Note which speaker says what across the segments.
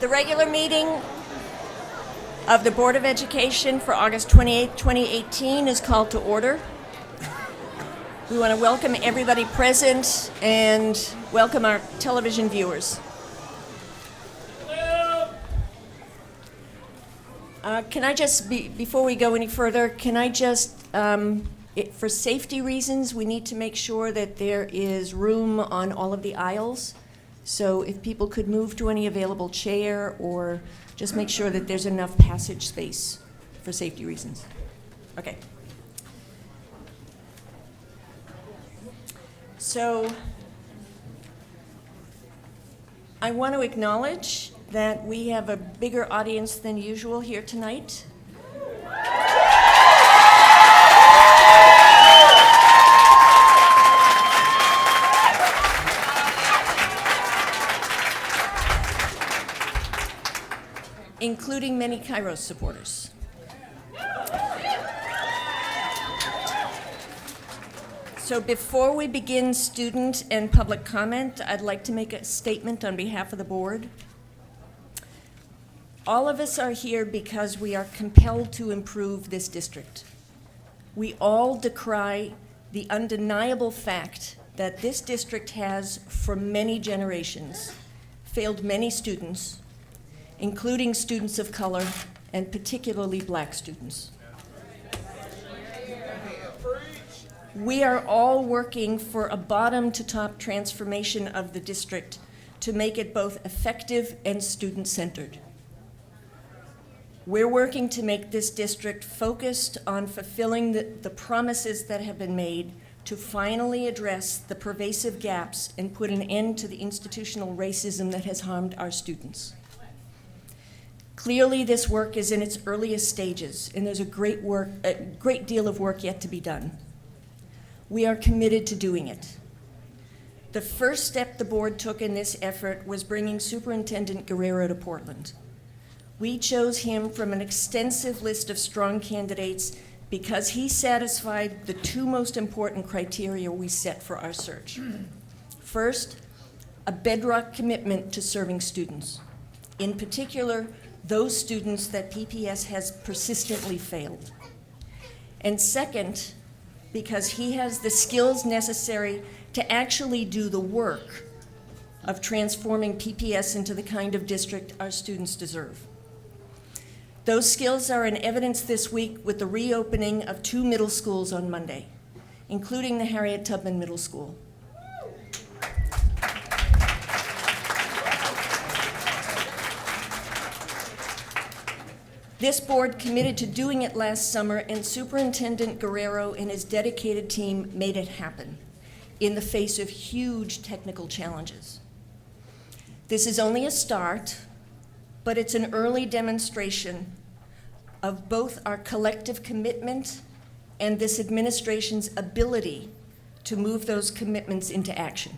Speaker 1: The regular meeting of the Board of Education for August 28, 2018 is called to order. We want to welcome everybody present and welcome our television viewers. Can I just, before we go any further, can I just, for safety reasons, we need to make sure that there is room on all of the aisles. So if people could move to any available chair or just make sure that there's enough passage space for safety reasons. Okay. So I want to acknowledge that we have a bigger audience than usual here tonight. Including many Kairos supporters. So before we begin student and public comment, I'd like to make a statement on behalf of the board. All of us are here because we are compelled to improve this district. We all decry the undeniable fact that this district has, for many generations, failed many students, including students of color, and particularly black students. We are all working for a bottom-to-top transformation of the district to make it both effective and student-centered. We're working to make this district focused on fulfilling the promises that have been made to finally address the pervasive gaps and put an end to the institutional racism that has harmed our students. Clearly, this work is in its earliest stages, and there's a great deal of work yet to be done. We are committed to doing it. The first step the board took in this effort was bringing Superintendent Guerrero to Portland. We chose him from an extensive list of strong candidates because he satisfied the two most important criteria we set for our search. First, a bedrock commitment to serving students, in particular, those students that PPS has persistently failed. And second, because he has the skills necessary to actually do the work of transforming PPS into the kind of district our students deserve. Those skills are in evidence this week with the reopening of 2 middle schools on Monday, including the Harriet Tubman Middle School. This board committed to doing it last summer, and Superintendent Guerrero and his dedicated team made it happen in the face of huge technical challenges. This is only a start, but it's an early demonstration of both our collective commitment and this administration's ability to move those commitments into action.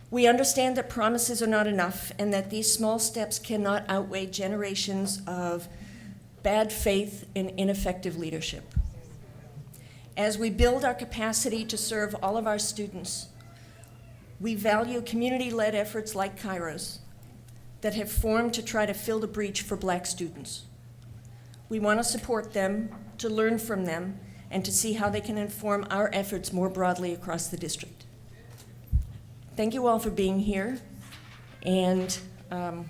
Speaker 1: We understand that promises are not enough and that these small steps cannot outweigh generations of bad faith and ineffective leadership. As we build our capacity to serve all of our students, we value community-led efforts like Kairos that have formed to try to fill the breach for black students. We want to support them, to learn from them, and to see how they can inform our efforts more broadly across the district. Thank you all for being here, and I'm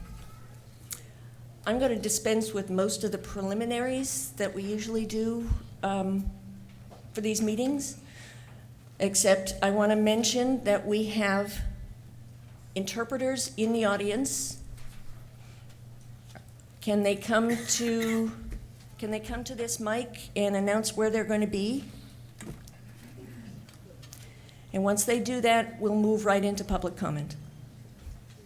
Speaker 1: going to dispense with most of the preliminaries that we usually do for these meetings, except I want to mention that we have interpreters in the audience. Can they come to this mic and announce where they're going to be? And once they do that, we'll move right into public comment.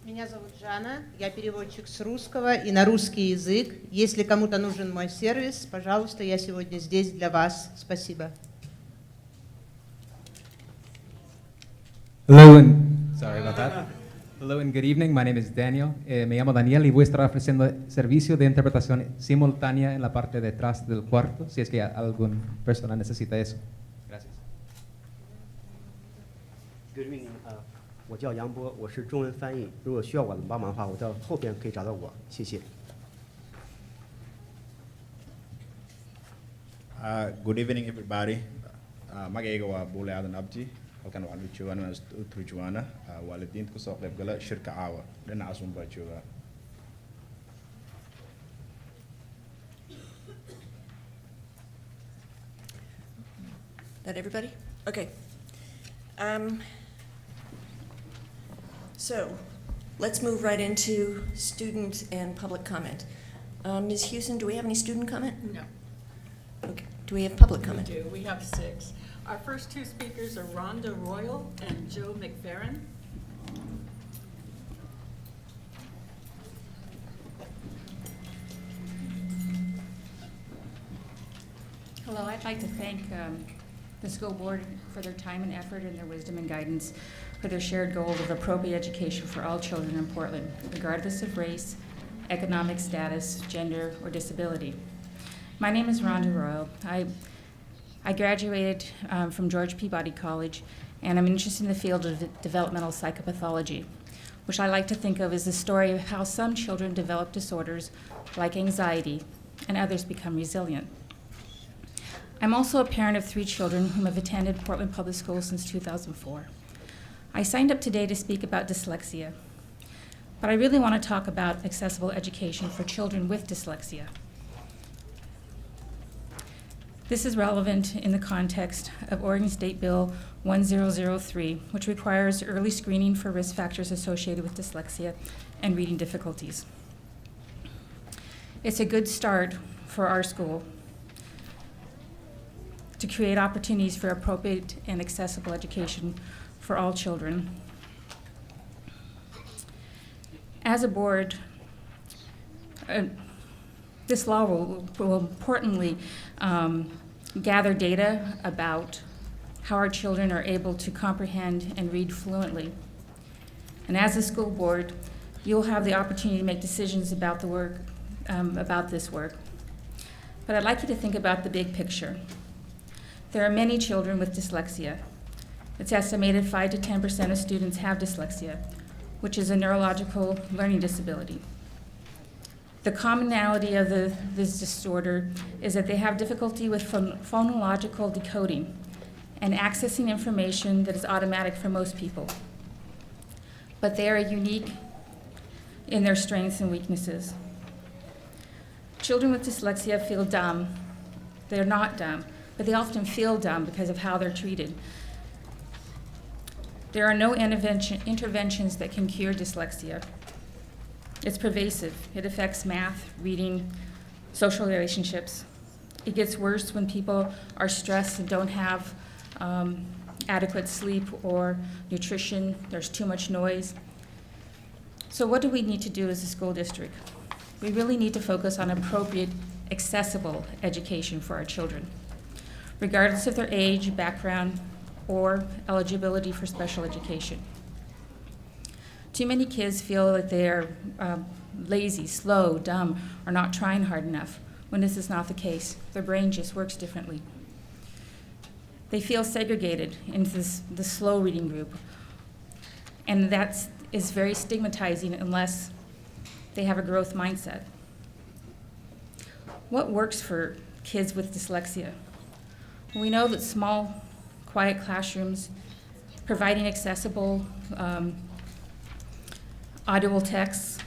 Speaker 2: Меня зовут Жанна, я переводчик с русского и на русский язык. Если кому-то нужен мой сервис, пожалуйста, я сегодня здесь для вас. Спасибо.
Speaker 3: Hello and sorry about that. Hello and good evening. My name is Daniel. Me llamo Daniel y voy a estar ofreciendo servicio de interpretación simultánea en la parte de atrás del cuarto, si es que alguna persona necesita eso. Gracias.
Speaker 4: Good evening. 我叫杨波，我是中文翻译。如果需要我的帮忙的话，我到后边可以找到我。谢谢。
Speaker 5: Good evening, everybody. Magayga Bule Adan Abdi. Halkan waxaan u joogaa u turjuwaana waalidiinta ka soo qayb gala shirka caawa dhinacaas un baa joogaa.
Speaker 1: That everybody? Okay. So let's move right into student and public comment. Ms. Houston, do we have any student comment?
Speaker 6: No,
Speaker 1: Okay. Do we have public
Speaker 6: we
Speaker 1: comment?
Speaker 6: do. We have 6. Our first 2 speakers are Rhonda Royal and Joe McFerrin.
Speaker 7: Hello, I'd like to thank the school board for their time and effort and their wisdom and guidance for their shared goal of appropriate education for all children in Portland, regardless of race, economic status, gender, or disability. My name is Rhonda Royal. I graduated from George Peabody College, and I'm interested in the field of developmental psychopathology, which I like to think of as the story of how some children develop disorders like anxiety and others become resilient. I'm also a parent of 3 children whom have attended Portland Public Schools since 2004. I signed up today to speak about dyslexia, but I really want to talk about accessible education for children with dyslexia. This is relevant in the context of Oregon State Bill 1003, which requires early screening for risk factors associated with dyslexia and reading difficulties. It's a good start for our school to create opportunities for appropriate and accessible education for all children. As a board, this law will importantly gather data about how our children are able to comprehend and read fluently. And as a school board, you'll have the opportunity to make decisions about the work, about this work. But I'd like you to think about the big picture. There are many children with dyslexia. It's estimated 5 to 10% of students have dyslexia, which is a neurological learning disability. The commonality of this disorder is that they have difficulty with phonological decoding and accessing information that is automatic for most people. But they are unique in their strengths and weaknesses. Children with dyslexia feel dumb. They're not dumb, but they often feel dumb because of how they're treated. There are no interventions that can cure dyslexia. It's pervasive. It affects math, reading, social relationships. It gets worse when people are stressed and don't have adequate sleep or nutrition. There's too much noise. So what do we need to do as a school district? We really need to focus on appropriate, accessible education for our children, regardless of their age, background, or eligibility for special education. Too many kids feel that they're lazy, slow, dumb, or not trying hard enough, when this is not the case. Their brain just works differently. They feel segregated into the slow reading group, and that is very stigmatizing unless they have a growth mindset. What works for kids with dyslexia? We know that small, quiet classrooms, providing accessible audible texts,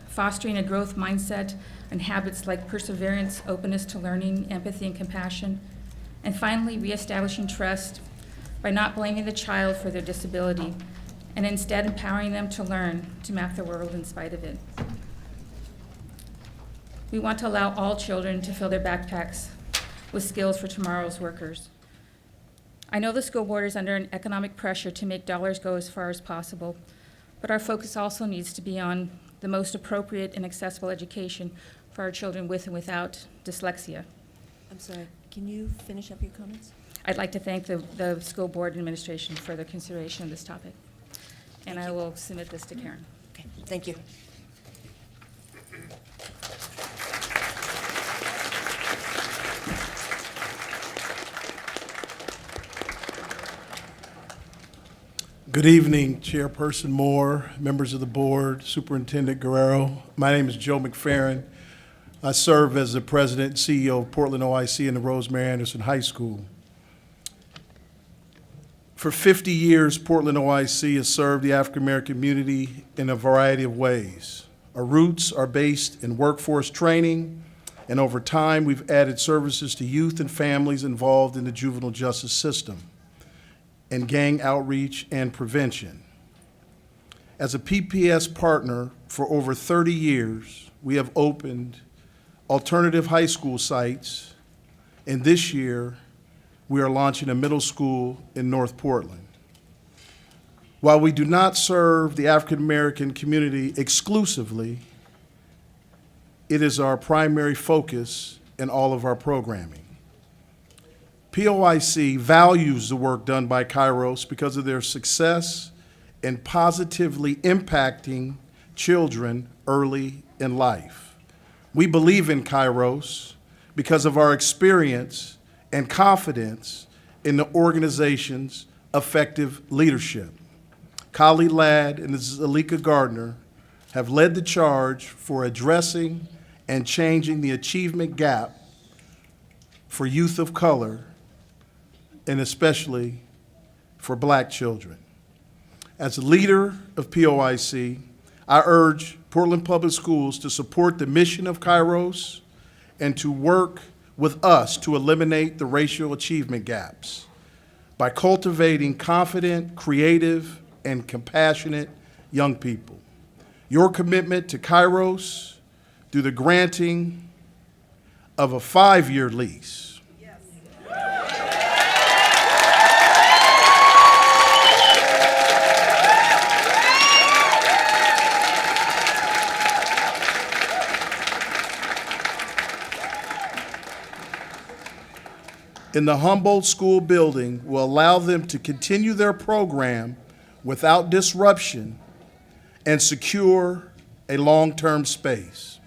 Speaker 7: fostering a growth mindset and habits like perseverance, openness to learning, empathy, and compassion, and finally, reestablishing trust by not blaming the child for their disability and instead empowering them to learn to map the world in spite of it. We want to allow all children to fill their backpacks with skills for tomorrow's workers. I know the school board is under an economic pressure to make dollars go as far as possible, but our focus also needs to be on the most appropriate and accessible education for our children with and without dyslexia.
Speaker 1: I'm sorry, can you finish up your comments?
Speaker 7: I'd like to thank the school board administration for their consideration of this topic. And I will submit this to Karen.
Speaker 1: Okay, thank you.
Speaker 8: Good evening, Chairperson Moore, members of the board, Superintendent Guerrero. My name is Joe McFerrin. I serve as the president and CEO of Portland OIC and the Rosemary Anderson High School. For 50 years, Portland OIC has served the African American community in a variety of ways. Our roots are based in workforce training, and over time, we've added services to youth and families involved in the juvenile justice system and gang outreach and prevention. As a PPS partner for over 30 years, we have opened alternative high school sites, and this year, we are launching a middle school in North Portland. While we do not serve the African American community exclusively, it is our primary focus in all of our programming. POIC values the work done by Kairos because of their success in positively impacting children early in life. We believe in Kairos because of our experience and confidence in the organization's effective leadership. Kali Ladd and Zalika Gardner have led the charge for addressing and changing the achievement gap for youth of color, and especially for Black children. As a leader of POIC, I urge Portland Public Schools to support the mission of Kairos and to work with us to eliminate the racial achievement gaps by cultivating confident, creative, and compassionate young people. Your commitment to Kairos through the granting of a 5-year lease in the Humboldt School building will allow them to continue their program without disruption and secure a long-term space.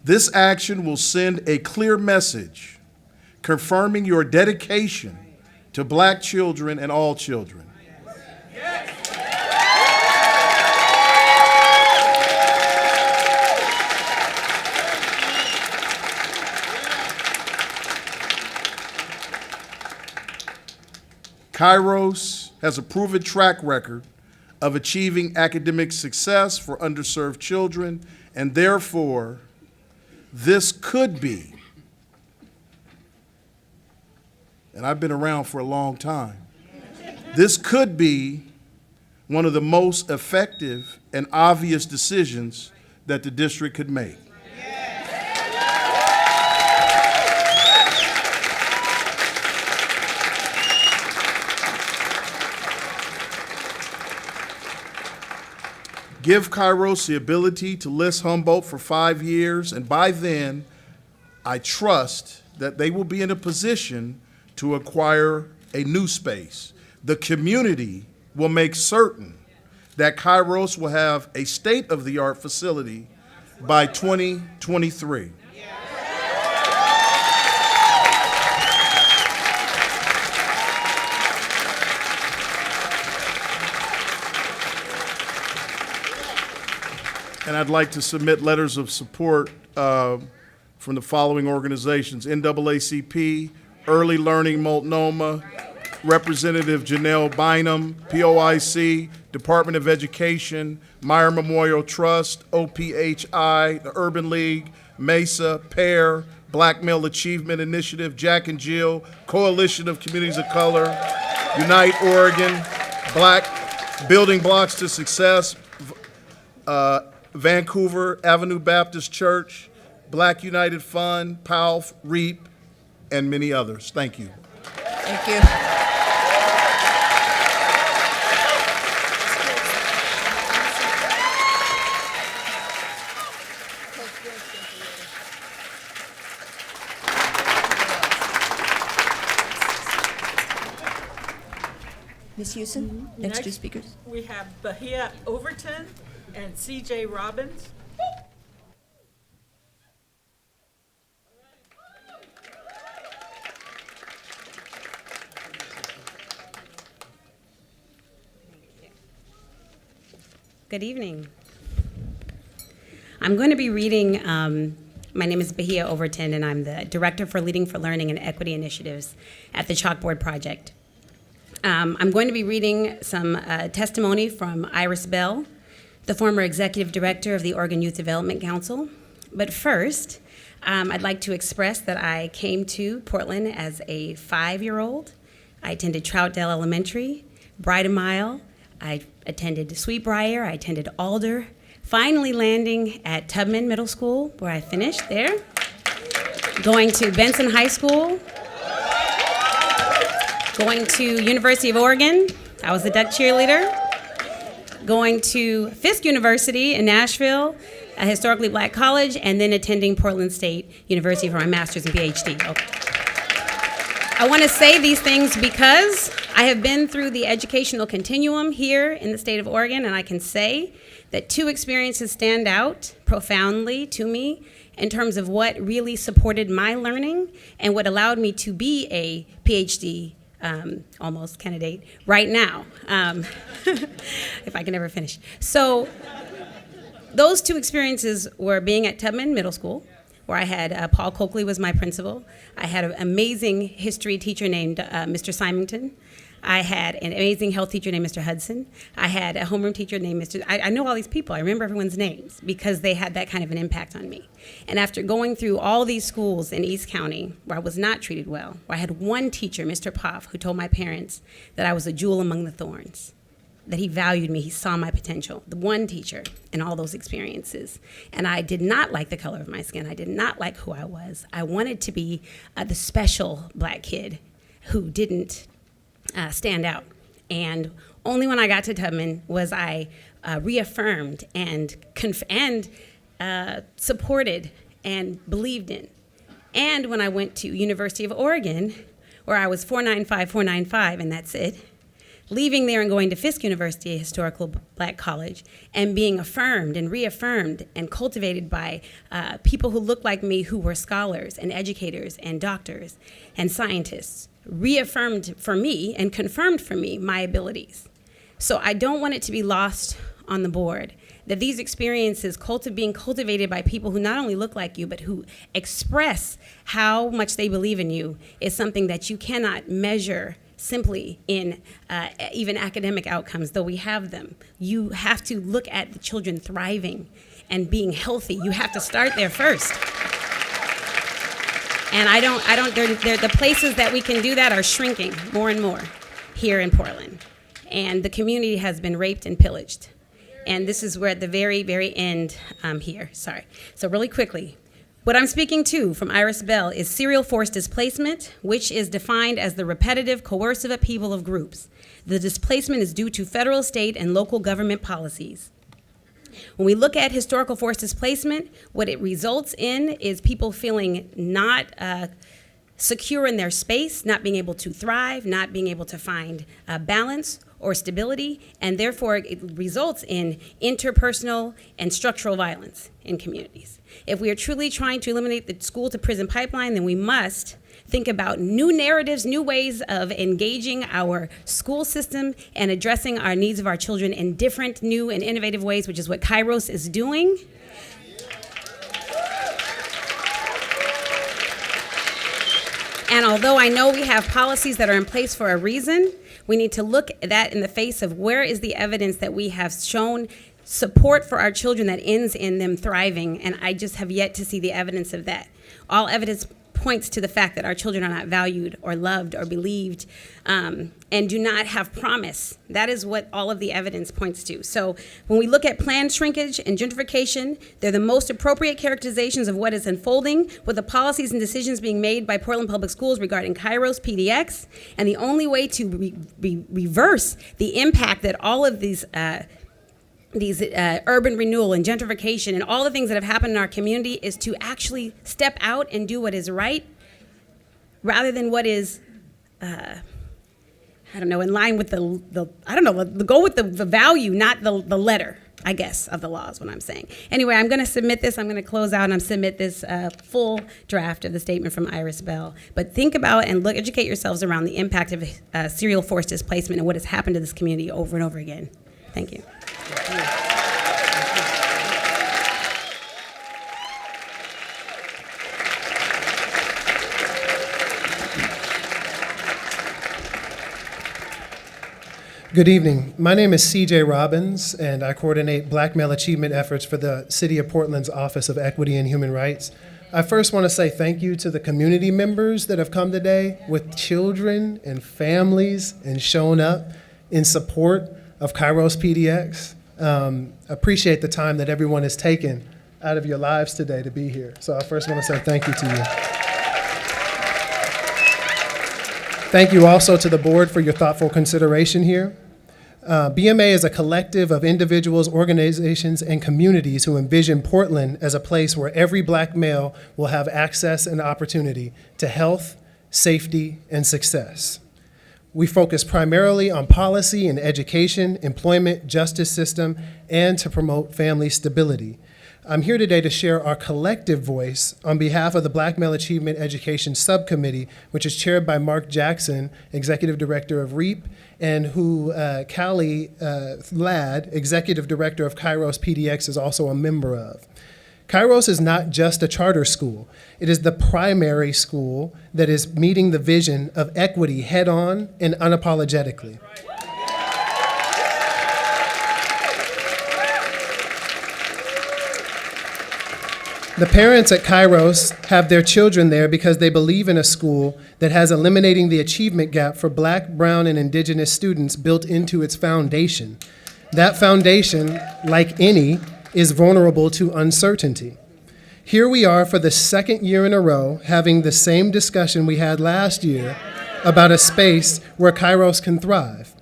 Speaker 8: This action will send a clear message confirming your dedication to Black children and all children. Kairos has a proven track record of achieving academic success for underserved children, and therefore, this could be, and I've been around for a long time, this could be one of the most effective and obvious decisions that the district could make. Give Kairos the ability to list Humboldt for 5 years, and by then, I trust that they will be in a position to acquire a new space. The community will make certain that Kairos will have a state-of-the-art facility by 2023. And I'd like to submit letters of support from the following organizations: NAACP, Early Learning Multnomah, Representative Janelle Bynum, POIC, Department of Education, Meyer Memorial Trust, OPHI, the Urban League, MESA, PAIR, Black Male Achievement Initiative, Jack and Jill, Coalition of Communities of Color, Unite Oregon, Black Building Blocks to Success, Vancouver Avenue Baptist Church, Black United Fund, PALF, REAP, and many others. Thank you.
Speaker 1: Thank you. Ms. Houston, next two speakers.
Speaker 6: We have Bahia Overton and CJ Robbins.
Speaker 9: Good evening. I'm going to be reading, my name is Bahia Overton, and I'm the Director for Leading for Learning and Equity Initiatives at the Chalkboard Project. I'm going to be reading some testimony from Iris Bell, the former Executive Director of the Oregon Youth Development Council. But first, I'd like to express that I came to Portland as a 5-year-old. I attended Troutdale Elementary, Bridal Mile, I attended Sweetbriar, I attended Alder, finally landing at Tubman Middle School, where I finished there, going to Benson High School, going to University of Oregon, I was the duck cheerleader, going to Fisk University in Nashville, a historically black college, and then attending Portland State University for my master's and PhD. Okay. I want to say these things because I have been through the educational continuum here in the state of Oregon, and I can say that 2 experiences stand out profoundly to me in terms of what really supported my learning and what allowed me to be a PhD almost candidate right now, if I can ever finish. So those 2 experiences were being at Tubman Middle School, where I had Paul Coakley was my principal. I had an amazing history teacher named Mr. Symington. I had an amazing health teacher named Mr. Hudson. I had a homeroom teacher named Mr. I know all these people. I remember everyone's names because they had that kind of an impact on me. And after going through all these schools in East County where I was not treated well, where I had one teacher, Mr. Poff, who told my parents that I was a jewel among the thorns, that he valued me, he saw my potential. The one teacher in all those experiences. And I did not like the color of my skin. I did not like who I was. I wanted to be the special black kid who didn't stand out. And only when I got to Tubman was I reaffirmed and supported and believed in. And when I went to University of Oregon, where I was 495, 495, and that's it, leaving there and going to Fisk University, a historical black college, and being affirmed and reaffirmed and cultivated by people who looked like me, who were scholars and educators and doctors and scientists, reaffirmed for me and confirmed for me my abilities. So I don't want it to be lost on the board that these experiences being cultivated by people who not only look like you, but who express how much they believe in you is something that you cannot measure simply in even academic outcomes, though we have them. You have to look at the children thriving and being healthy. You have to start there first. And the places that we can do that are shrinking more and more here in Portland. And the community has been raped and pillaged. And this is where at the very, very end here, sorry. So really quickly, what I'm speaking to from Iris Bell is serial forced displacement, which is defined as the repetitive, coercive upheaval of groups. The displacement is due to federal, state, and local government policies. When we look at historical forced displacement, what it results in is people feeling not secure in their space, not being able to thrive, not being able to find balance or stability, and therefore it results in interpersonal and structural violence in communities. If we are truly trying to eliminate the school to prison pipeline, then we must think about new narratives, new ways of engaging our school system and addressing our needs of our children in different, new, and innovative ways, which is what Kairos is doing. And although I know we have policies that are in place for a reason, we need to look at that in the face of where is the evidence that we have shown support for our children that ends in them thriving, and I just have yet to see the evidence of that. All evidence points to the fact that our children are not valued or loved or believed and do not have promise. That is what all of the evidence points to. So when we look at planned shrinkage and gentrification, they're the most appropriate characterizations of what is unfolding with the policies and decisions being made by Portland Public Schools regarding Kairos PDX. And the only way to reverse the impact that all of these urban renewal and gentrification and all the things that have happened in our community is to actually step out and do what is right rather than what is, in line with go with the value, not the letter, I guess, of the law is what I'm saying. Anyway, I'm going to submit this. I'm going to close out and submit this full draft of the statement from Iris Bell. But think about and educate yourselves around the impact of serial forced displacement and what has happened to this community over and over again. Thank you.
Speaker 10: Good evening. My name is CJ Robbins, and I coordinate Black male achievement efforts for the City of Portland's Office of Equity and Human Rights. I first want to say thank you to the community members that have come today with children and families and shown up in support of Kairos PDX. Appreciate the time that everyone has taken out of your lives today to be here. So I first want to say thank you to you. Thank you also to the board for your thoughtful consideration here. BMA is a collective of individuals, organizations, and communities who envision Portland as a place where every Black male will have access and opportunity to health, safety, and success. We focus primarily on policy and education, employment, justice system, and to promote family stability. I'm here today to share our collective voice on behalf of the Black Male Achievement Education Subcommittee, which is chaired by Mark Jackson, Executive Director of REAP, and who Callie Ladd, Executive Director of Kairos PDX, is also a member of. Kairos is not just a charter school. It is the primary school that is meeting the vision of equity head-on and unapologetically. The parents at Kairos have their children there because they believe in a school that has eliminating the achievement gap for Black, brown, and indigenous students built into its foundation. That foundation, like any, is vulnerable to uncertainty. Here we are for the second year in a row having the same discussion we had last year about a space where Kairos can thrive.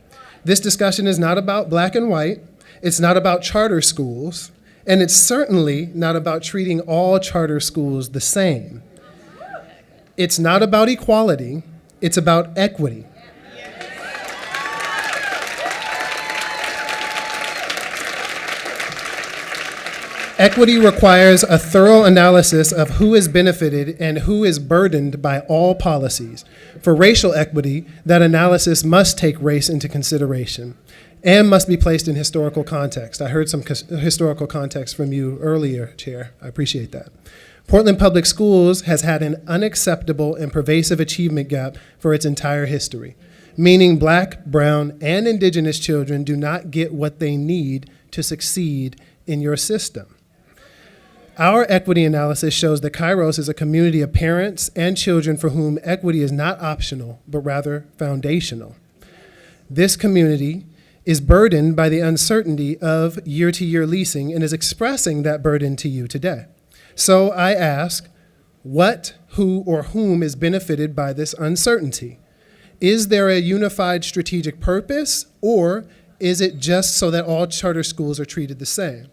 Speaker 10: This discussion is not about black and white, it's not about charter schools, and it's certainly not about treating all charter schools the same. It's not about equality, it's about equity. Equity requires a thorough analysis of who is benefited and who is burdened by all policies. For racial equity, that analysis must take race into consideration and must be placed in historical context. I heard some historical context from you earlier, Chair. I appreciate that. Portland Public Schools has had an unacceptable and pervasive achievement gap for its entire history, meaning Black, brown, and indigenous children do not get what they need to succeed in your system. Our equity analysis shows that Kairos is a community of parents and children for whom equity is not optional, but rather foundational. This community is burdened by the uncertainty of year-to-year leasing and is expressing that burden to you today. So I ask, what, who, or whom is benefited by this uncertainty? Is there a unified strategic purpose, or is it just so that all charter schools are treated the same?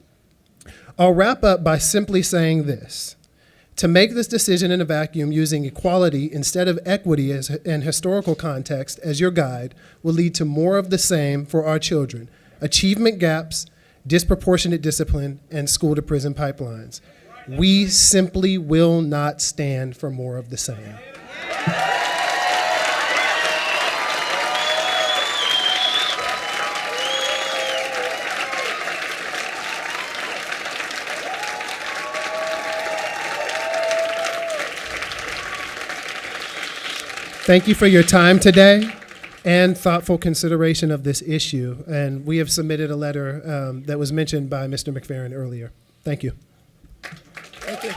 Speaker 10: I'll wrap up by simply saying this. To make this decision in a vacuum using equality instead of equity and historical context as your guide will lead to more of the same for our children: achievement gaps, disproportionate discipline, and school-to-prison pipelines. We simply will not stand for more of the same. Thank you for your time today and thoughtful consideration of this issue. And we have submitted a letter that was mentioned by Mr. McFerrin earlier. Thank you.
Speaker 1: Thank you.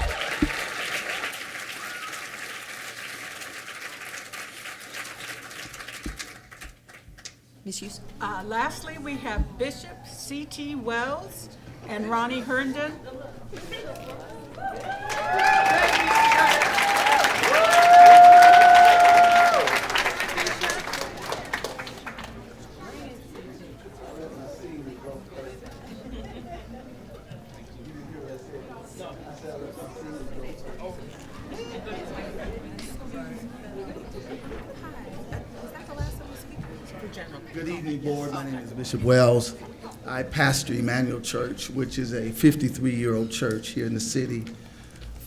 Speaker 1: Ms. Hughes?
Speaker 6: Lastly, we have Bishop C.T. Wells and Ronnie Herndon.
Speaker 11: Good evening, Board. My name is Bishop Wells. I pastor Emmanuel Church, which is a 53-year-old church here in the city,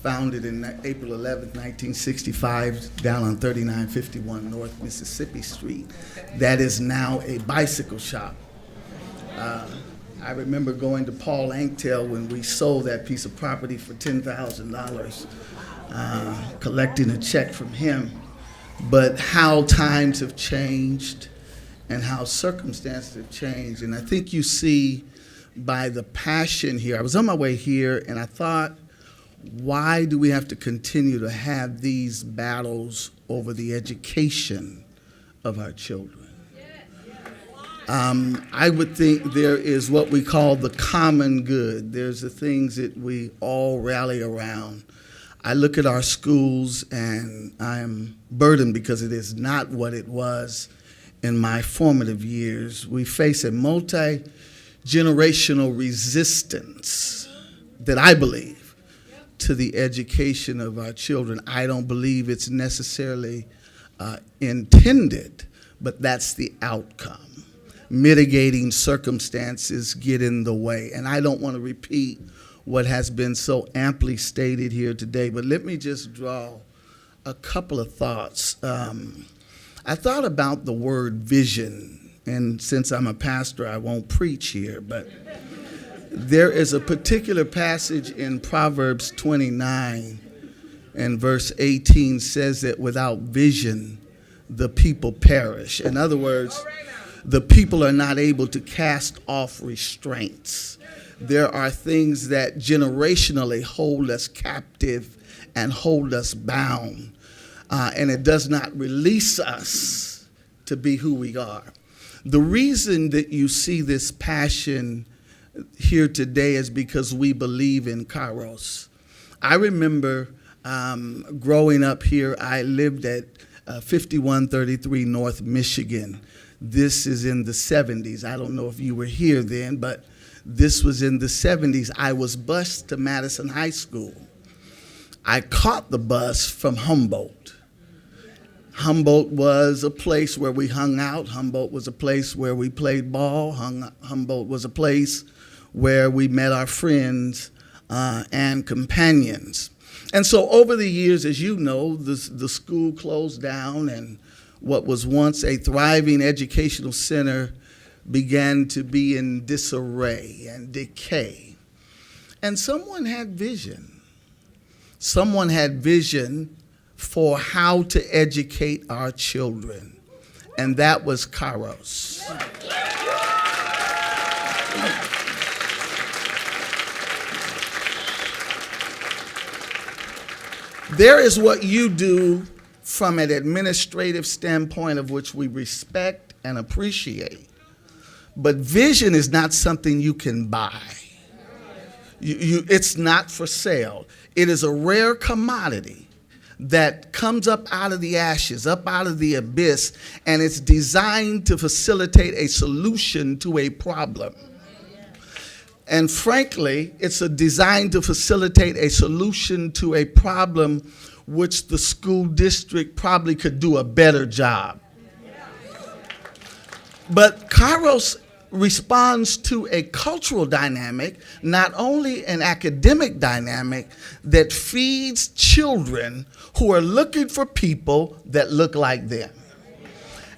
Speaker 11: founded in April 11th, 1965, down on 3951 North Mississippi Street. That is now a bicycle shop. I remember going to Paul Anktel when we sold that piece of property for $10,000, collecting a check from him. But how times have changed and how circumstances have changed. And I think you see by the passion here. I was on my way here and I thought, why do we have to continue to have these battles over the education of our children? I would think there is what we call the common good. There's the things that we all rally around. I look at our schools and I am burdened because it is not what it was in my formative years. We face a multi-generational resistance that I believe to the education of our children. I don't believe it's necessarily intended, but that's the outcome. Mitigating circumstances get in the way. And I don't want to repeat what has been so amply stated here today, but let me just draw a couple of thoughts. I thought about the word vision, and since I'm a pastor, I won't preach here, but there is a particular passage in Proverbs 29 and verse 18 says that without vision, the people perish. In other words, the people are not able to cast off restraints. There are things that generationally hold us captive and hold us bound, and it does not release us to be who we are. The reason that you see this passion here today is because we believe in Kairos. I remember growing up here, I lived at 5133 North Michigan. This is in the 70s. I don't know if you were here then, but this was in the 70s. I was bused to Madison High School. I caught the bus from Humboldt. Humboldt was a place where we hung out. Humboldt was a place where we played ball. Humboldt was a place where we met our friends and companions. And so over the years, as you know, the school closed down, and what was once a thriving educational center began to be in disarray and decay. And someone had vision. Someone had vision for how to educate our children, and that was Kairos. There is what you do from an administrative standpoint of which we respect and appreciate. But vision is not something you can buy. It's not for sale. It is a rare commodity that comes up out of the ashes, up out of the abyss, and it's designed to facilitate a solution to a problem. And frankly, it's designed to facilitate a solution to a problem which the school district probably could do a better job. But Kairos responds to a cultural dynamic, not only an academic dynamic, that feeds children who are looking for people that look like them.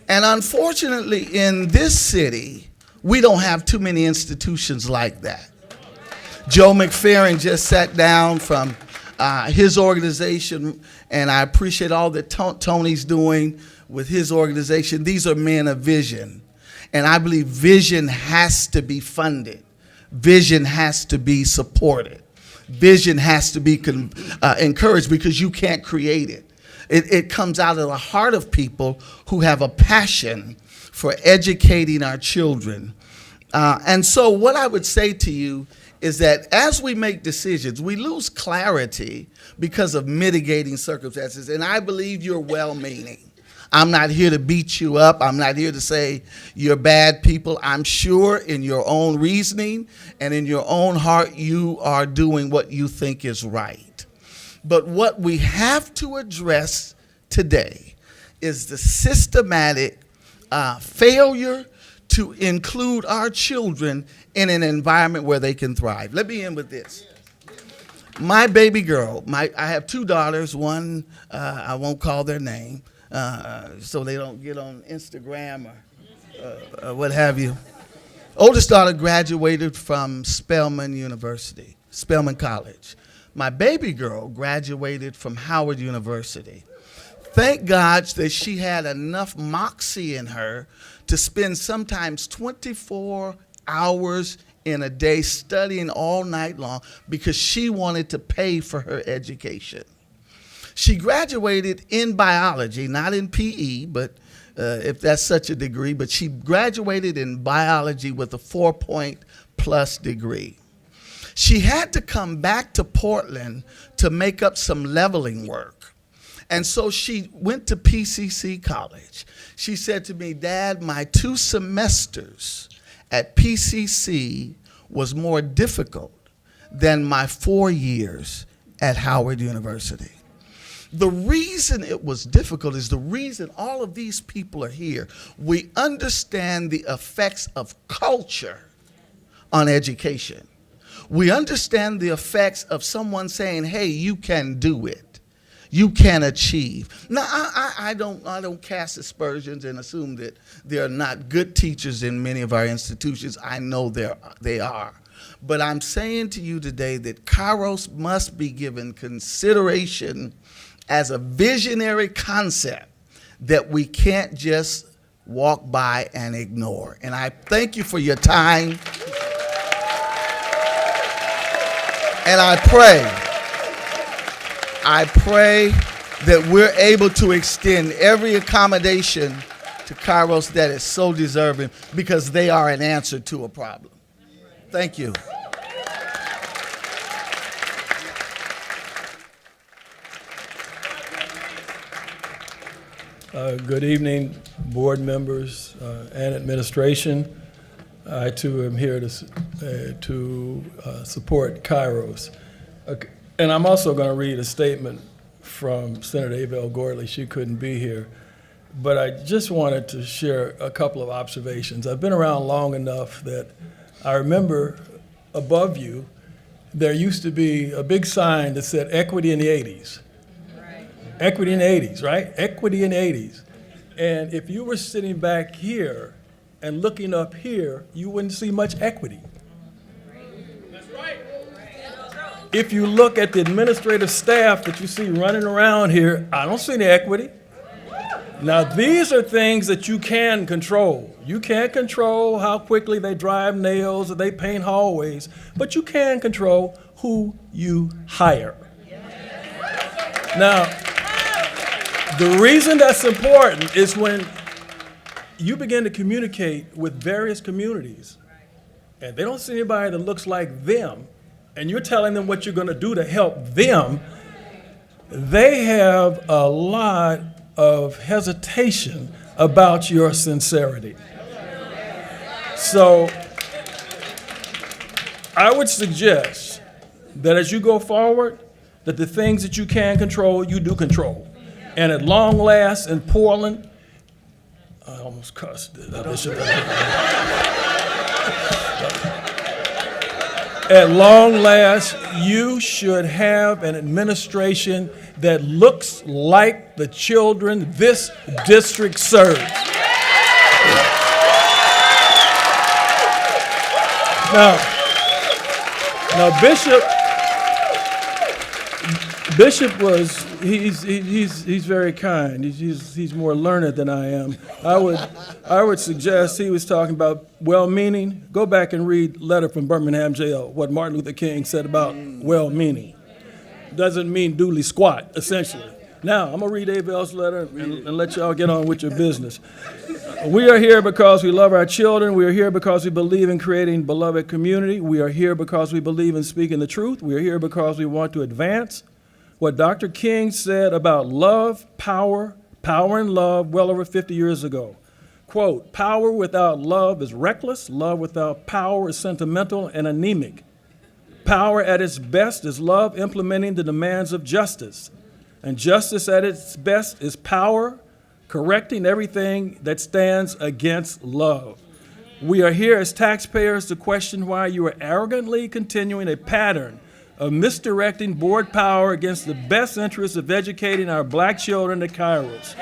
Speaker 11: And unfortunately, in this city, we don't have too many institutions like that. Joe McFerrin just sat down from his organization, and I appreciate all that Tony's doing with his organization. These are men of vision, and I believe vision has to be funded. Vision has to be supported. Vision has to be encouraged, because you can't create it. It comes out of the heart of people who have a passion for educating our children. And so what I would say to you is that as we make decisions, we lose clarity because of mitigating circumstances. And I believe you're well-meaning. I'm not here to beat you up. I'm not here to say you're bad people. I'm sure in your own reasoning and in your own heart, you are doing what you think is right. But what we have to address today is the systematic failure to include our children in an environment where they can thrive. Let me end with this. My baby girl, I have two daughters. One, I won't call their name, so they don't get on Instagram or what have you. Oldest daughter graduated from Spelman University, Spelman College. My baby girl graduated from Howard University. Thank God that she had enough moxie in her to spend sometimes 24 hours in a day studying all night long because she wanted to pay for her education. She graduated in biology, not in PE, but if that's such a degree, but she graduated in biology with a 4-point+ degree. She had to come back to Portland to make up some leveling work. And so she went to PCC College. She said to me, Dad, my 2 semesters at PCC was more difficult than my 4 years at Howard University. The reason it was difficult is the reason all of these people are here. We understand the effects of culture on education. We understand the effects of someone saying, hey, you can do it. You can achieve. Now, I don't cast aspersions and assume that there are not good teachers in many of our institutions. I know they are. But I'm saying to you today that Kairos must be given consideration as a visionary concept that we can't just walk by and ignore. And I thank you for your time. And I pray that we're able to extend every accommodation to Kairos that is so deserving, because they are an answer to a problem. Thank you.
Speaker 12: Good evening, board members and administration. I too am here to support Kairos. And I'm also going to read a statement from Senator Abel Gordley. She couldn't be here. But I just wanted to share a couple of observations. I've been around long enough that I remember above you, there used to be a big sign that said equity in the 80s. Equity in the 80s, right? Equity in the 80s. And if you were sitting back here and looking up here, you wouldn't see much equity. That's right. If you look at the administrative staff that you see running around here, I don't see any equity. Now, these are things that you can control. You can't control how quickly they drive nails or they paint hallways, but you can control who you hire. Now, the reason that's important is when you begin to communicate with various communities and they don't see anybody that looks like them, and you're telling them what you're going to do to help them, they have a lot of hesitation about your sincerity. So I would suggest that as you go forward, that the things that you can control, you do control. And at long last in Portland, I almost cussed. At long last, you should have an administration that looks like the children this district serves. Now Bishop was, he's very kind. He's more learned than I am. I would suggest he was talking about well-meaning. Go back and read Letter from Birmingham Jail, what Martin Luther King said about well-meaning. Doesn't mean duly squat, essentially. Now, I'm gonna read Abel's letter and let y'all get on with your business. We are here because we love our children. We are here because we believe in creating beloved community. We are here because we believe in speaking the truth. We are here because we want to advance what Dr. King said about love, power and love well over 50 years ago. Quote, power without love is reckless. Love without power is sentimental and anemic. Power at its best is love implementing the demands of justice. And justice at its best is power correcting everything that stands against love. We are here as taxpayers to question why you are arrogantly continuing a pattern of misdirecting board power against the best interests of educating our black children at Kairos.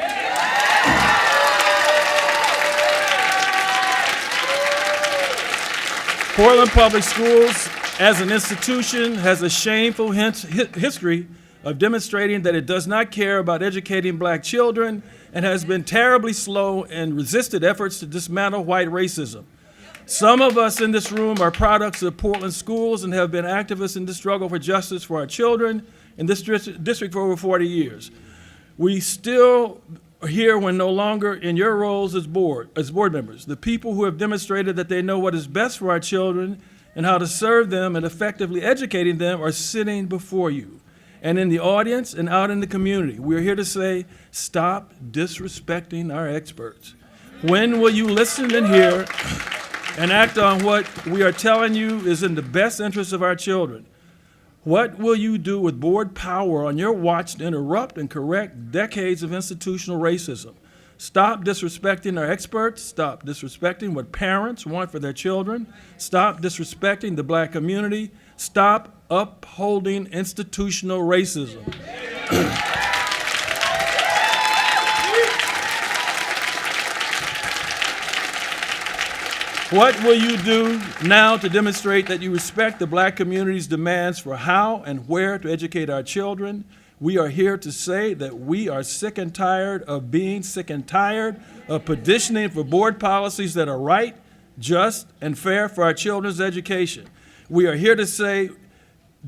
Speaker 12: Portland Public Schools, as an institution, has a shameful history of demonstrating that it does not care about educating black children and has been terribly slow and resisted efforts to dismantle white racism. Some of us in this room are products of Portland schools and have been activists in the struggle for justice for our children in this district for over 40 years. We still are here when no longer in your roles as board members. The people who have demonstrated that they know what is best for our children and how to serve them and effectively educating them are sitting before you. And in the audience and out in the community, we're here to say, stop disrespecting our experts. When will you listen and hear and act on what we are telling you is in the best interest of our children? What will you do with board power on your watch to interrupt and correct decades of institutional racism? Stop disrespecting our experts. Stop disrespecting what parents want for their children. Stop disrespecting the black community. Stop upholding institutional racism. What will you do now to demonstrate that you respect the black community's demands for how and where to educate our children? We are here to say that we are sick and tired of being sick and tired of petitioning for board policies that are right, just, and fair for our children's education. We are here to say,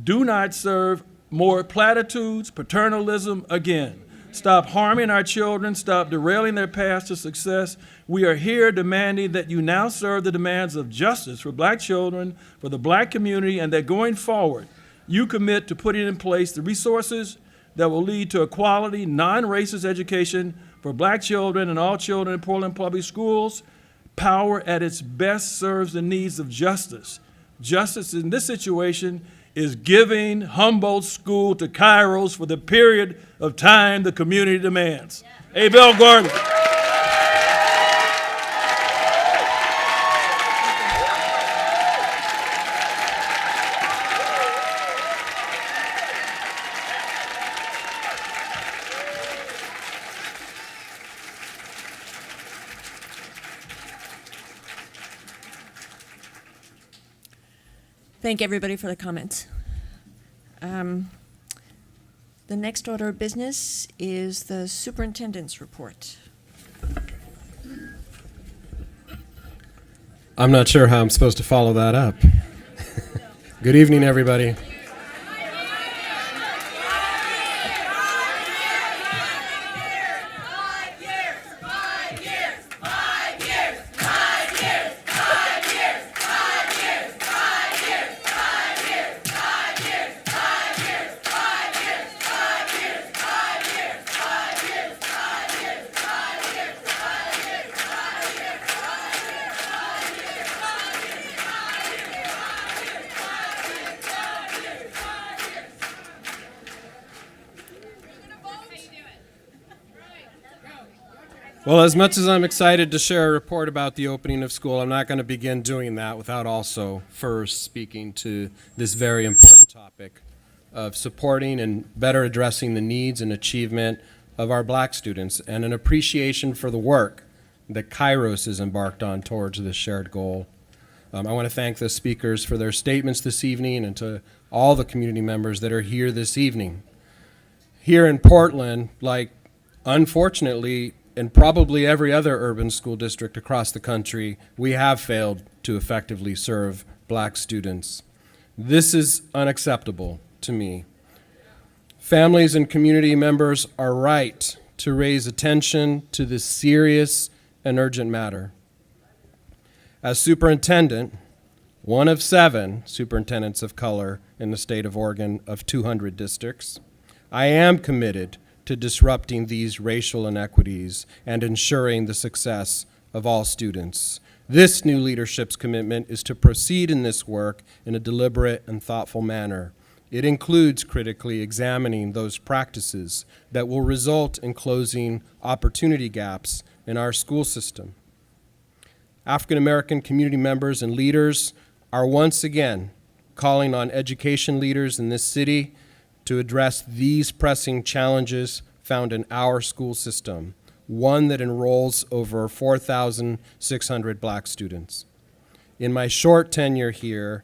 Speaker 12: do not serve more platitudes, paternalism again. Stop harming our children. Stop derailing their path to success. We are here demanding that you now serve the demands of justice for black children, for the black community, and that going forward, you commit to putting in place the resources that will lead to a quality, non-racist education for black children and all children in Portland Public Schools. Power at its best serves the needs of justice. Justice in this situation is giving Humboldt School to Kairos for the period of time the community demands. Hey, Bill Gordon.
Speaker 1: Thank everybody for the comments. The next order of business is the superintendent's report.
Speaker 13: I'm not sure how I'm supposed to follow that up. Good evening, everybody. Well, as much as I'm excited to share a report about the opening of school, I'm not going to begin doing that without also first speaking to this very important topic of supporting and better addressing the needs and achievement of our black students and an appreciation for the work that Kairos has embarked on towards this shared goal. I want to thank the speakers for their statements this evening and to all the community members that are here this evening. Here in Portland, like unfortunately in probably every other urban school district across the country, we have failed to effectively serve black students. This is unacceptable to me. Families and community members are right to raise attention to this serious and urgent matter. As superintendent, one of 7 superintendents of color in the state of Oregon of 200 districts, I am committed to disrupting these racial inequities and ensuring the success of all students. This new leadership's commitment is to proceed in this work in a deliberate and thoughtful manner. It includes critically examining those practices that will result in closing opportunity gaps in our school system. African American community members and leaders are once again calling on education leaders in this city to address these pressing challenges found in our school system, one that enrolls over 4,600 black students. In my short tenure here,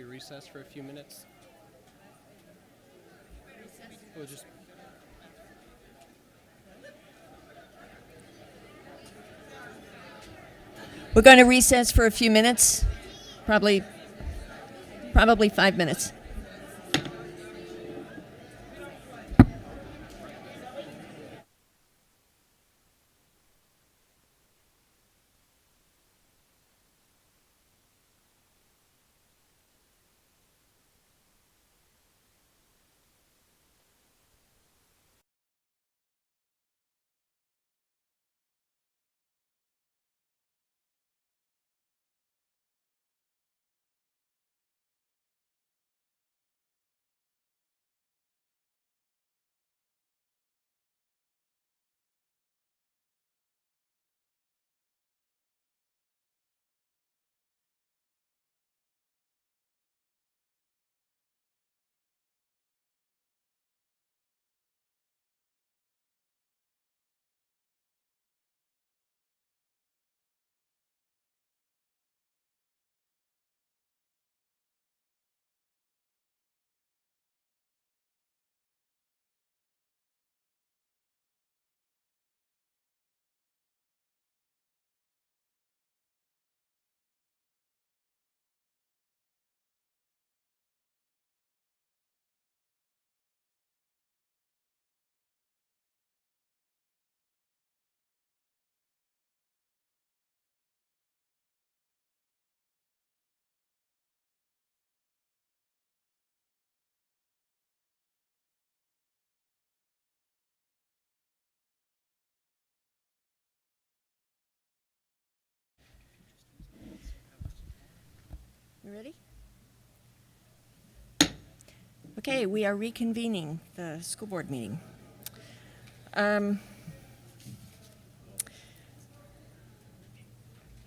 Speaker 13: we recess for a few minutes? We'll just.
Speaker 1: We're going to recess for a few minutes, probably 5 minutes. You ready? Okay, we are reconvening the school board meeting. Do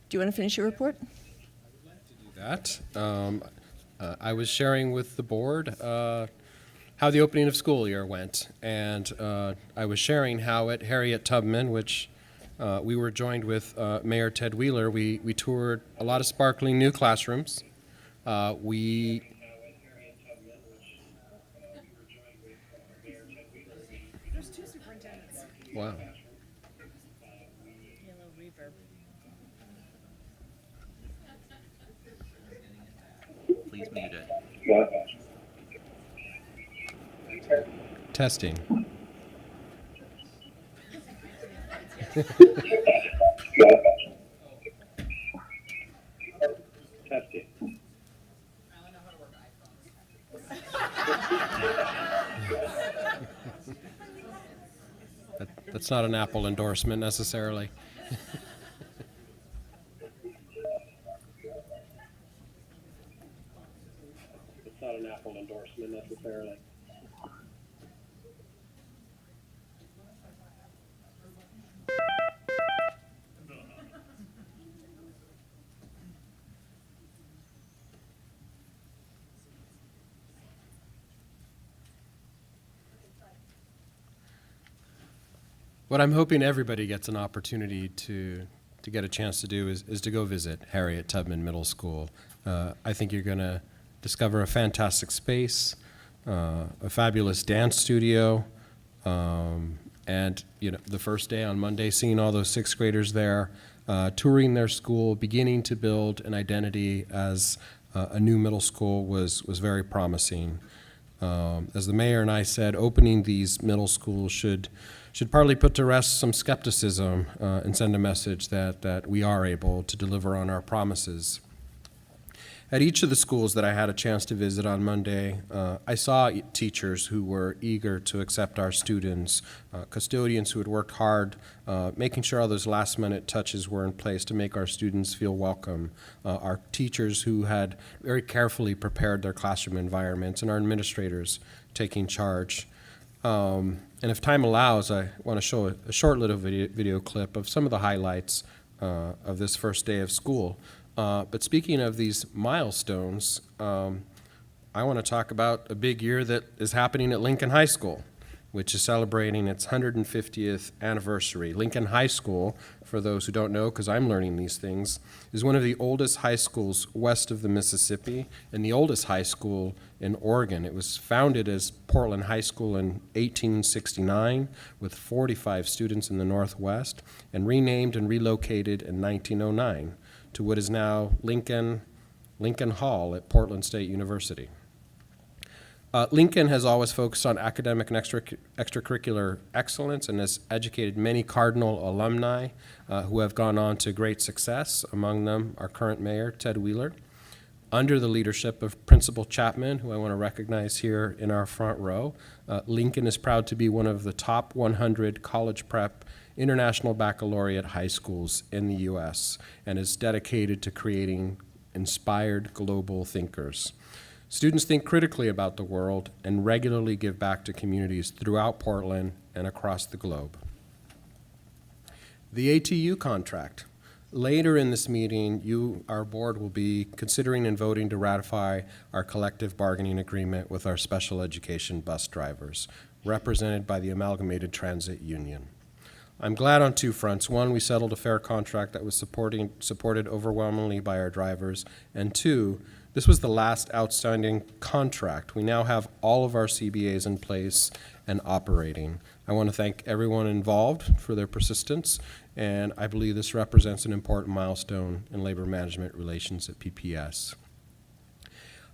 Speaker 1: you want to finish your report?
Speaker 13: That. I was sharing with the board how the opening of school year went, and I was sharing how at Harriet Tubman, which we were joined with Mayor Ted Wheeler, we toured a lot of sparkling new classrooms. Wow.
Speaker 6: There's 2 superintendents.
Speaker 13: Wow.
Speaker 14: Please mute it.
Speaker 13: Testing.
Speaker 14: Testing.
Speaker 13: That's not an Apple endorsement necessarily.
Speaker 14: It's not an Apple endorsement necessarily.
Speaker 13: What I'm hoping everybody gets an opportunity to get a chance to do is to go visit Harriet Tubman Middle School. I think you're going to discover a fantastic space, a fabulous dance studio, and the first day on Monday, seeing all those 6th graders there, touring their school, beginning to build an identity as a new middle school was very promising. As the mayor and I said, opening these middle schools should partly put to rest some skepticism and send a message that we are able to deliver on our promises. At each of the schools that I had a chance to visit on Monday, I saw teachers who were eager to accept our students, custodians who had worked hard, making sure all those last-minute touches were in place to make our students feel welcome, our teachers who had very carefully prepared their classroom environments, and our administrators taking charge. And if time allows, I want to show a short little video clip of some of the highlights of this first day of school. But speaking of these milestones, I want to talk about a big year that is happening at Lincoln High School. which is celebrating its 150th anniversary. Lincoln High School, for those who don't know, because I'm learning these things, is one of the oldest high schools west of the Mississippi and the oldest high school in Oregon. It was founded as Portland High School in 1869 with 45 students in the Northwest and renamed and relocated in 1909 to what is now Lincoln Hall at Portland State University. Lincoln has always focused on academic and extracurricular excellence and has educated many Cardinal alumni who have gone on to great success, among them our current mayor, Ted Wheeler. Under the leadership of Principal Chapman, who I want to recognize here in our front row, Lincoln is proud to be one of the top 100 college prep international baccalaureate high schools in the U.S. and is dedicated to creating inspired global thinkers. Students think critically about the world and regularly give back to communities throughout Portland and across the globe. The ATU contract. Later in this meeting, our board will be considering and voting to ratify our collective bargaining agreement with our special education bus drivers, represented by the Amalgamated Transit Union. I'm glad on two fronts. One, we settled a fair contract that was supported overwhelmingly by our drivers, and two, this was the last outstanding contract. We now have all of our CBAs in place and operating. I want to thank everyone involved for their persistence, and I believe this represents an important milestone in labor management relations at PPS.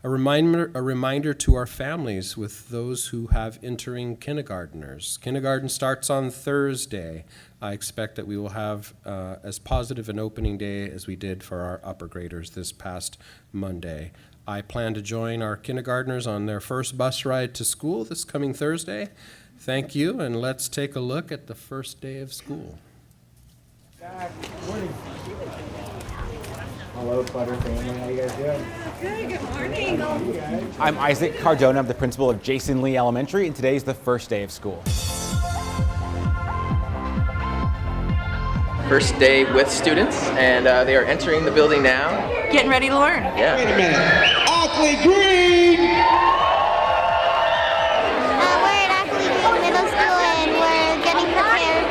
Speaker 13: A reminder to our families with those who have entering kindergartners. Kindergarten starts on Thursday. I expect that we will have as positive an opening day as we did for our upper graders this past Monday. I plan to join our kindergartners on their first bus ride to school this coming Thursday. Thank you, and let's take a look at the first day of school.
Speaker 15: Hello, Clutter family. How you guys doing? Good morning. I'm Isaac Cardona. I'm the principal of Jason Lee Elementary, and today is the first day of school.
Speaker 16: First day with students, and they are entering the building now.
Speaker 17: Getting ready to learn.
Speaker 16: Yeah.
Speaker 6: Wait a minute. Ackley Green!
Speaker 18: We're at Ackley Green Middle School, and we're getting prepared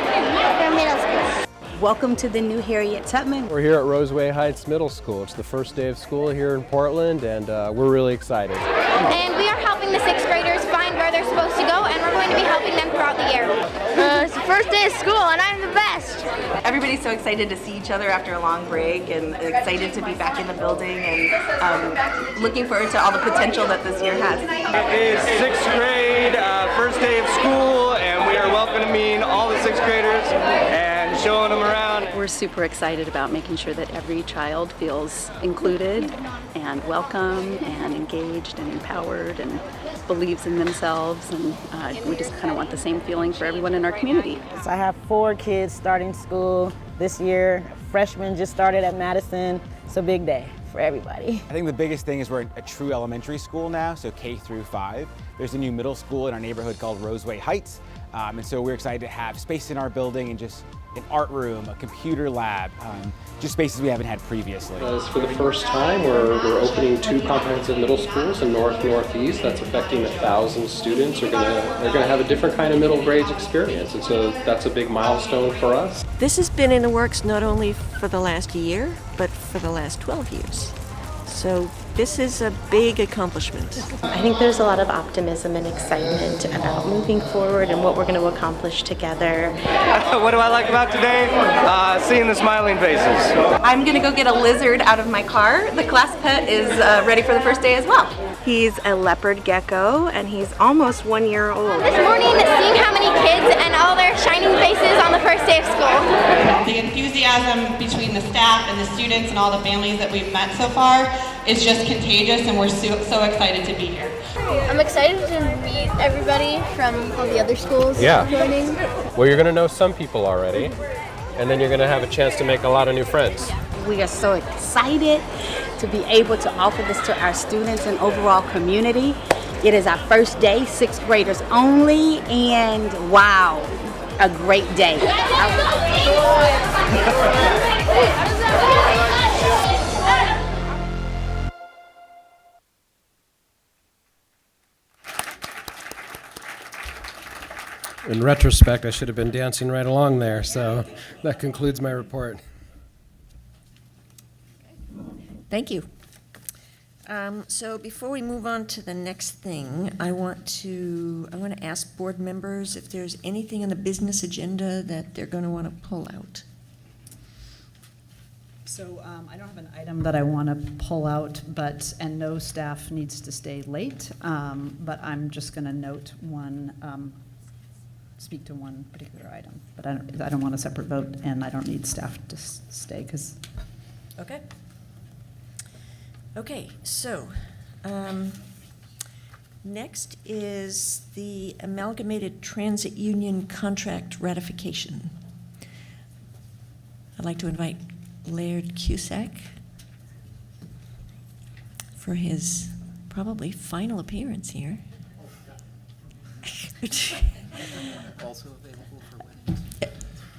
Speaker 18: for middle school.
Speaker 19: Welcome to the new Harriet Tubman.
Speaker 20: We're here at Roseway Heights Middle School. It's the first day of school here in Portland, and we're really excited.
Speaker 18: And we are helping the sixth graders find where they're supposed to go, and we're going to be helping them throughout the year. It's the first day of school, and I'm the best.
Speaker 17: Everybody's so excited to see each other after a long break and excited to be back in the building and looking forward to all the potential that this year has.
Speaker 21: It is sixth grade, first day of school, and we are welcoming all the sixth graders and showing them around.
Speaker 22: We're super excited about making sure that every child feels included and welcome and engaged and empowered and believes in themselves, and we just kind of want the same feeling for everyone in our community.
Speaker 23: So I have 4 kids starting school this year. Freshmen just started at Madison. It's a big day for everybody.
Speaker 15: I think the biggest thing is we're a true elementary school now, so K through 5. There's a new middle school in our neighborhood called Roseway Heights, and so we're excited to have space in our building and just an art room, a computer lab, just spaces we haven't had previously.
Speaker 24: For the first time, we're opening 2 comprehensive middle schools in Northeast. That's affecting 1,000 students. They're gonna have a different kind of middle grades experience, and so that's a big milestone for us.
Speaker 25: This has been in the works not only for the last year, but for the last 12 years. So this is a big accomplishment.
Speaker 26: I think there's a lot of optimism and excitement about moving forward and what we're going to accomplish together.
Speaker 21: What do I like about today? Seeing the smiling faces.
Speaker 17: I'm going to go get a lizard out of my car. The class pet is ready for the first day as well.
Speaker 26: He's a leopard gecko, and he's almost 1 year old.
Speaker 18: This morning, seeing how many kids and all their shining faces on the first day of school.
Speaker 27: The enthusiasm between the staff and the students and all the families that we've met so far is just contagious, and we're so excited to be here.
Speaker 18: I'm excited to meet everybody from all the other schools joining.
Speaker 20: Well, you're going to know some people already, and then you're going to have a chance to make a lot of new friends.
Speaker 19: We are so excited to be able to offer this to our students and overall community. It is our first day, 6th graders only, and wow, a great day.
Speaker 13: In retrospect, I should have been dancing right along there, so that concludes my report.
Speaker 1: Thank you. So before we move on to the next thing, I want to ask board members if there's anything on the business agenda that they're going to want to pull out.
Speaker 2: So I don't have an item that I want to pull out, and no staff needs to stay late, but I'm just going to note one, speak to one particular item. But I don't want a separate vote, and I don't need staff to stay, because.
Speaker 1: Okay. Okay, so next is the Amalgamated Transit Union contract ratification. I'd like to invite Laird Cusack for his probably final appearance here.
Speaker 3: Also available for weddings.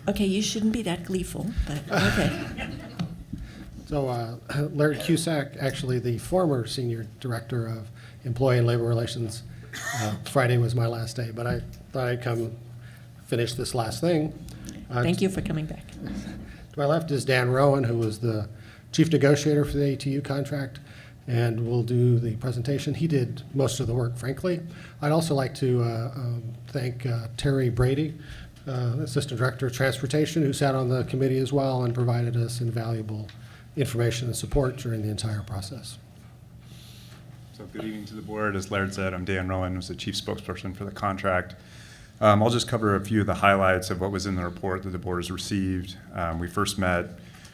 Speaker 1: Okay, you shouldn't be that gleeful, but okay.
Speaker 4: So Laird Cusack, actually the former Senior Director of Employee and Labor Relations. Friday was my last day, but I thought I'd come finish this last thing.
Speaker 1: Thank you for coming back.
Speaker 4: To my left is Dan Rowan, who was the Chief Negotiator for the ATU contract, and will do the presentation. He did most of the work, frankly. I'd also like to thank Terry Brady, Assistant Director of Transportation, who sat on the committee as well and provided us invaluable information and support during the entire process.
Speaker 5: So good evening to the board. As Laird said, I'm Dan Rowan, who's the chief spokesperson for the contract. I'll just cover a few of the highlights of what was in the report that the board has received. We first met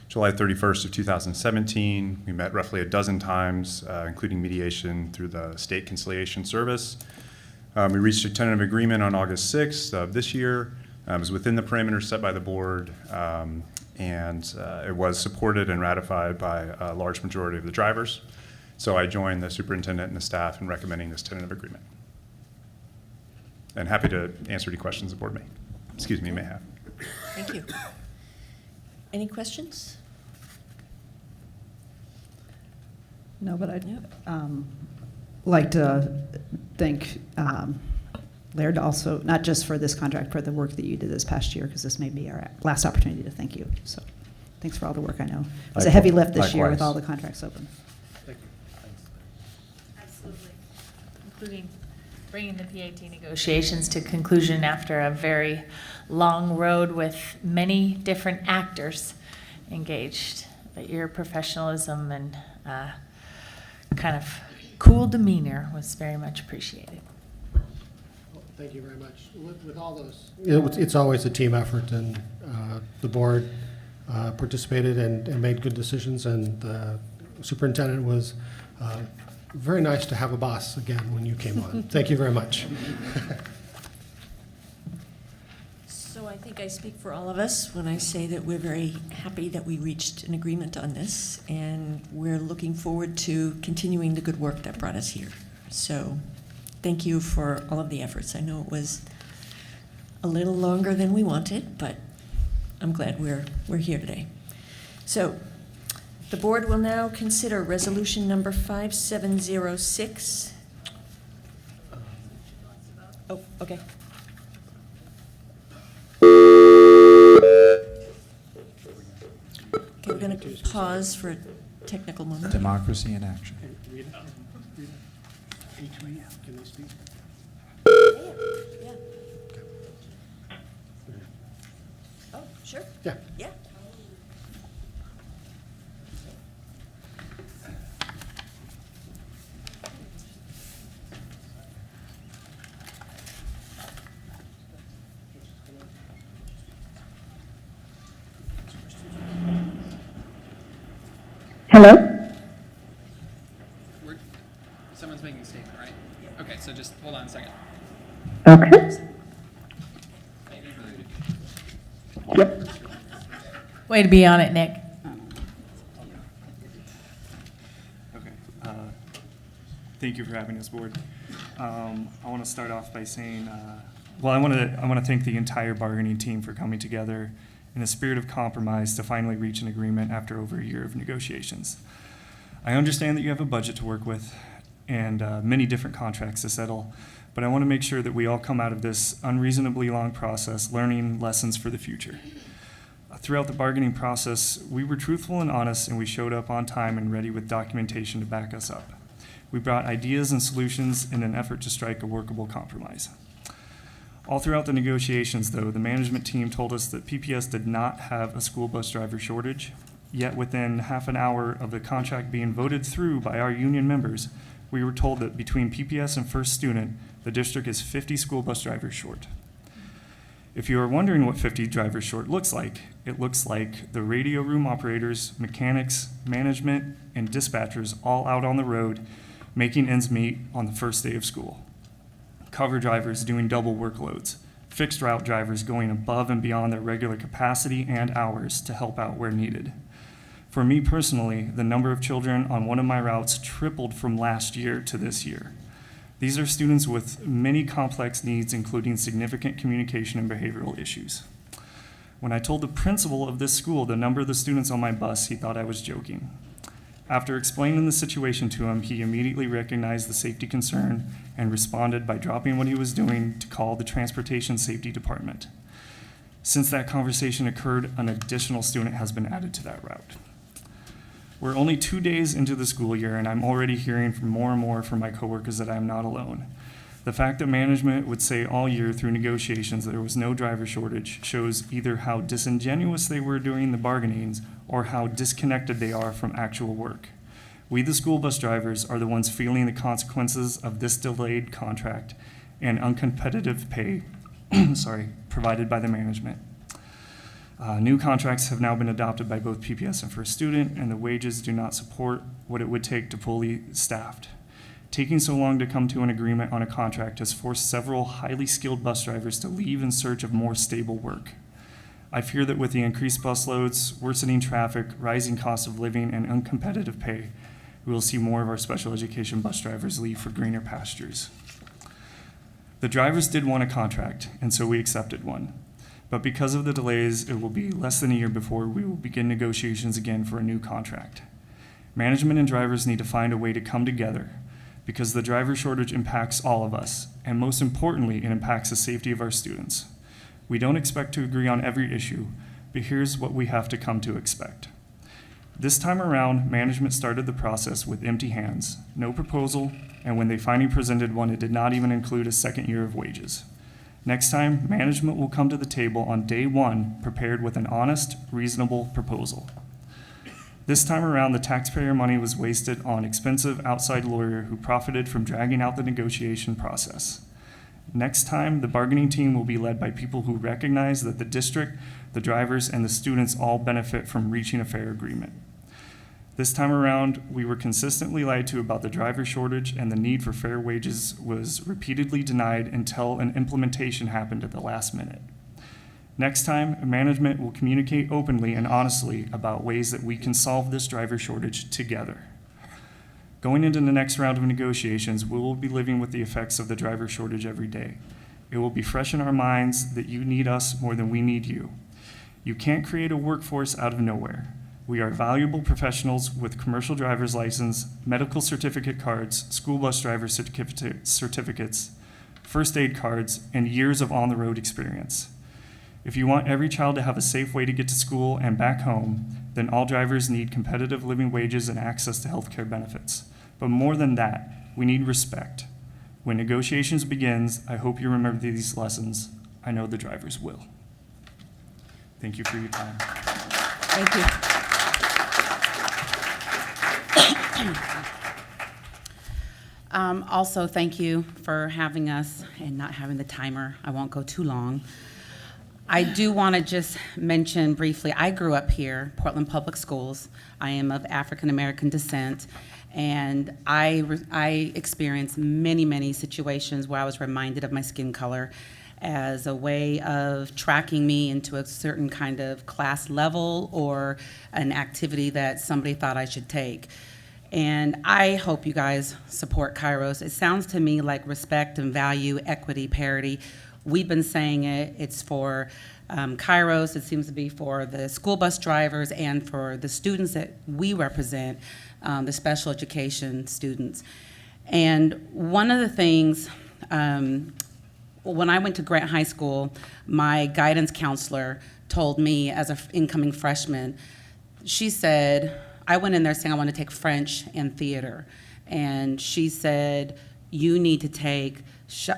Speaker 5: July 31st of 2017. We met roughly a dozen times, including mediation through the State Conciliation Service. We reached a tentative agreement on August 6th of this year. It was within the parameters set by the board. And it was supported and ratified by a large majority of the drivers. So I joined the superintendent and the staff in recommending this tentative agreement. And happy to answer any questions the board may have.
Speaker 1: Thank you. Any questions?
Speaker 2: No, but I'd like to thank Laird also, not just for this contract, for the work that you did this past year, because this may be our last opportunity to thank you. So thanks for all the work. I know it was a heavy lift this year with all the contracts open.
Speaker 4: Thank you.
Speaker 7: Absolutely, including bringing the PAT negotiations to conclusion after a very long road with many different actors engaged. But your professionalism and kind of cool demeanor was very much appreciated.
Speaker 4: Thank you very much. With all those, it's always a team effort, and the board participated and made good decisions, and the superintendent was very nice to have a boss again when you came on. Thank you very much.
Speaker 1: So I think I speak for all of us when I say that we're very happy that we reached an agreement on this, and we're looking forward to continuing the good work that brought us here. So thank you for all of the efforts. I know it was a little longer than we wanted, but I'm glad we're here today. So the board will now consider resolution number 5706. Oh, okay. Okay, we're going to pause for a technical moment.
Speaker 3: Democracy in action.
Speaker 4: Can they speak?
Speaker 1: Yeah. Oh, sure.
Speaker 4: Yeah.
Speaker 1: Yeah.
Speaker 2: Hello?
Speaker 3: Someone's making a statement, right? Okay, so just hold on a second.
Speaker 2: Okay. Yep.
Speaker 7: Way to be on it, Nick.
Speaker 8: Okay. Thank you for having us, board. I want to start off by saying, well, I want to thank the entire bargaining team for coming together in a spirit of compromise to finally reach an agreement after over a year of negotiations. I understand that you have a budget to work with and many different contracts to settle, but I want to make sure that we all come out of this unreasonably long process learning lessons for the future. Throughout the bargaining process, we were truthful and honest, and we showed up on time and ready with documentation to back us up. We brought ideas and solutions in an effort to strike a workable compromise. All throughout the negotiations, though, the management team told us that PPS did not have a school bus driver shortage, yet within half an hour of the contract being voted through by our union members, we were told that between PPS and First Student, the district is 50 school bus drivers short. If you are wondering what 50 drivers short looks like, it looks like the radio room operators, mechanics, management, and dispatchers all out on the road making ends meet on the first day of school. Cover drivers doing double workloads, fixed route drivers going above and beyond their regular capacity and hours to help out where needed. For me personally, the number of children on one of my routes tripled from last year to this year. These are students with many complex needs, including significant communication and behavioral issues. When I told the principal of this school the number of the students on my bus, he thought I was joking. After explaining the situation to him, he immediately recognized the safety concern and responded by dropping what he was doing to call the Transportation Safety Department. Since that conversation occurred, an additional student has been added to that route. We're only 2 days into the school year, and I'm already hearing from more and more from my coworkers that I'm not alone. The fact that management would say all year through negotiations that there was no driver shortage shows either how disingenuous they were during the bargainings or how disconnected they are from actual work. We, the school bus drivers, are the ones feeling the consequences of this delayed contract and uncompetitive pay provided by the management. New contracts have now been adopted by both PPS and First Student, and the wages do not support what it would take to fully staffed. Taking so long to come to an agreement on a contract has forced several highly skilled bus drivers to leave in search of more stable work. I fear that with the increased bus loads, worsening traffic, rising cost of living, and uncompetitive pay, we will see more of our special education bus drivers leave for greener pastures. The drivers did want a contract, and so we accepted one. But because of the delays, it will be less than a year before we will begin negotiations again for a new contract. Management and drivers need to find a way to come together because the driver shortage impacts all of us, and most importantly, it impacts the safety of our students. We don't expect to agree on every issue, but here's what we have to come to expect. This time around, management started the process with empty hands, no proposal, and when they finally presented one, it did not even include a second year of wages. Next time, management will come to the table on day one prepared with an honest, reasonable proposal. This time around, the taxpayer money was wasted on expensive outside lawyer who profited from dragging out the negotiation process. Next time, the bargaining team will be led by people who recognize that the district, the drivers, and the students all benefit from reaching a fair agreement. This time around, we were consistently lied to about the driver shortage, and the need for fair wages was repeatedly denied until an implementation happened at the last minute. Next time, management will communicate openly and honestly about ways that we can solve this driver shortage together. Going into the next round of negotiations, we will be living with the effects of the driver shortage every day. It will be fresh in our minds that you need us more than we need you. You can't create a workforce out of nowhere. We are valuable professionals with commercial driver's license, medical certificate cards, school bus driver certificates, first aid cards, and years of on-the-road experience. If you want every child to have a safe way to get to school and back home, then all drivers need competitive living wages and access to health care benefits. But more than that, we need respect. When negotiations begins, I hope you remember these lessons. I know the drivers will. Thank you for your time.
Speaker 1: Thank you.
Speaker 6: Also, thank you for having us and not having the timer. I won't go too long. I do want to just mention briefly, I grew up here, Portland Public Schools. I am of African American descent, and I experienced many situations where I was reminded of my skin color as a way of tracking me into a certain kind of class level or an activity that somebody thought I should take. And I hope you guys support Kairos. It sounds to me like respect and value, equity, parity. We've been saying it. It's for Kairos. It seems to be for the school bus drivers and for the students that we represent, the special education students. And one of the things When I went to Grant High School, my guidance counselor told me as an incoming freshman, she said, I went in there saying I want to take French and theater. And she said, you need to take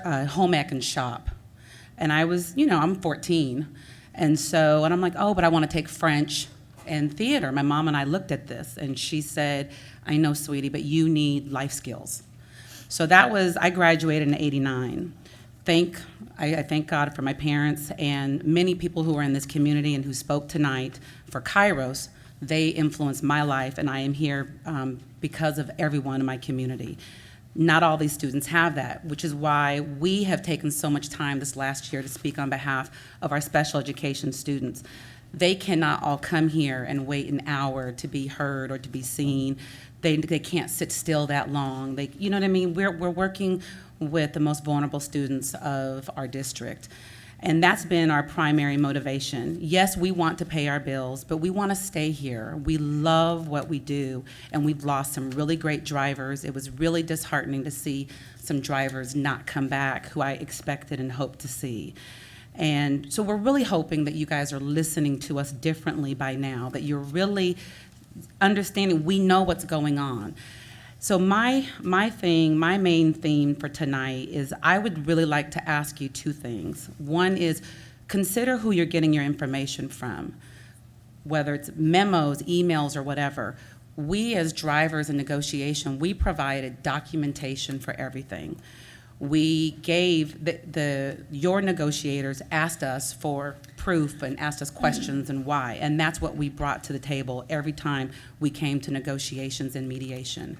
Speaker 6: home ec and shop. And I was, I'm 14. And I'm like, oh, but I want to take French and theater. My mom and I looked at this, and she said, I know, sweetie, but you need life skills. So I graduated in '89. I thank God for my parents and many people who are in this community and who spoke tonight for Kairos. They influenced my life, and I am here because of everyone in my community. Not all these students have that, which is why we have taken so much time this last year to speak on behalf of our special education students. They cannot all come here and wait an hour to be heard or to be seen. They can't sit still that long. You know what I mean? We're working with the most vulnerable students of our district. And that's been our primary motivation. Yes, we want to pay our bills, but we want to stay here. We love what we do, and we've lost some really great drivers. It was really disheartening to see some drivers not come back who I expected and hoped to see. And so we're really hoping that you guys are listening to us differently by now, that you're really understanding we know what's going on. So my main theme for tonight is I would really like to ask you two things. One is consider who you're getting your information from, whether it's memos, emails, or whatever. We as drivers in negotiation, we provided documentation for everything. We gave your negotiators asked us for proof and asked us questions and why, and that's what we brought to the table every time we came to negotiations and mediation.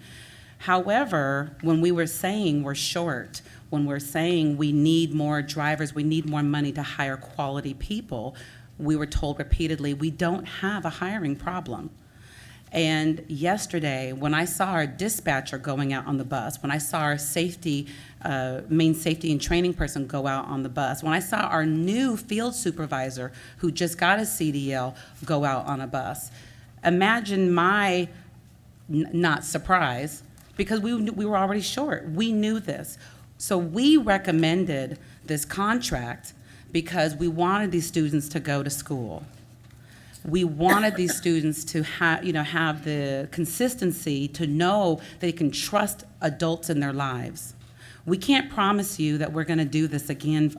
Speaker 6: However, when we were saying we're short, when we're saying we need more drivers, we need more money to hire quality people, we were told repeatedly we don't have a hiring problem. And yesterday, when I saw our dispatcher going out on the bus, when I saw our main safety and training person go out on the bus, when I saw our new field supervisor who just got his CDL go out on a bus, imagine my not surprise, because we were already short. We knew this. So we recommended this contract because we wanted these students to go to school. We wanted these students to have the consistency to know they can trust adults in their lives. We can't promise you that we're going to do this again,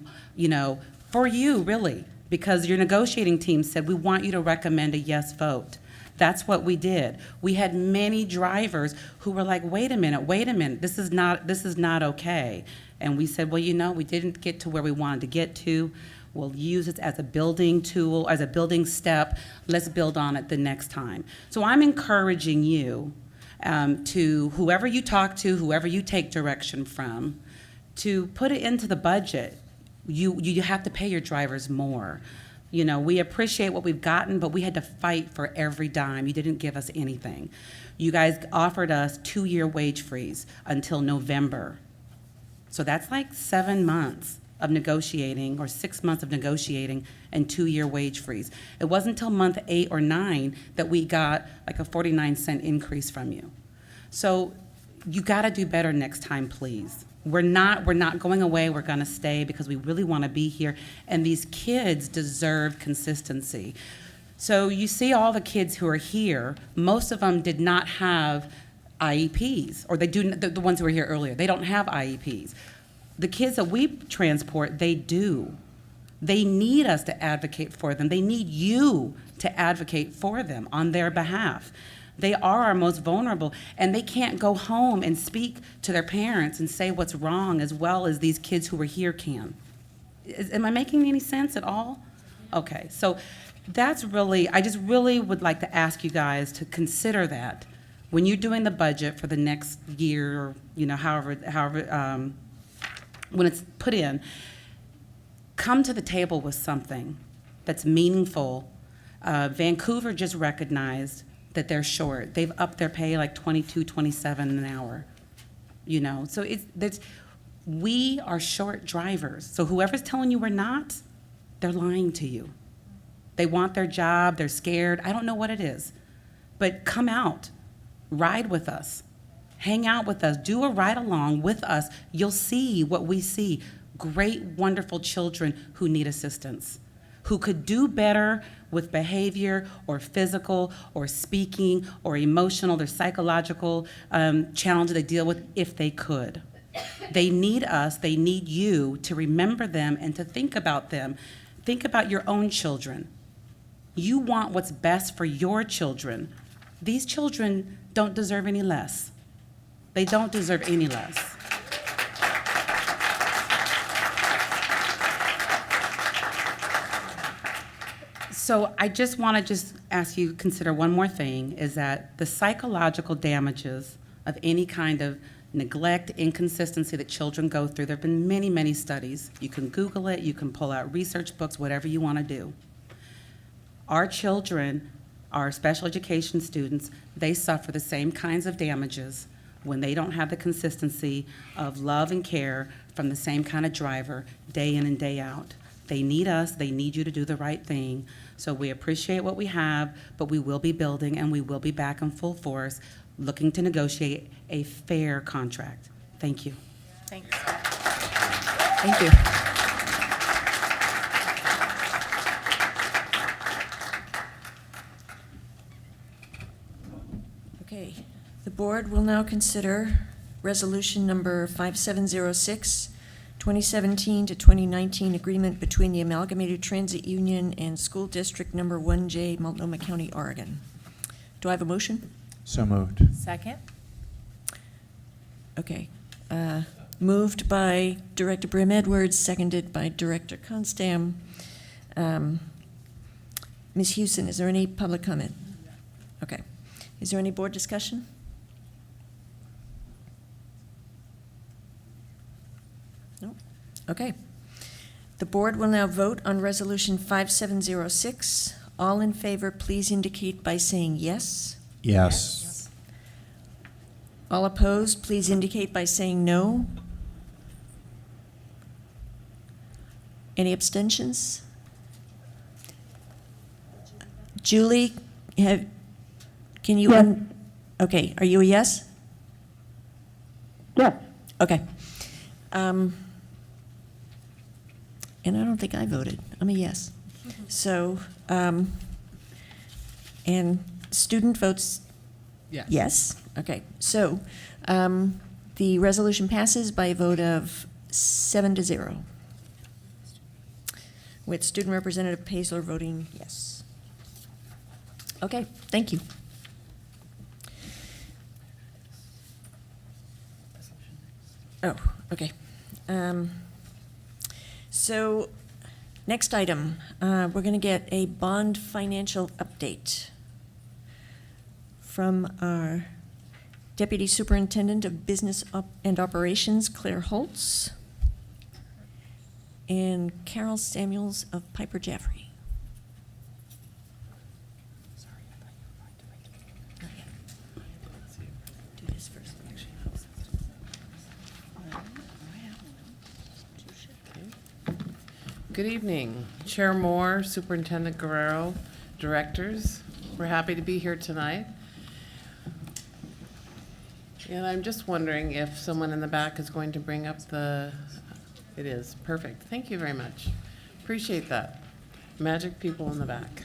Speaker 6: for you, really, because your negotiating team said we want you to recommend a yes vote. That's what we did. We had many drivers who were like, wait a minute, this is not okay. And we said, well, we didn't get to where we wanted to get to. We'll use it as a building tool, as a building step. Let's build on it the next time. So I'm encouraging you to whoever you talk to, whoever you take direction from, to put it into the budget. You have to pay your drivers more. We appreciate what we've gotten, but we had to fight for every dime. You didn't give us anything. You guys offered us 2-year wage freeze until November. So that's like 7 months of negotiating, or 6 months of negotiating, and 2-year wage freeze. It wasn't until month 8 or 9 that we got like a 49-cent increase from you. So you gotta do better next time, please. We're not going away, we're gonna stay because we really wanna be here, and these kids deserve consistency. So you see all the kids who are here, most of them did not have IEPs, or they do, the ones who were here earlier, they don't have IEPs. The kids that we transport, they do. They need us to advocate for them. They need you to advocate for them on their behalf. They are our most vulnerable, and they can't go home and speak to their parents and say what's wrong as well as these kids who are here can. Am I making any sense at all? Okay, so that's really, I just really would like to ask you guys to consider that when you're doing the budget for the next year, or however, when it's put in, come to the table with something that's meaningful. Vancouver just recognized that they're short. They've upped their pay like $22, $27 an hour. So we are short drivers. So whoever's telling you we're not, they're lying to you. They want their job, they're scared. I don't know what it is. But come out, ride with us, Hang out with us. Do a ride along with us. You'll see what we see. Great, wonderful children who need assistance, who could do better with behavior or physical or speaking or emotional or psychological challenge they deal with if they could. They need us, they need you to remember them and to think about them. Think about your own children. You want what's best for your children. These children don't deserve any less. They don't deserve any less. So I just want to ask you to consider one more thing, is that the psychological damages of any kind of neglect, inconsistency that children go through, there have been many, many studies. You can Google it, you can pull out research books, whatever you want to do. Our children, our special education students, they suffer the same kinds of damages when they don't have the consistency of love and care from the same kind of driver day in and day out. They need us, they need you to do the right thing. So we appreciate what we have, but we will be building and we will be back in full force looking to negotiate a fair contract. Thank you.
Speaker 7: Thanks.
Speaker 1: Thank you. Okay, the board will now consider resolution number 5706, 2017 to 2019 agreement between the Amalgamated Transit Union and School District Number 1J, Multnomah County, Oregon. Do I have a motion?
Speaker 9: So moved.
Speaker 7: Second?
Speaker 1: Okay. Moved by Director Brim Edwards, seconded by Director Constam. Ms. Houston, is there any public comment? Okay. Is there any board discussion? No? Okay. The board will now vote on Resolution 5706. All in favor, please indicate by saying yes.
Speaker 9: Yes.
Speaker 1: All opposed, please indicate by saying no. Any abstentions? Julie, can you?
Speaker 23: Yes.
Speaker 1: Okay, are you a yes?
Speaker 23: Yes.
Speaker 1: Okay. And I don't think I voted. I'm a yes. So, and student votes
Speaker 3: Yes.
Speaker 1: yes. Okay. So, the resolution passes by a vote of 7-0, with Student Representative Paisler voting yes. Okay, thank you. Oh, okay. So, next item, we're going to get a bond financial update from our Deputy Superintendent of Business and Operations, Claire Holtz, and Carol Samuels of Piper Jaffray. Do this first.
Speaker 10: Good evening. Chair Moore, Superintendent Guerrero, directors. We're happy to be here tonight. And I'm just wondering if someone in the back is going to bring up it is, perfect. Thank you very much. Appreciate that. Magic people in the back.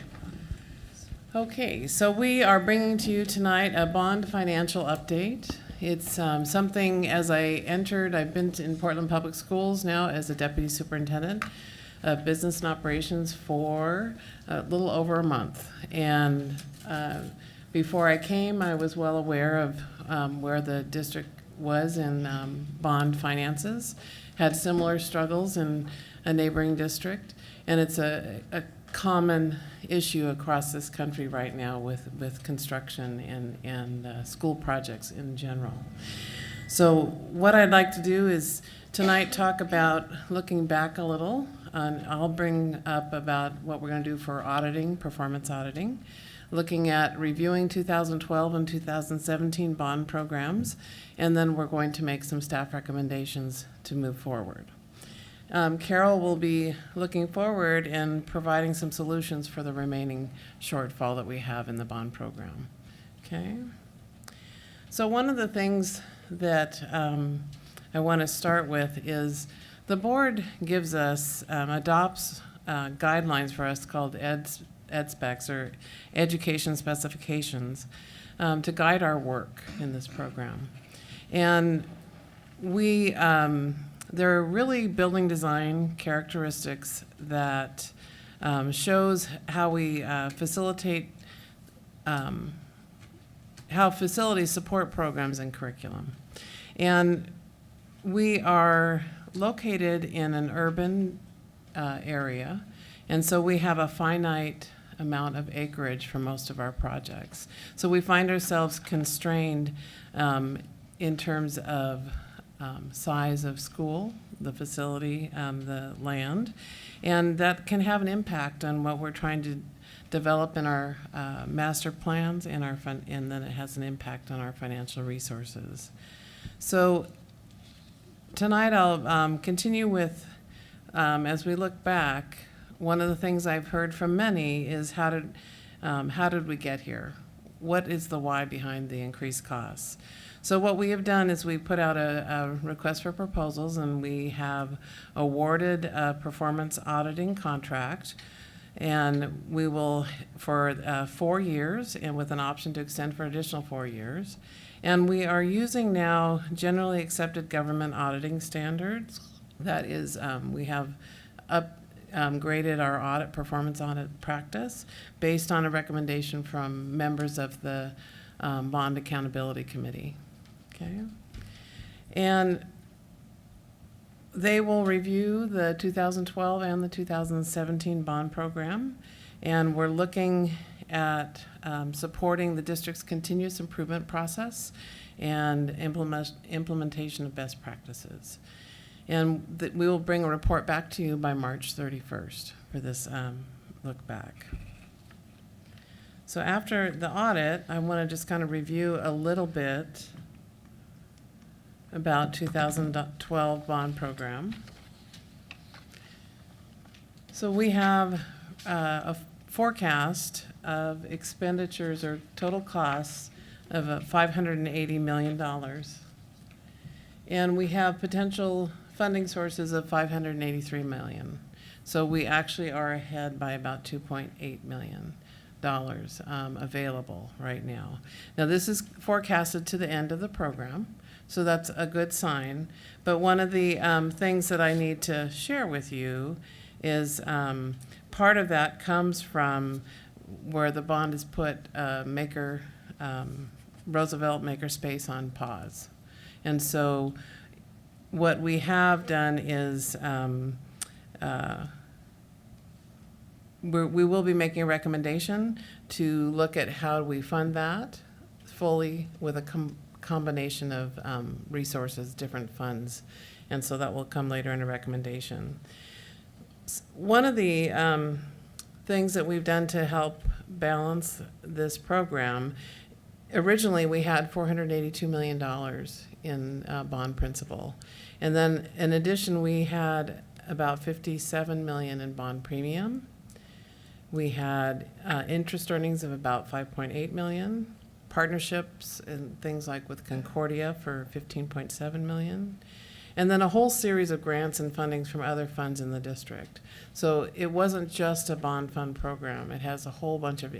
Speaker 10: Okay, so we are bringing to you tonight a bond financial update. It's something, as I entered, I've been in Portland Public Schools now as a deputy superintendent of business and operations for a little over a month. And before I came, I was well aware of where the district was in bond finances, had similar struggles in a neighboring district, and it's a common issue across this country right now with construction and school projects in general. So what I'd like to do is tonight talk about looking back a little. I'll bring up about what we're going to do for auditing, performance auditing, looking at reviewing 2012 and 2017 bond programs, and then we're going to make some staff recommendations to move forward. Carol will be looking forward and providing some solutions for the remaining shortfall that we have in the bond program. Okay? So one of the things that I want to start with is the board gives us, adopts guidelines for us called ed specs, or education specifications, to guide our work in this program. And we, there are really building design characteristics that shows how we facilitate, how facilities support programs and curriculum. And we are located in an urban area, and so we have a finite amount of acreage for most of our projects. So we find ourselves constrained in terms of size of school, the facility, the land, and that can have an impact on what we're trying to develop in our master plans and and then it has an impact on our financial resources. So tonight I'll continue with, as we look back, one of the things I've heard from many is how did we get here? What is the why behind the increased costs? So what we have done is we put out a request for proposals, and we have awarded a performance auditing contract, and we will for 4 years, and with an option to extend for additional 4 years. And we are using now generally accepted government auditing standards. That is, we have graded our audit, performance audit practice based on a recommendation from members of the Bond Accountability Committee. Okay. And they will review the 2012 and the 2017 bond program, and we're looking at supporting the district's continuous improvement process and implementation of best practices. And we will bring a report back to you by March 31st for this look back. So after the audit, I want to just kind of review a little bit about 2012 bond program. So we have a forecast of expenditures or total costs of $580 million. And we have potential funding sources of $583 million. So we actually are ahead by about $2.8 million available right now. Now this is forecasted to the end of the program, so that's a good sign. But one of the things that I need to share with you is part of that comes from where the bond has put Roosevelt Makerspace on pause. And so what we have done is we will be making a recommendation to look at how we fund that fully with a combination of resources, different funds, and so that will come later in a recommendation. One of the things that we've done to help balance this program, originally we had $482 million in bond principal, and then in addition we had about $57 million in bond premium. We had interest earnings of about $5.8 million, partnerships and things like with Concordia for $15.7 million, and then a whole series of grants and fundings from other funds in the district. So it wasn't just a bond fund program. It has a whole bunch of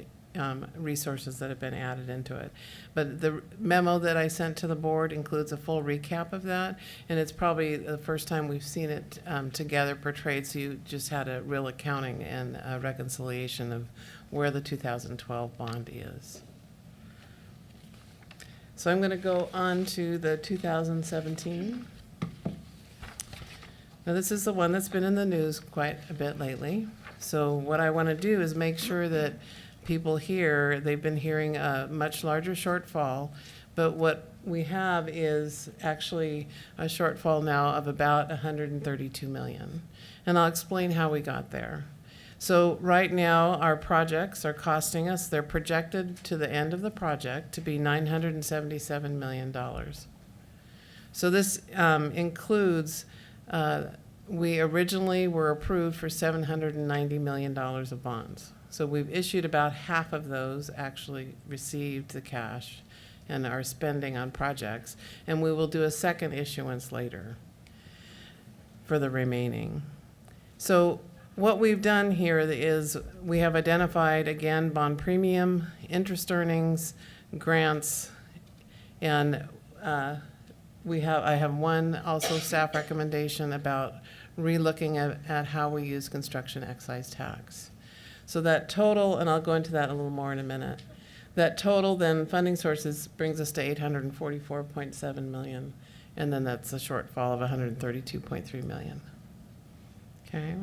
Speaker 10: resources that have been added into it. But the memo that I sent to the board includes a full recap of that, and it's probably the first time we've seen it together portrayed, so you just had a real accounting and a reconciliation of where the 2012 bond is. So I'm going to go on to the 2017. Now this is the one that's been in the news quite a bit lately. So what I want to do is make sure that people here, they've been hearing a much larger shortfall, but what we have is actually a shortfall now of about $132 million. And I'll explain how we got there. So right now, our projects are costing us, they're projected to the end of the project to be $977 million. So this includes, we originally were approved for $790 million of bonds. So we've issued about half of those, actually received the cash and our spending on projects. And we will do a second issuance later for the remaining. So what we've done here is we have identified, again, bond premium, interest earnings, grants, and I have one also staff recommendation about relooking at how we use construction excise tax. So that total, and I'll go into that a little more in a minute, that total then funding sources brings us to $844.7 million, and then that's a shortfall of $132.3 million. Okay.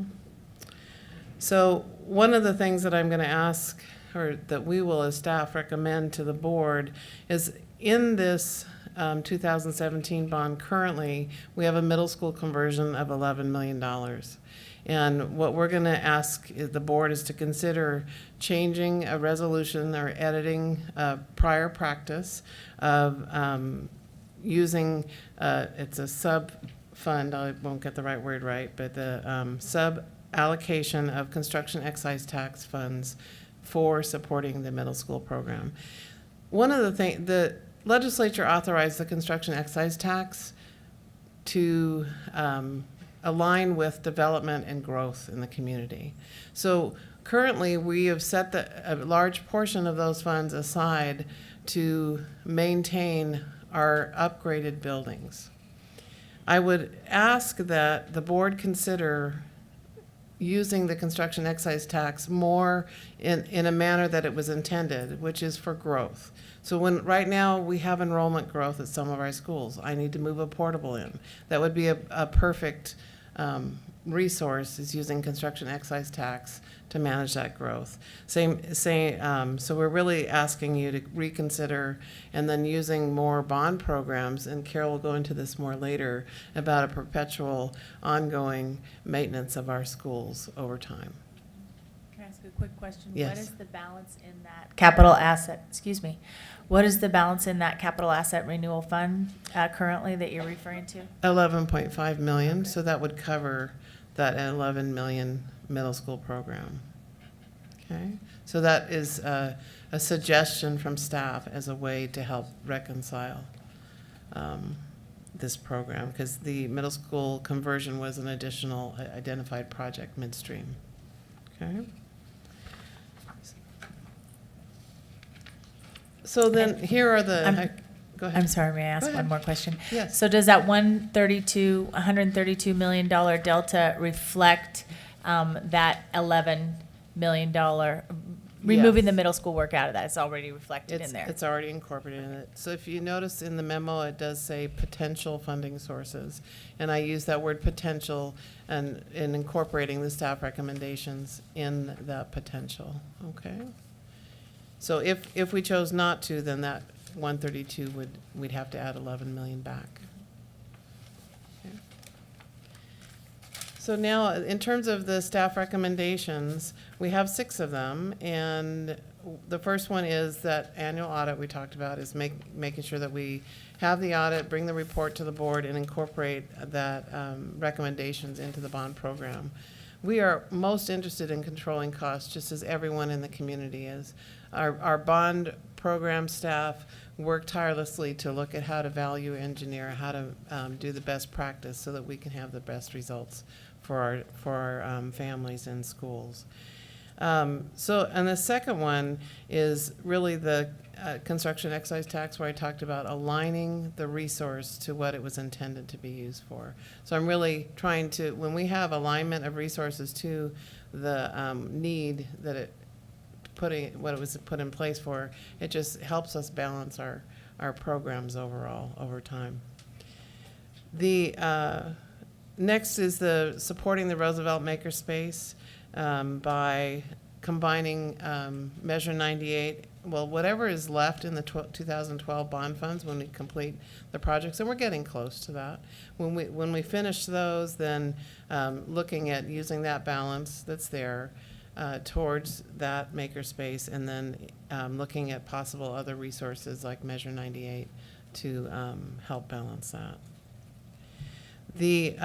Speaker 10: So one of the things that I'm going to ask, or that we will as staff recommend to the board, is in this 2017 bond currently, we have a middle school conversion of $11 million. And what we're going to ask the board is to consider changing a resolution or editing a prior practice of using, it's a sub-fund, I won't get the right word right, but the sub-allocation of construction excise tax funds for supporting the middle school program. One of the things, the legislature authorized the construction excise tax to align with development and growth in the community. So currently, we have set a large portion of those funds aside to maintain our upgraded buildings. I would ask that the board consider using the construction excise tax more in a manner that it was intended, which is for growth. So right now we have enrollment growth at some of our schools. I need to move a portable in. That would be a perfect resource, is using construction excise tax to manage that growth. So we're really asking you to reconsider, and then using more bond programs, and Carol will go into this more later, about a perpetual ongoing maintenance of our schools over time.
Speaker 7: Can I ask a quick question?
Speaker 10: Yes.
Speaker 7: What is the balance in that capital asset, excuse me, what is the balance in that capital asset renewal fund currently that you're referring to?
Speaker 10: 11.5 million, so that would cover that 11 million middle school program. Okay, so that is a suggestion from staff as a way to help reconcile this program, because the middle school conversion was an additional identified project midstream. Okay. So then here are the, go ahead.
Speaker 7: I'm sorry, may I ask
Speaker 10: Go ahead.
Speaker 7: one more question?
Speaker 10: Yes.
Speaker 7: So does that $132 million delta reflect that $11 million, removing the middle school work out of that? It's already reflected in there.
Speaker 10: It's already incorporated in it. So if you notice in the memo, it does say potential funding sources. And I use that word potential and in incorporating the staff recommendations in that potential, okay? So if we chose not to, then that 132 we'd have to add 11 million back. Okay. So now, in terms of the staff recommendations, we have 6 of them, and the first one is that annual audit we talked about, is making sure that we have the audit, bring the report to the board, and incorporate that recommendations into the bond program. We are most interested in controlling costs, just as everyone in the community is. Our bond program staff work tirelessly to look at how to value engineer, how to do the best practice so that we can have the best results for our families and schools. And the second one is really the construction excise tax, where I talked about aligning the resource to what it was intended to be used for. So I'm really trying to, when we have alignment of resources to the need that what it was put in place for, it just helps us balance our programs overall over time. The next is the supporting the Roosevelt Makerspace by combining Measure 98, well, whatever is left in the 2012 bond funds when we complete the projects, and we're getting close to that. When we finish those, then looking at using that balance that's there towards that makerspace, and then looking at possible other resources like Measure 98 to help balance that. The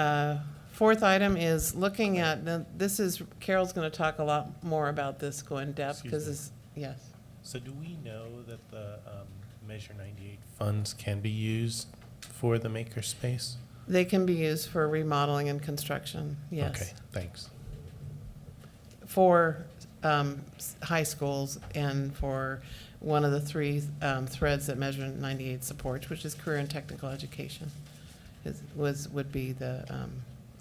Speaker 10: fourth item is looking at, this is, Carol's going to talk a lot more about this, go in depth, because it's, yes.
Speaker 9: So do we know that the Measure 98 funds can be used for the makerspace?
Speaker 10: They can be used for remodeling and construction, yes.
Speaker 9: Okay, thanks.
Speaker 10: For high schools and for one of the three threads that Measure 98 supports, which is career and technical education, would be the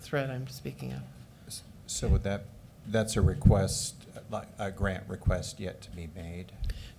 Speaker 10: thread I'm speaking of.
Speaker 11: So would that's a request, like a grant request yet to be made?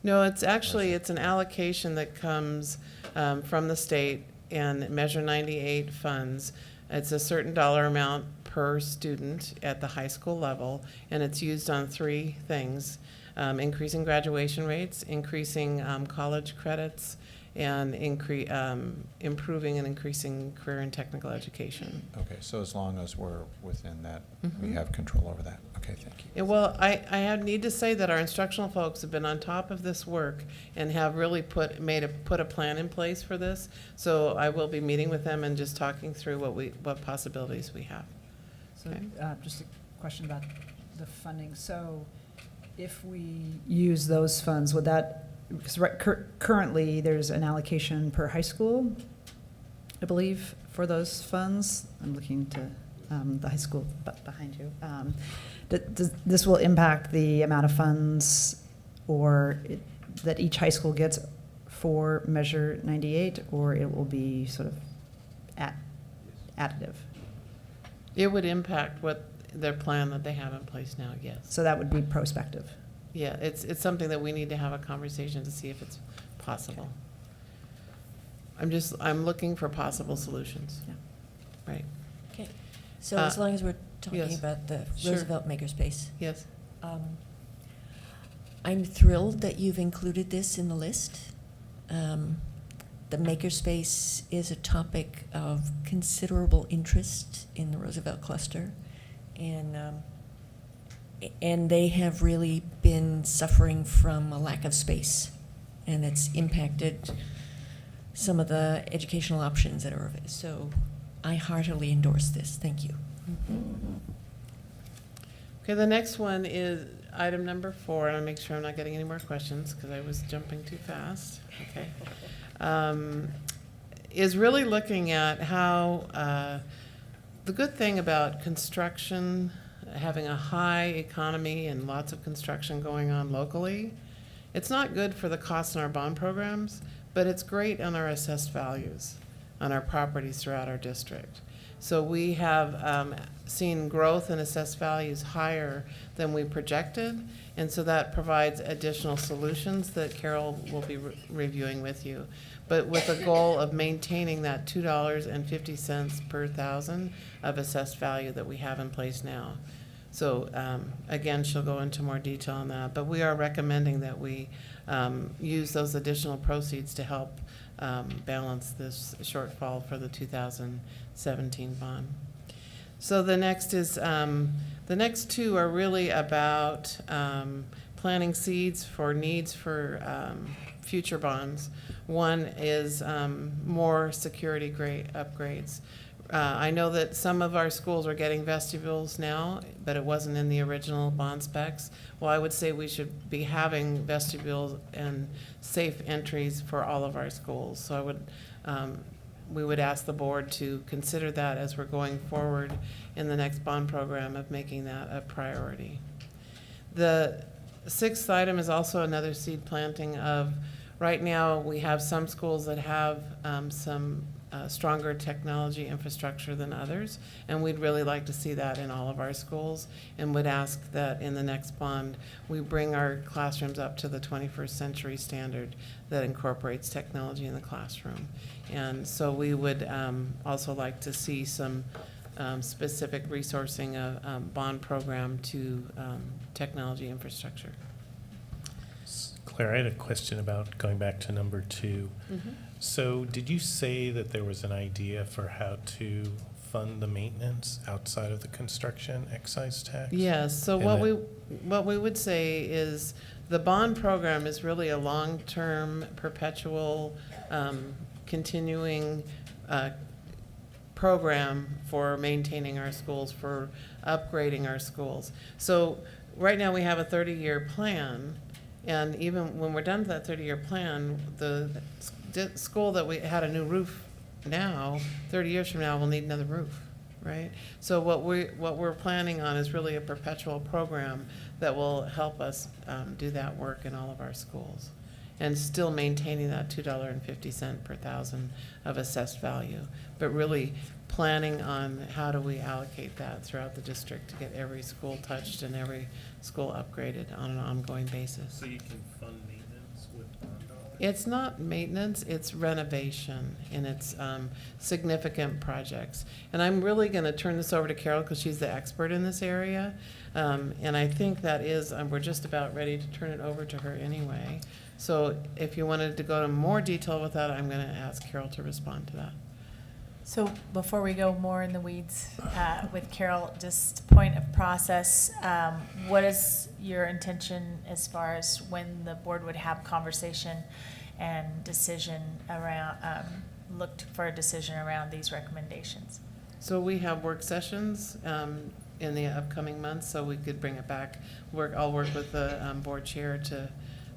Speaker 10: No, it's actually, it's an allocation that comes from the state and Measure 98 funds. It's a certain dollar amount per student at the high school level, and it's used on three things: increasing graduation rates, increasing college credits, and improving and increasing career and technical education.
Speaker 11: Okay, so as long as we're within that, we
Speaker 10: Mhm.
Speaker 11: have control over that. Okay, thank you.
Speaker 10: Yeah, well, I need to say that our instructional folks have been on top of this work and have really put a plan in place for this. So I will be meeting with them and just talking through what possibilities we have.
Speaker 2: So,
Speaker 10: Okay.
Speaker 2: just a question about the funding. So if we use those funds, would that, because currently there's an allocation per high school, I believe, for those funds. I'm looking to the high school behind you. This will impact the amount of funds that each high school gets for Measure 98, or it will be sort of additive?
Speaker 10: It would impact what their plan that they have in place now, yes.
Speaker 2: So that would be prospective.
Speaker 10: Yeah, it's something that we need to have a conversation to see if it's possible. I'm looking for possible solutions.
Speaker 2: Yeah.
Speaker 10: Right.
Speaker 1: Okay, so as long as we're talking
Speaker 10: yes.
Speaker 1: about the
Speaker 10: Sure.
Speaker 1: Roosevelt Makerspace.
Speaker 10: Yes.
Speaker 1: I'm thrilled that you've included this in the list. The Makerspace is a topic of considerable interest in the Roosevelt cluster, and they have really been suffering from a lack of space, and it's impacted some of the educational options that are available. So I heartily endorse this. Thank you.
Speaker 10: Okay, the next one is item number 4, and I'll make sure I'm not getting any more questions because I was jumping too fast. Okay. Is really looking at how the good thing about construction, having a high economy and lots of construction going on locally, it's not good for the costs in our bond programs, but it's great on our assessed values on our properties throughout our district. So we have seen growth in assessed values higher than we projected, and so that provides additional solutions that Carol will be reviewing with you. But with a goal of maintaining that $2.50 per thousand of assessed value that we have in place now. So again, she'll go into more detail on that, but we are recommending that we use those additional proceeds to help balance this shortfall for the 2017 bond. So the next is, the next two are really about planting seeds for needs for future bonds. One is more security upgrades. I know that some of our schools are getting vestibules now, but it wasn't in the original bond specs. Well, I would say we should be having vestibules and safe entries for all of our schools. So I would, we would ask the board to consider that as we're going forward in the next bond program of making that a priority. The 6th item is also another seed planting of, right now we have some schools that have some stronger technology infrastructure than others, and we'd really like to see that in all of our schools, and would ask that in the next bond we bring our classrooms up to the 21st century standard that incorporates technology in the classroom. And so we would also like to see some specific resourcing of bond program to technology infrastructure.
Speaker 9: Claire, I had a question about going back to number 2.
Speaker 10: Mm-hmm.
Speaker 9: So did you say that there was an idea for how to fund the maintenance outside of the construction excise tax?
Speaker 10: Yes, so what we would say is the bond program is really a long-term, perpetual, continuing program for maintaining our schools, for upgrading our schools. So right now we have a 30-year plan, And even when we're done with that 30-year plan, the school that we had a new roof now, 30 years from now, will need another roof, right? So what we're planning on is really a perpetual program that will help us do that work in all of our schools, and still maintaining that $2.50 per thousand of assessed value, but really planning on how do we allocate that throughout the district to get every school touched and every school upgraded on an ongoing basis.
Speaker 9: So you can fund maintenance with bond dollars?
Speaker 10: It's not maintenance, it's renovation, and it's significant projects. And I'm really going to turn this over to Carol because she's the expert in this area. And I think that is, we're just about ready to turn it over to her anyway. So if you wanted to go into more detail with that, I'm going to ask Carol to respond to that.
Speaker 7: So before we go more in the weeds with Carol, just point of process, what is your intention as far as when the board would have conversation and decision around, looked for a decision around these recommendations?
Speaker 10: So we have work sessions in the upcoming months, so we could bring it back. I'll work with the board chair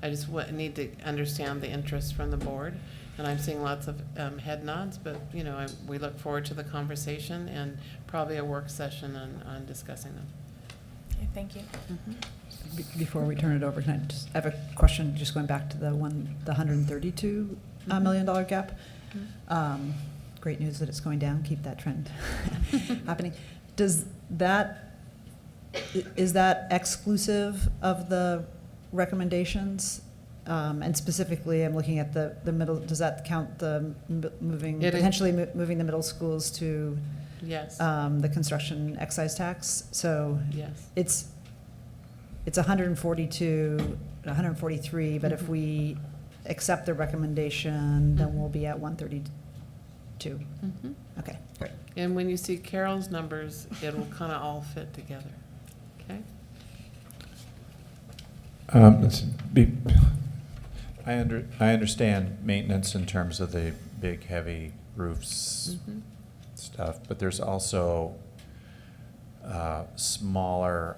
Speaker 10: I just need to understand the interest from the board. And I'm seeing lots of head nods, but we look forward to the conversation and probably a work session on discussing them.
Speaker 7: Okay, thank you.
Speaker 2: Before we turn it over, can I have a question, just going back to the $132 million gap? Great news that it's going down, keep that trend happening. Is that exclusive of the recommendations? And specifically, I'm looking at the middle, does that count the potentially moving the middle schools to
Speaker 10: yes.
Speaker 2: The construction excise tax? So
Speaker 10: yes.
Speaker 2: It's 142, 143, but if we accept the recommendation, then we'll be at 132.
Speaker 10: Mm-hmm.
Speaker 2: Okay, great.
Speaker 10: And when you see Carol's numbers, it'll kind of all fit together. Okay?
Speaker 11: I understand maintenance in terms of the big, heavy roofs stuff, but there's also smaller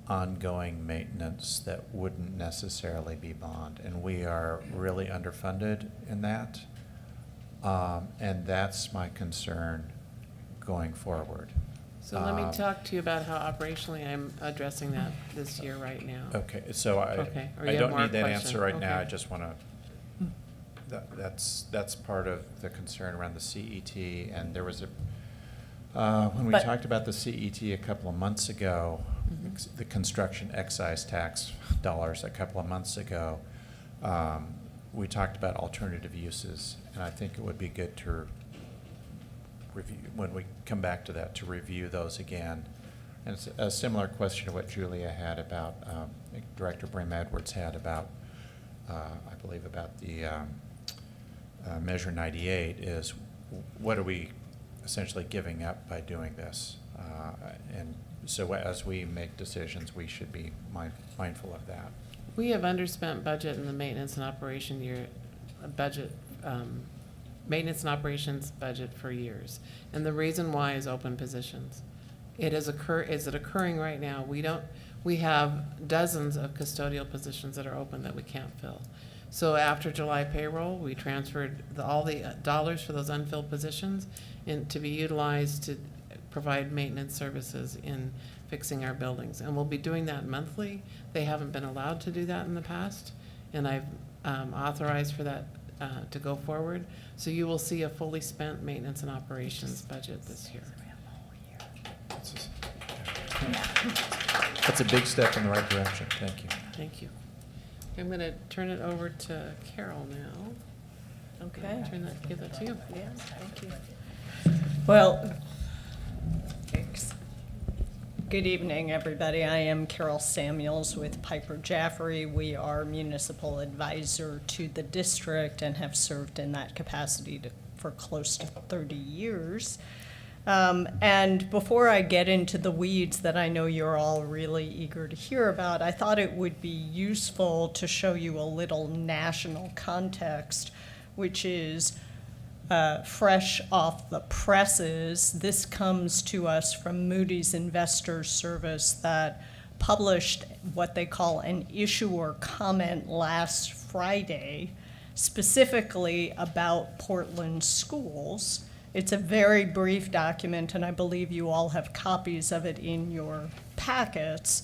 Speaker 11: ongoing maintenance that wouldn't necessarily be bond, and we are really underfunded in that, and that's my concern going forward.
Speaker 10: So let me talk to you about how operationally I'm addressing that this year right now.
Speaker 11: Okay, so I don't need that answer right now. I just want to, that's part of the concern around the CET. And there was when we talked about the CET a couple of months ago, the construction excise tax dollars a couple of months ago, we talked about alternative uses. And I think it would be good to review, when we come back to that, to review those again. And it's a similar question to what Julia had about, Director Brim Edwards had about, I believe about the Measure 98 is what are we essentially giving up by doing this? And so as we make decisions, we should be mindful of that.
Speaker 10: We have underspent budget in the maintenance and operation maintenance and operations budget for years. And the reason why is open positions. Is it occurring right now? We have dozens of custodial positions that are open that we can't fill. So after July payroll, we transferred all the dollars for those unfilled positions to be utilized to provide maintenance services in fixing our buildings. And we'll be doing that monthly. They haven't been allowed to do that in the past, and I've authorized for that to go forward. So you will see a fully spent maintenance and operations budget this year.
Speaker 11: That's a big step in the right direction. Thank you.
Speaker 10: Thank you. I'm going to turn it over to Carol now.
Speaker 12: Okay.
Speaker 10: Give that to you.
Speaker 12: Yes, thank you. Well, good evening, everybody. I am Carol Samuels with Piper Jaffray. We are municipal advisor to the district and have served in that capacity for close to 30 years. And before I get into the weeds that I know you're all really eager to hear about, I thought it would be useful to show you a little national context, which is fresh off the presses. This comes to us from Moody's Investors Service that published what they call an issuer comment last Friday, specifically about Portland schools. It's a very brief document, and I believe you all have copies of it in your packets.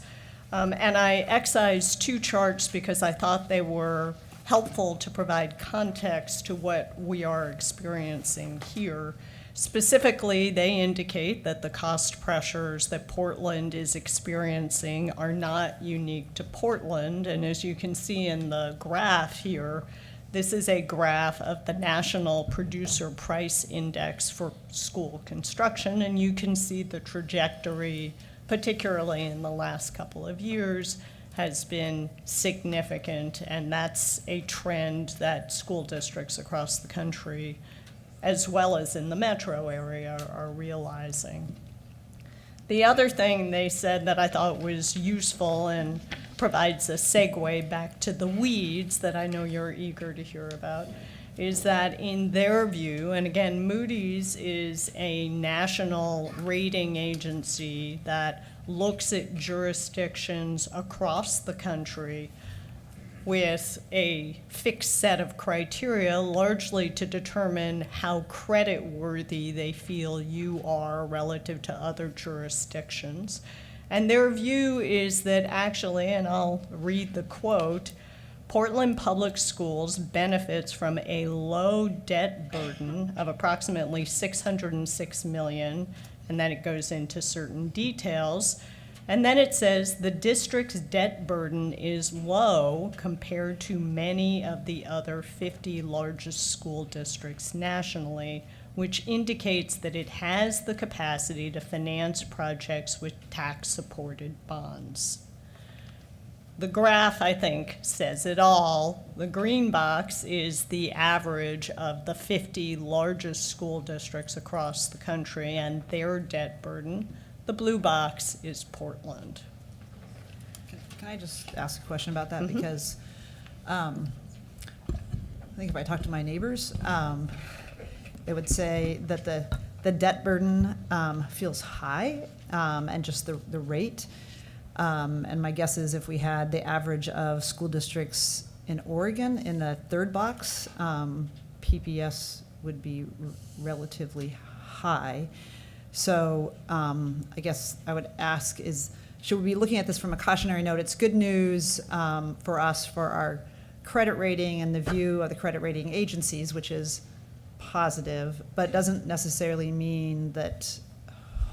Speaker 12: And I excised 2 charts because I thought they were helpful to provide context to what we are experiencing here. Specifically, they indicate that the cost pressures that Portland is experiencing are not unique to Portland. And as you can see in the graph here, this is a graph of the National Producer Price Index for school construction, and you can see the trajectory, particularly in the last couple of years, has been significant, and that's a trend that school districts across the country, as well as in the metro area, are realizing. The other thing they said that I thought was useful and provides a segue back to the weeds that I know you're eager to hear about, is that in their view, and again, Moody's is a national rating agency that looks at jurisdictions across the country with a fixed set of criteria, largely to determine how creditworthy they feel you are relative to other jurisdictions. And their view is that actually, and I'll read the quote, Portland Public Schools benefits from a low debt burden of approximately $606 million, and then it goes into certain details. And then it says the district's debt burden is low compared to many of the other 50 largest school districts nationally, which indicates that it has the capacity to finance projects with tax-supported bonds. The graph, I think, says it all. The green box is the average of the 50 largest school districts across the country and their debt burden. The blue box is Portland.
Speaker 2: Can I just ask a question about that? Because I think if I talk to my neighbors, they would say that the debt burden feels high, and just the rate. And my guess is if we had the average of school districts in Oregon in the third box, PPS would be relatively high. So I guess I would ask should we be looking at this from a cautionary note? It's good news for us, for our credit rating and the view of the credit rating agencies, which is positive, but doesn't necessarily mean that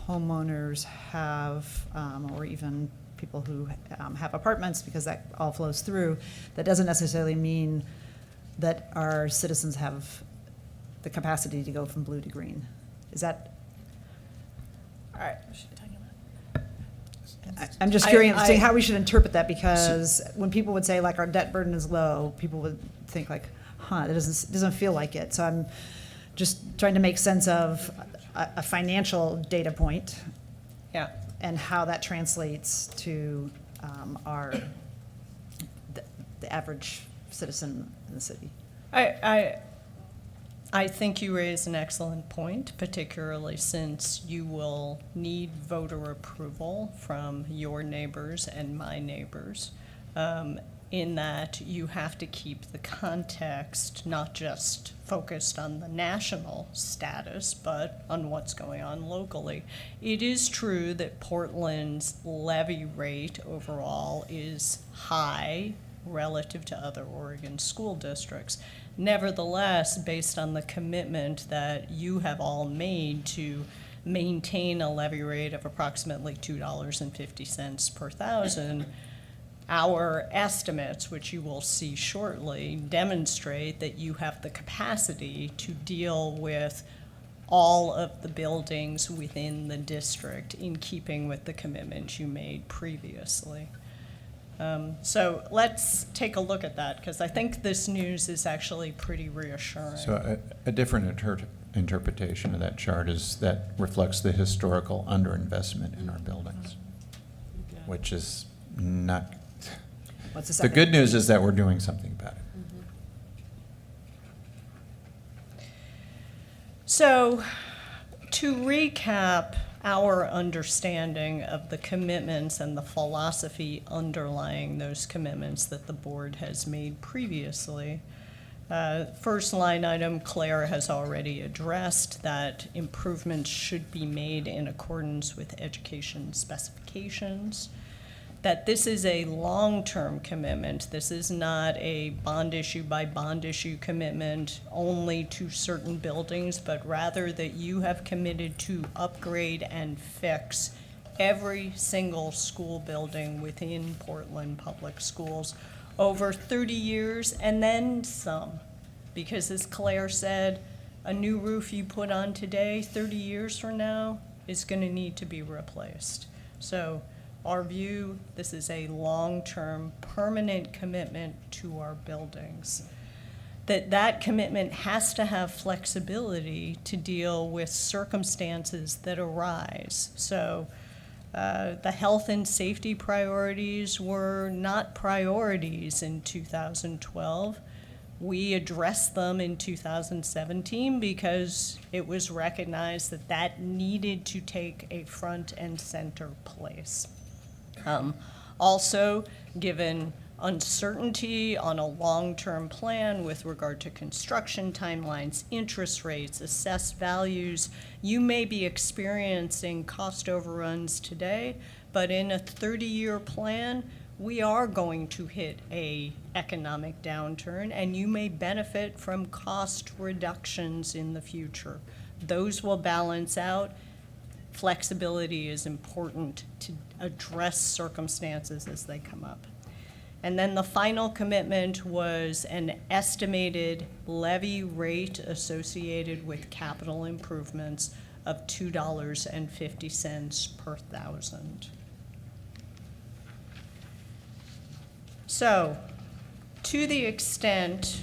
Speaker 2: homeowners have, or even people who have apartments, because that all flows through, that doesn't necessarily mean that our citizens have the capacity to go from blue to green. Is that? All right. I'm just curious to see how we should interpret that, because when people would say like our debt burden is low, people would think like, it doesn't feel like it. So I'm just trying to make sense of a financial data point,
Speaker 12: yeah,
Speaker 2: and how that translates to the average citizen in the city.
Speaker 12: I think you raise an excellent point, particularly since you will need voter approval from your neighbors and my neighbors, in that you have to keep the context not just focused on the national status, but on what's going on locally. It is true that Portland's levy rate overall is high relative to other Oregon school districts. Nevertheless, based on the commitment that you have all made to maintain a levy rate of approximately $2.50 per thousand, our estimates, which you will see shortly, demonstrate that you have the capacity to deal with all of the buildings within the district in keeping with the commitments you made previously. So let's take a look at that, because I think this news is actually pretty reassuring.
Speaker 11: So a different interpretation of that chart is that reflects the historical underinvestment in our buildings, which is not.
Speaker 2: What's
Speaker 11: the good news is that we're doing something about it.
Speaker 12: So to recap, our understanding of the commitments and the philosophy underlying those commitments that the board has made previously. First line item, Claire has already addressed that improvements should be made in accordance with education specifications. That this is a long-term commitment. This is not a bond issue by bond issue commitment only to certain buildings, but rather that you have committed to upgrade and fix every single school building within Portland Public Schools over 30 years and then some. Because as Claire said, a new roof you put on today, 30 years from now, is going to need to be replaced. So our view, this is a long-term, permanent commitment to our buildings. That commitment has to have flexibility to deal with circumstances that arise. So the health and safety priorities were not priorities in 2012. We addressed them in 2017 because it was recognized that that needed to take a front and center place. Also, given uncertainty on a long-term plan with regard to construction timelines, interest rates, assessed values, you may be experiencing cost overruns today, but in a 30-year plan, we are going to hit an economic downturn, and you may benefit from cost reductions in the future. Those will balance out. Flexibility is important to address circumstances as they come up. And then the final commitment was an estimated levy rate associated with capital improvements of $2.50 per thousand. So, to the extent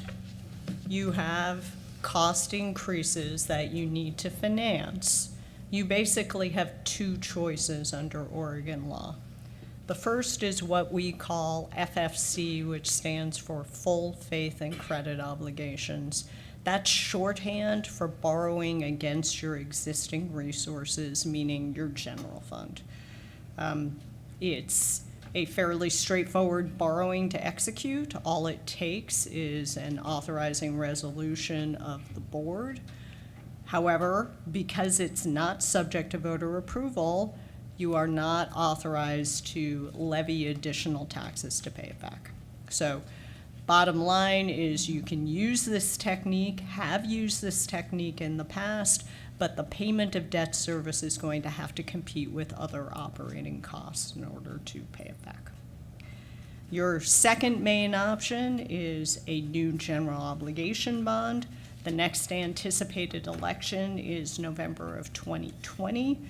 Speaker 12: you have cost increases that you need to finance, you basically have two choices under Oregon law. The first is what we call FFC, which stands for Full Faith and Credit Obligations. That's shorthand for borrowing against your existing resources, meaning your general fund. It's a fairly straightforward borrowing to execute. All it takes is an authorizing resolution of the board. However, because it's not subject to voter approval, you are not authorized to levy additional taxes to pay it back. So bottom line is you can use this technique, have used this technique in the past, but the payment of debt service is going to have to compete with other operating costs in order to pay it back. Your second main option is a new general obligation bond. The next anticipated election is November of 2020.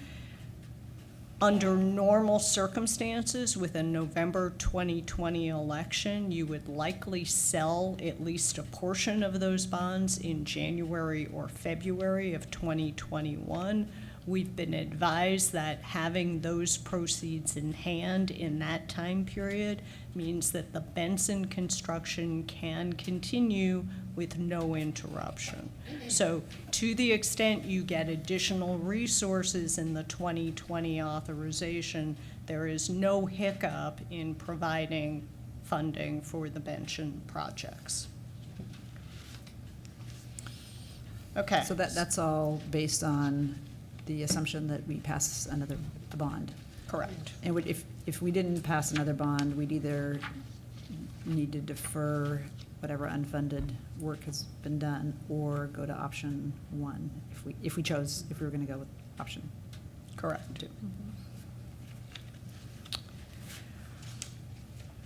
Speaker 12: Under normal circumstances, with a November 2020 election, you would likely sell at least a portion of those bonds in January or February of 2021. We've been advised that having those proceeds in hand in that time period means that the Benson construction can continue with no interruption. So to the extent you get additional resources in the 2020 authorization, there is no hiccup in providing funding for the Benson projects. Okay.
Speaker 2: So that's all based on the assumption that we pass another bond.
Speaker 12: Correct.
Speaker 2: And if we didn't pass another bond, we'd either need to defer whatever unfunded work has been done or go to option one if we were going to go with option.
Speaker 12: Correct.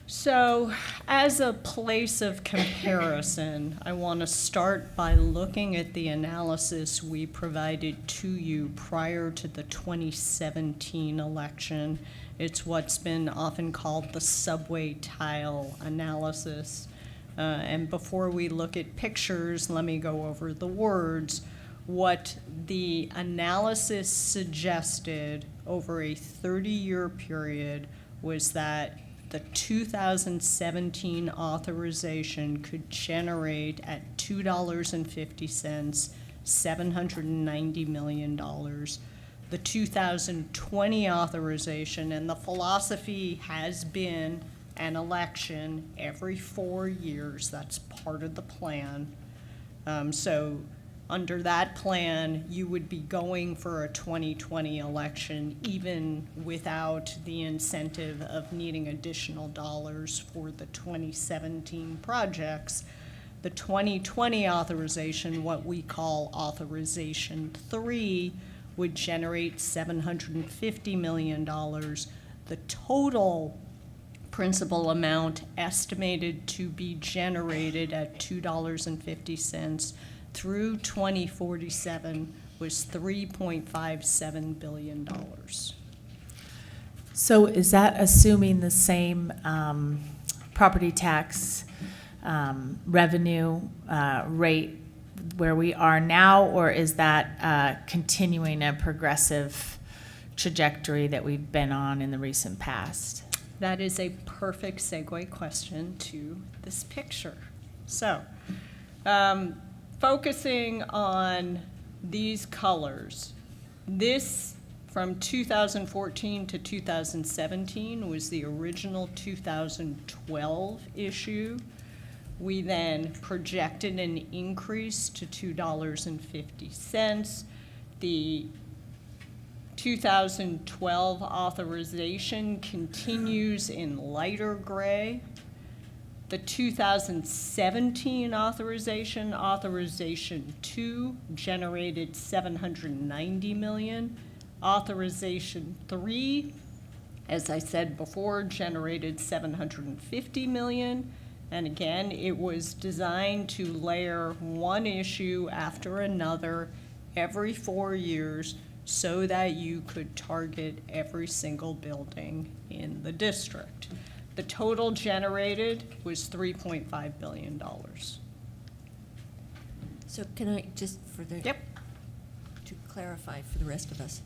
Speaker 12: So, as a place of comparison, I want to start by looking at the analysis we provided to you prior to the 2017 election. It's what's been often called the subway tile analysis. And before we look at pictures, let me go over the words. What the analysis suggested over a 30-year period was that the 2017 authorization could generate at $2.50, $790 million, the 2020 authorization, and the philosophy has been an election every 4 years. That's part of the plan. So under that plan, you would be going for a 2020 election even without the incentive of needing additional dollars for the 2017 projects. The 2020 authorization, what we call Authorization 3, would generate $750 million. The total principal amount estimated to be generated at $2.50 through 2047 was $3.57 billion.
Speaker 7: So is that assuming the same property tax revenue rate where we are now, or is that continuing a progressive trajectory that we've been on in the recent past?
Speaker 12: That is a perfect segue question to this picture. So, focusing on these colors, this from 2014 to 2017 was the original 2012 issue. We then projected an increase to $2.50. The 2012 authorization continues in lighter gray. The 2017 authorization, Authorization 2, generated $790 million. Authorization 3, as I said before, generated $750 million. And again, it was designed to layer one issue after another every 4 years so that you could target every single building in the district. The total generated was $3.5 billion.
Speaker 1: So can I just to clarify for the rest of us,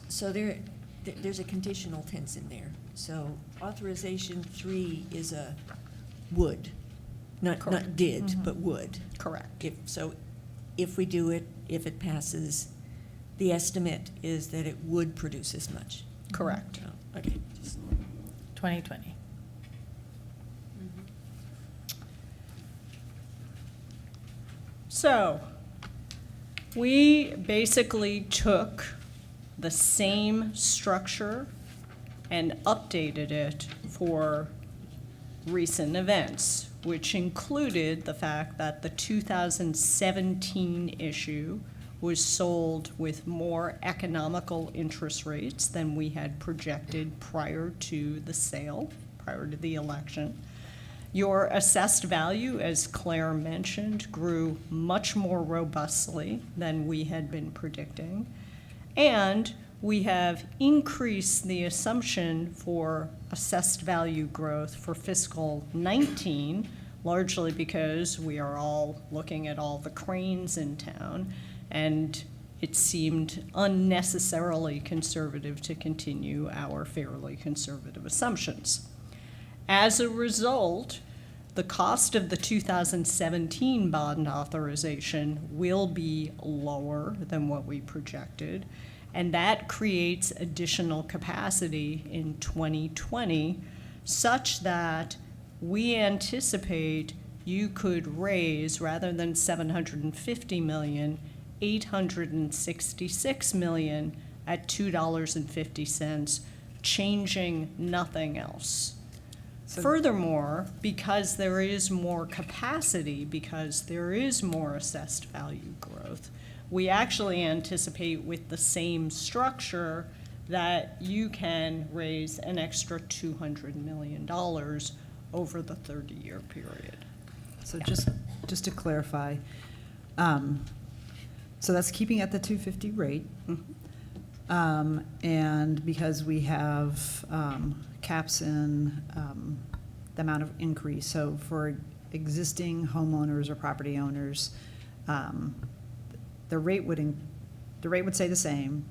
Speaker 1: so there's a conditional tense in there. So Authorization 3 is a would, not did, but would.
Speaker 12: Correct.
Speaker 1: If we do it, if it passes, the estimate is that it would produce as much.
Speaker 12: Correct.
Speaker 1: Oh, okay.
Speaker 7: 2020.
Speaker 12: So, we basically took the same structure and updated it for recent events, which included the fact that the 2017 issue was sold with more economical interest rates than we had projected prior to the sale, prior to the election. Your assessed value, as Claire mentioned, grew much more robustly than we had been predicting. And we have increased the assumption for assessed value growth for fiscal 19, largely because we are all looking at all the cranes in town, and it seemed unnecessarily conservative to continue our fairly conservative assumptions. As a result, the cost of the 2017 bond authorization will be lower than what we projected, and that creates additional capacity in 2020 such that we anticipate you could raise, rather than $750 million, $866 million at $2.50, changing nothing else. Furthermore, because there is more capacity, because there is more assessed value growth, we actually anticipate with the same structure that you can raise an extra $200 million over the 30-year period.
Speaker 2: So just to clarify, so that's keeping at the 250 rate. And because we have caps in the amount of increase, so for existing homeowners or property owners, the rate would stay the same.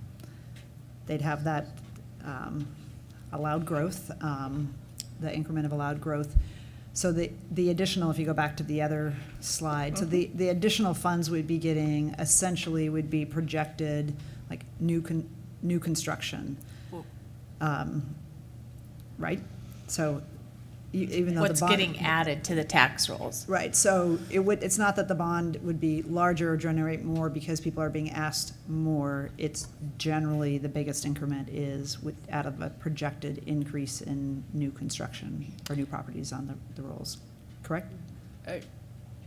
Speaker 2: They'd have that allowed growth, the increment of allowed growth. So the additional, if you go back to the other slide, so the additional funds we'd be getting essentially would be projected like new construction. Right? So even though the
Speaker 7: What's
Speaker 2: bond.
Speaker 7: getting added to the tax rolls?
Speaker 2: Right, so it's not that the bond would be larger or generate more because people are being asked more. It's generally the biggest increment is out of a projected increase in new construction or new properties on the rolls, correct?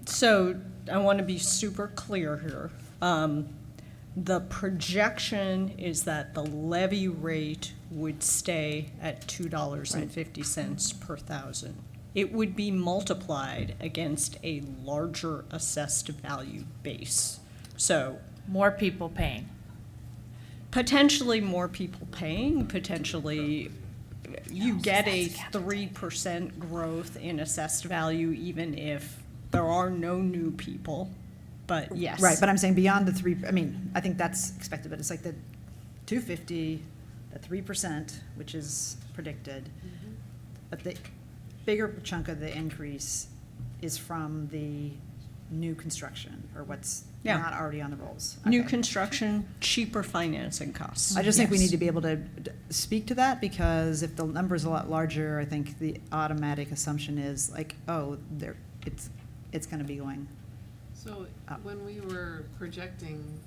Speaker 12: So I want to be super clear here. The projection is that the levy rate would stay at $2.50 per thousand. It would be multiplied against a larger assessed value base. So
Speaker 7: More people paying.
Speaker 12: potentially more people paying, potentially you get a 3% growth in assessed value even if there are no new people. But yes.
Speaker 2: Right, but I'm saying beyond the 3, I mean, I think that's expected, but it's like the 250, the 3%, which is predicted. But the bigger chunk of the increase is from the new construction or what's
Speaker 12: Yeah.
Speaker 2: not already on the rolls.
Speaker 12: New
Speaker 2: Okay.
Speaker 12: construction, cheaper financing costs.
Speaker 2: I just think we
Speaker 12: Yes.
Speaker 2: need to be able to speak to that because if the number's a lot larger, I think the automatic assumption is like, oh, it's going to be going.
Speaker 10: So
Speaker 2: Up.
Speaker 10: when we were projecting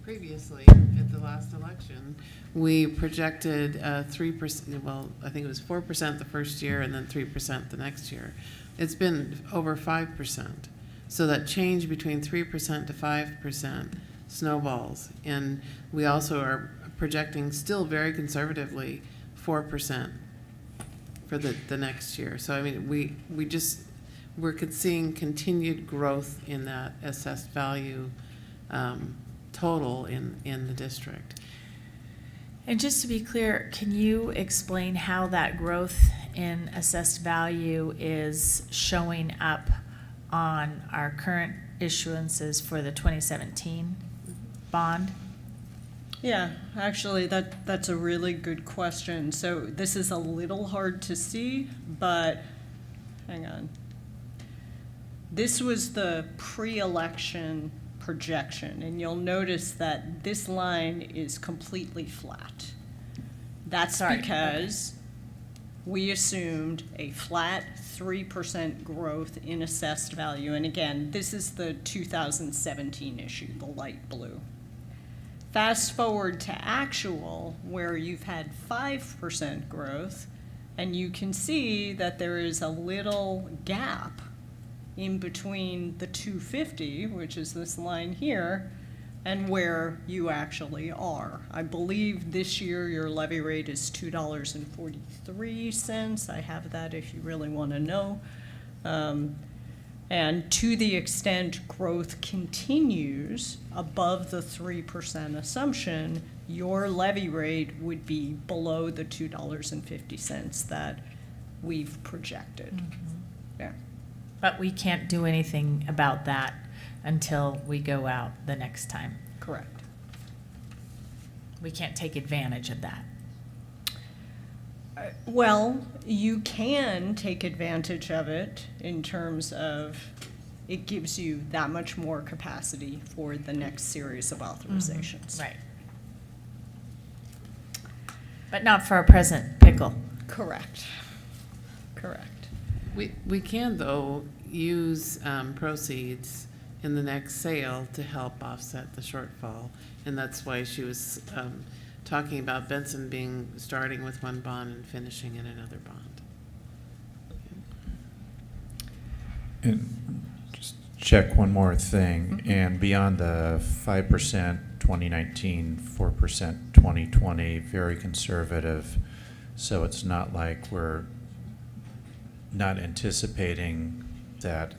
Speaker 10: previously at the last election, we projected 3%, well, I think it was 4% the first year and then 3% the next year. It's been over 5%. So that change between 3% to 5% snowballs. And we also are projecting still very conservatively 4% for the next year. So I mean, we're seeing continued growth in that assessed value total in the district.
Speaker 7: And just to be clear, can you explain how that growth in assessed value is showing up on our current issuances for the 2017 bond?
Speaker 12: Yeah, actually, that's a really good question. So this is a little hard to see, but hang on. This was the pre-election projection, and you'll notice that this line is completely flat. That's
Speaker 7: Sorry,
Speaker 12: because we assumed a flat 3% growth in assessed value. And again, this is the 2017 issue, the light blue. Fast forward to actual, where you've had 5% growth, and you can see that there is a little gap in between the 250, which is this line here, and where you actually are. I believe this year your levy rate is $2.43. I have that if you really want to know. And to the extent growth continues above the 3% assumption, your levy rate would be below the $2.50 that we've projected. Yeah.
Speaker 7: But we can't do anything about that until we go out the next time.
Speaker 12: Correct.
Speaker 7: We can't take advantage of that.
Speaker 12: Well, you can take advantage of it in terms of it gives you that much more capacity for the next series of authorizations.
Speaker 7: Right. But not for a present pickle.
Speaker 12: Correct. Correct.
Speaker 10: We can, though, use proceeds in the next sale to help offset the shortfall. And that's why she was talking about Benson starting with one bond and finishing in another bond.
Speaker 11: And just check one more thing, and beyond the 5% 2019, 4% 2020, very conservative. So it's not like we're not anticipating that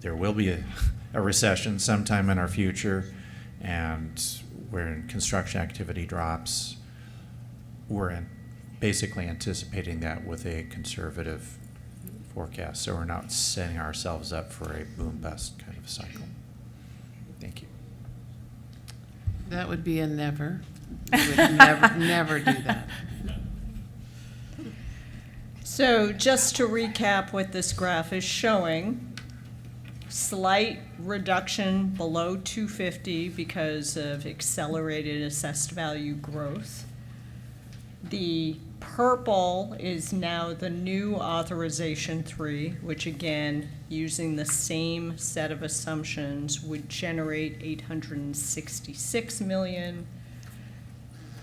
Speaker 11: there will be a recession sometime in our future, and when construction activity drops, we're basically anticipating that with a conservative forecast. So we're not setting ourselves up for a boom-bust kind of cycle. Thank you.
Speaker 10: That would be a never. We would never do that.
Speaker 12: So just to recap what this graph is showing, slight reduction below 250 because of accelerated assessed value growth. The purple is now the new authorization 3, which again, using the same set of assumptions, would generate $866 million.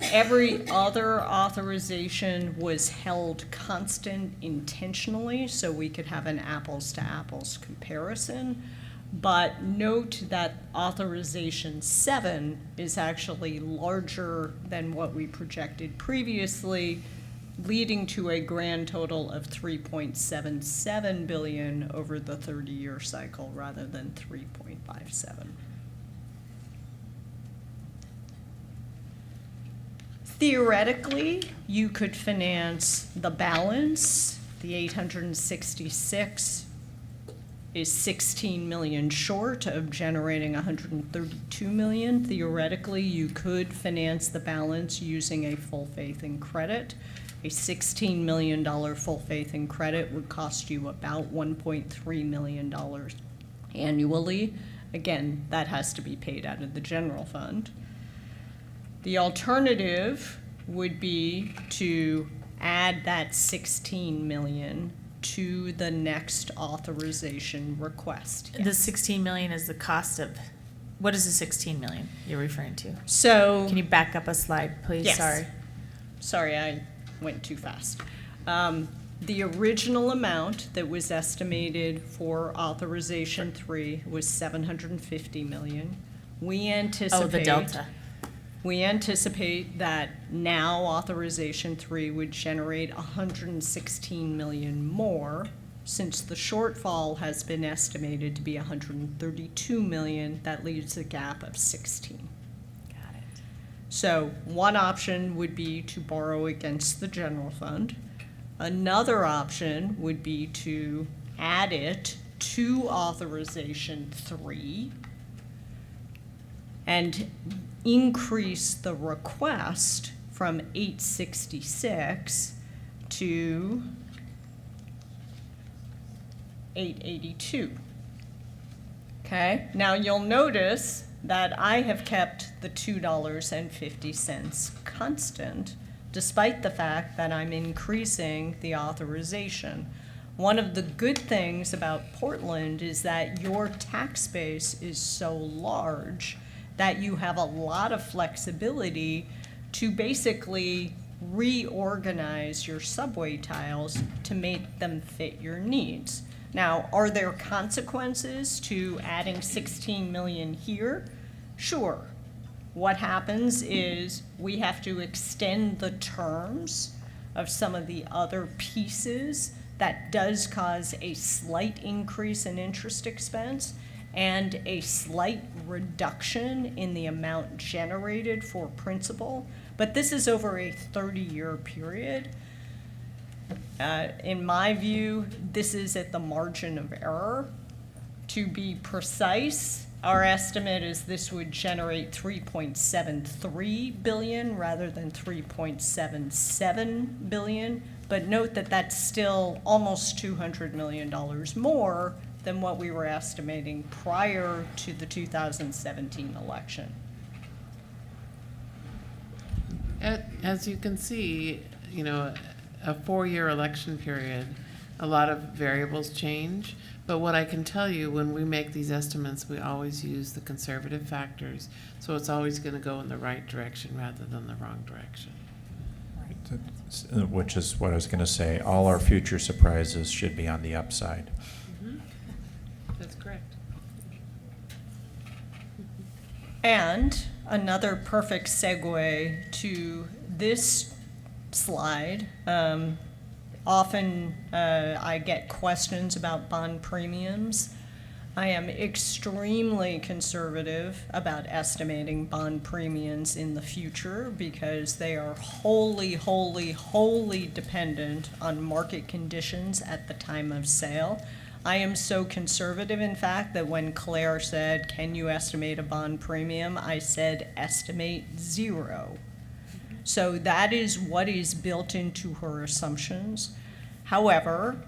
Speaker 12: Every other authorization was held constant intentionally so we could have an apples to apples comparison. But note that authorization 7 is actually larger than what we projected previously, leading to a grand total of $3.77 billion over the 30-year cycle rather than $3.57. Theoretically, you could finance the balance. The 866 is 16 million short of generating 132 million. Theoretically, you could finance the balance using a full faith and credit. A $16 million full faith and credit would cost you about $1.3 million annually. Again, that has to be paid out of the general fund. The alternative would be to add that 16 million to the next authorization request.
Speaker 7: The 16 million is the cost of, what is the 16 million you're referring to?
Speaker 12: So,
Speaker 7: can you back up a slide, please?
Speaker 12: Yes.
Speaker 7: Sorry,
Speaker 12: I went too fast. The original amount that was estimated for authorization 3 was 750 million. We anticipate.
Speaker 7: Oh, the delta.
Speaker 12: We anticipate that now authorization 3 would generate 116 million more, since the shortfall has been estimated to be 132 million. That leaves a gap of 16.
Speaker 7: Got it.
Speaker 12: So one option would be to borrow against the general fund. Another option would be to add it to authorization 3 and increase the request from 866 to 882. Okay, now you'll notice that I have kept the $2.50 constant, despite the fact that I'm increasing the authorization. One of the good things about Portland is that your tax base is so large that you have a lot of flexibility to basically reorganize your subway tiles to make them fit your needs. Now, are there consequences to adding 16 million here? Sure. What happens is we have to extend the terms of some of the other pieces. That does cause a slight increase in interest expense and a slight reduction in the amount generated for principal, but this is over a 30-year period. In my view, this is at the margin of error. To be precise, our estimate is this would generate $3.73 billion rather than $3.77 billion, but note that that's still almost $200 million more than what we were estimating prior to the 2017 election.
Speaker 10: As you can see, you know, a 4-year election period, a lot of variables change. But what I can tell you, when we make these estimates, we always use the conservative factors. So it's always going to go in the right direction rather than the wrong direction.
Speaker 11: Which is what I was going to say. All our future surprises should be on the upside.
Speaker 10: That's correct.
Speaker 12: And another perfect segue to this slide. Often I get questions about bond premiums. I am extremely conservative about estimating bond premiums in the future because they are wholly, wholly, wholly dependent on market conditions at the time of sale. I am so conservative, in fact, that when Claire said, "Can you estimate a bond premium?" I said, "Estimate 0." So that is what is built into her assumptions. However,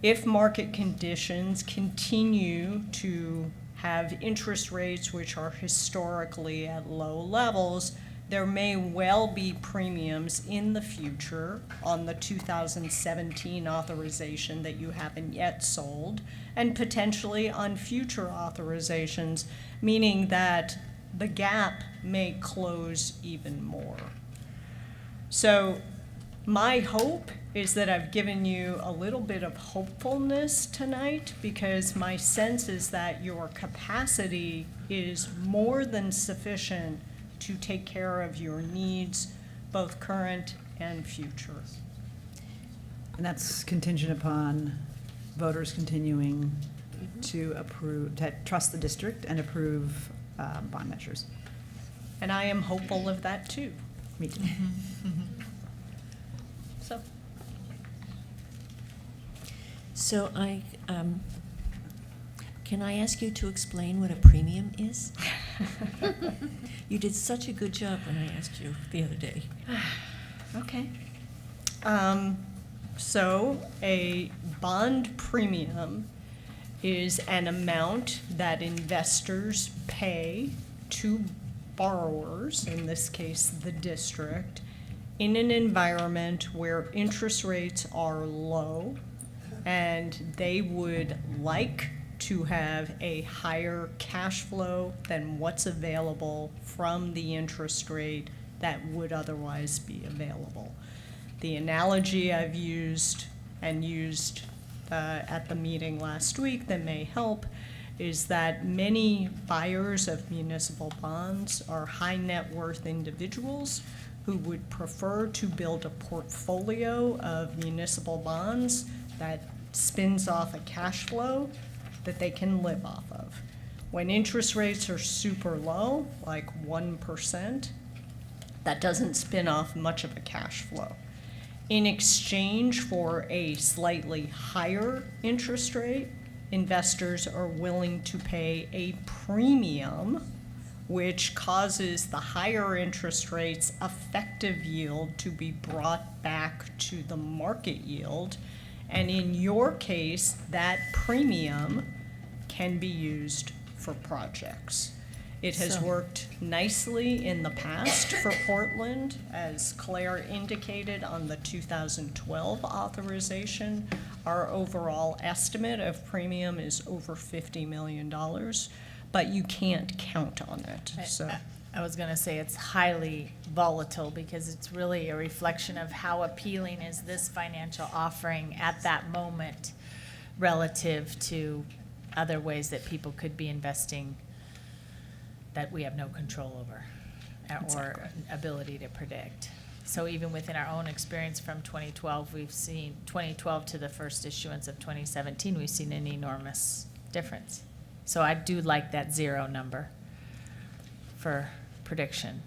Speaker 12: if market conditions continue to have interest rates which are historically at low levels, there may well be premiums in the future on the 2017 authorization that you haven't yet sold, and potentially on future authorizations, meaning that the gap may close even more. So my hope is that I've given you a little bit of hopefulness tonight, because my sense is that your capacity is more than sufficient to take care of your needs, both current and future.
Speaker 2: And that's contingent upon voters continuing to approve, to trust the district and approve bond measures.
Speaker 12: And I am hopeful of that too.
Speaker 2: Me too.
Speaker 1: So can I ask you to explain what a premium is? You did such a good job when I asked you the other day.
Speaker 12: Okay. So a bond premium is an amount that investors pay to borrowers, in this case the district, in an environment where interest rates are low and they would like to have a higher cash flow than what's available from the interest rate that would otherwise be available. The analogy I've used at the meeting last week that may help is that many buyers of municipal bonds are high net worth individuals who would prefer to build a portfolio of municipal bonds that spins off a cash flow that they can live off of. When interest rates are super low, like 1%, that doesn't spin off much of a cash flow. In exchange for a slightly higher interest rate, investors are willing to pay a premium, which causes the higher interest rate's effective yield to be brought back to the market yield. And in your case, that premium can be used for projects. It has worked nicely in the past for Portland, as Claire indicated on the 2012 authorization. Our overall estimate of premium is over $50 million, but you can't count on it, so.
Speaker 7: I was going to say it's highly volatile because it's really a reflection of how appealing is this financial offering at that moment relative to other ways that people could be investing that we have no control over or ability to predict. So even within our own experience from 2012, we've seen 2012 to the first issuance of 2017, we've seen an enormous difference. So I do like that 0 number for prediction.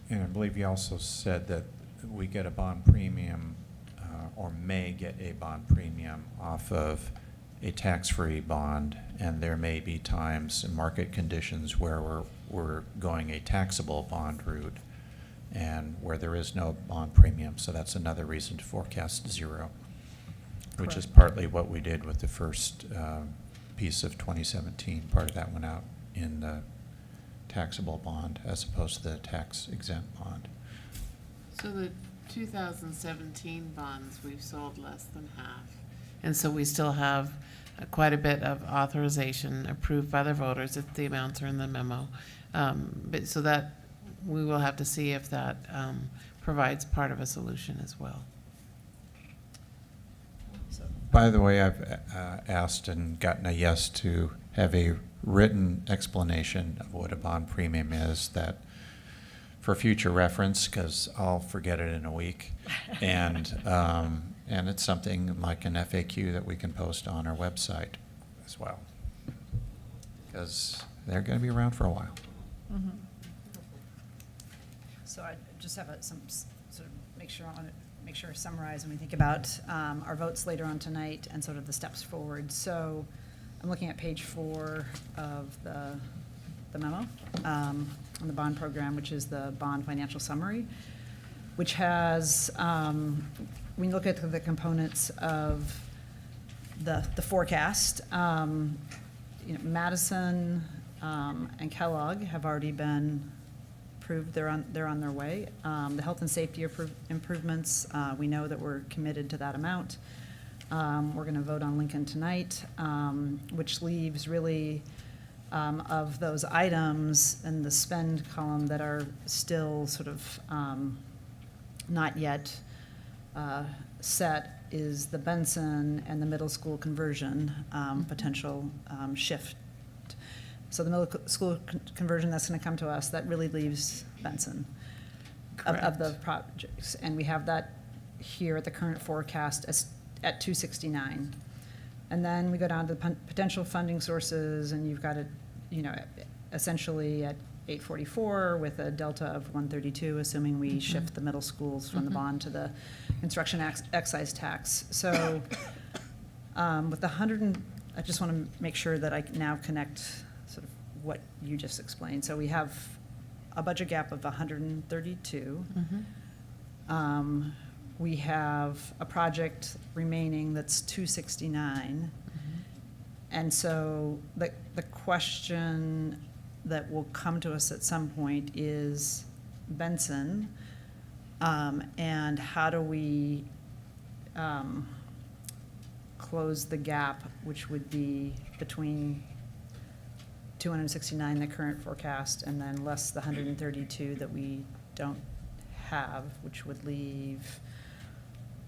Speaker 11: And I believe you also said that we get a bond premium or may get a bond premium off of a tax-free bond, and there may be times in market conditions where we're going a taxable bond route and where there is no bond premium. So that's another reason to forecast 0, which is partly what we did with the first piece of 2017. Part of that went out in the taxable bond as opposed to the tax-exempt bond.
Speaker 10: So the 2017 bonds, we've sold less than half. And so we still have quite a bit of authorization approved by the voters if the amounts are in the memo. But so that we will have to see if that provides part of a solution as well.
Speaker 11: By the way, I've asked and gotten a yes to have a written explanation of what a bond premium is, that for future reference, because I'll forget it in a week. And it's something like an FAQ that we can post on our website as well, because they're going to be around for a while.
Speaker 2: Mm-hmm. So I just have some sort of make sure I summarize when we think about our votes later on tonight and sort of the steps forward. So I'm looking at page 4 of the memo on the bond program, which is the bond financial summary, which has, when you look at the components of the forecast. Madison and Kellogg have already been approved. They're on their way. The health and safety improvements, we know that we're committed to that amount. We're going to vote on Lincoln tonight, which leaves really of those items in the spend column that are still sort of not yet set is the Benson and the middle school conversion potential shift. So the middle school conversion that's going to come to us, that really leaves Benson of the projects. And we have that here at the current forecast at 269. And then we go down to the potential funding sources, and you've got it, essentially at 844 with a delta of 132, assuming we shift the middle schools from the bond to the construction excise tax. So with the I just want to make sure that I now connect sort of what you just explained. So we have a budget gap of 132. We have a project remaining that's 269. And so the question that will come to us at some point is Benson, and how do we close the gap, which would be between 269, the current forecast, and then less the 132 that we don't have, which would leave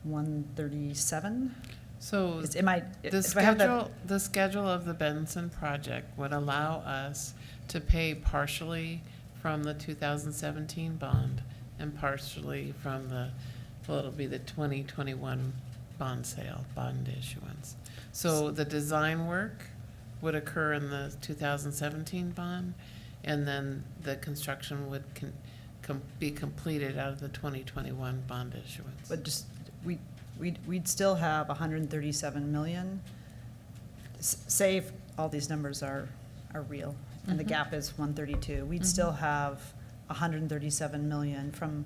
Speaker 2: 137.
Speaker 10: So the schedule of the Benson project would allow us to pay partially from the 2017 bond and partially from it'll be the 2021 bond issuance. So the design work would occur in the 2017 bond, and then the construction would be completed out of the 2021 bond issuance.
Speaker 2: But just, we'd still have 137 million, say if all these numbers are real, and the gap is 132, we'd still have 137 million from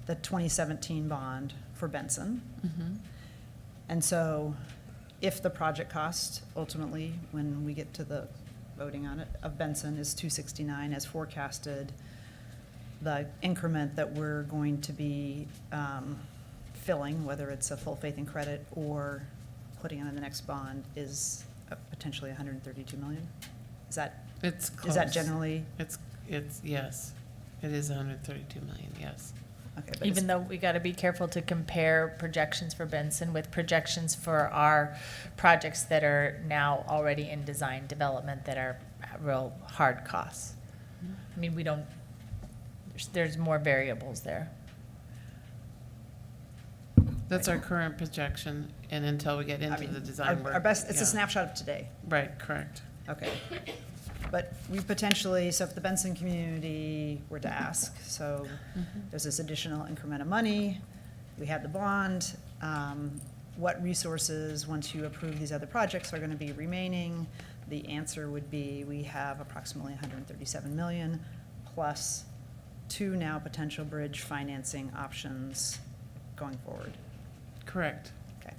Speaker 2: the 2017 bond for Benson. And so if the project cost, ultimately, when we get to the voting on it, of Benson is 269 as forecasted, the increment that we're going to be filling, whether it's a full faith and credit or putting it in the next bond, is potentially 132 million? Is that generally?
Speaker 10: It's yes, it is 132 million, yes.
Speaker 2: Okay, but
Speaker 7: Even though we got to be careful to compare projections for Benson with projections for our projects that are now already in design development that are real hard costs. I mean, there's more variables there.
Speaker 10: That's our current projection, and until we get into the design work.
Speaker 2: Our best, it's a snapshot of today.
Speaker 10: Right, correct.
Speaker 2: Okay. But we potentially, so if the Benson community were to ask, so there's this additional increment of money, we had the bond, what resources, once you approve these other projects, are going to be remaining? The answer would be we have approximately 137 million plus 2 now potential bridge financing options going forward.
Speaker 10: Correct.
Speaker 2: Okay.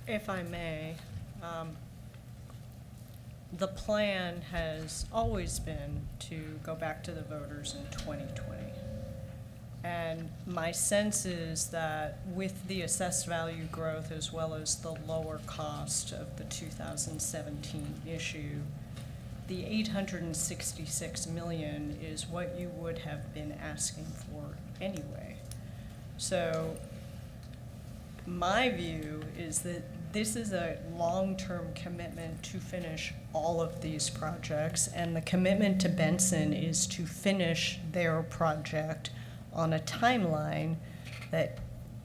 Speaker 12: If I may, the plan has always been to go back to the voters in 2020. And my sense is that with the assessed value growth as well as the lower cost of the 2017 issue, the 866 million is what you would have been asking for anyway. So my view is that this is a long-term commitment to finish all of these projects, and the commitment to Benson is to finish their project on a timeline that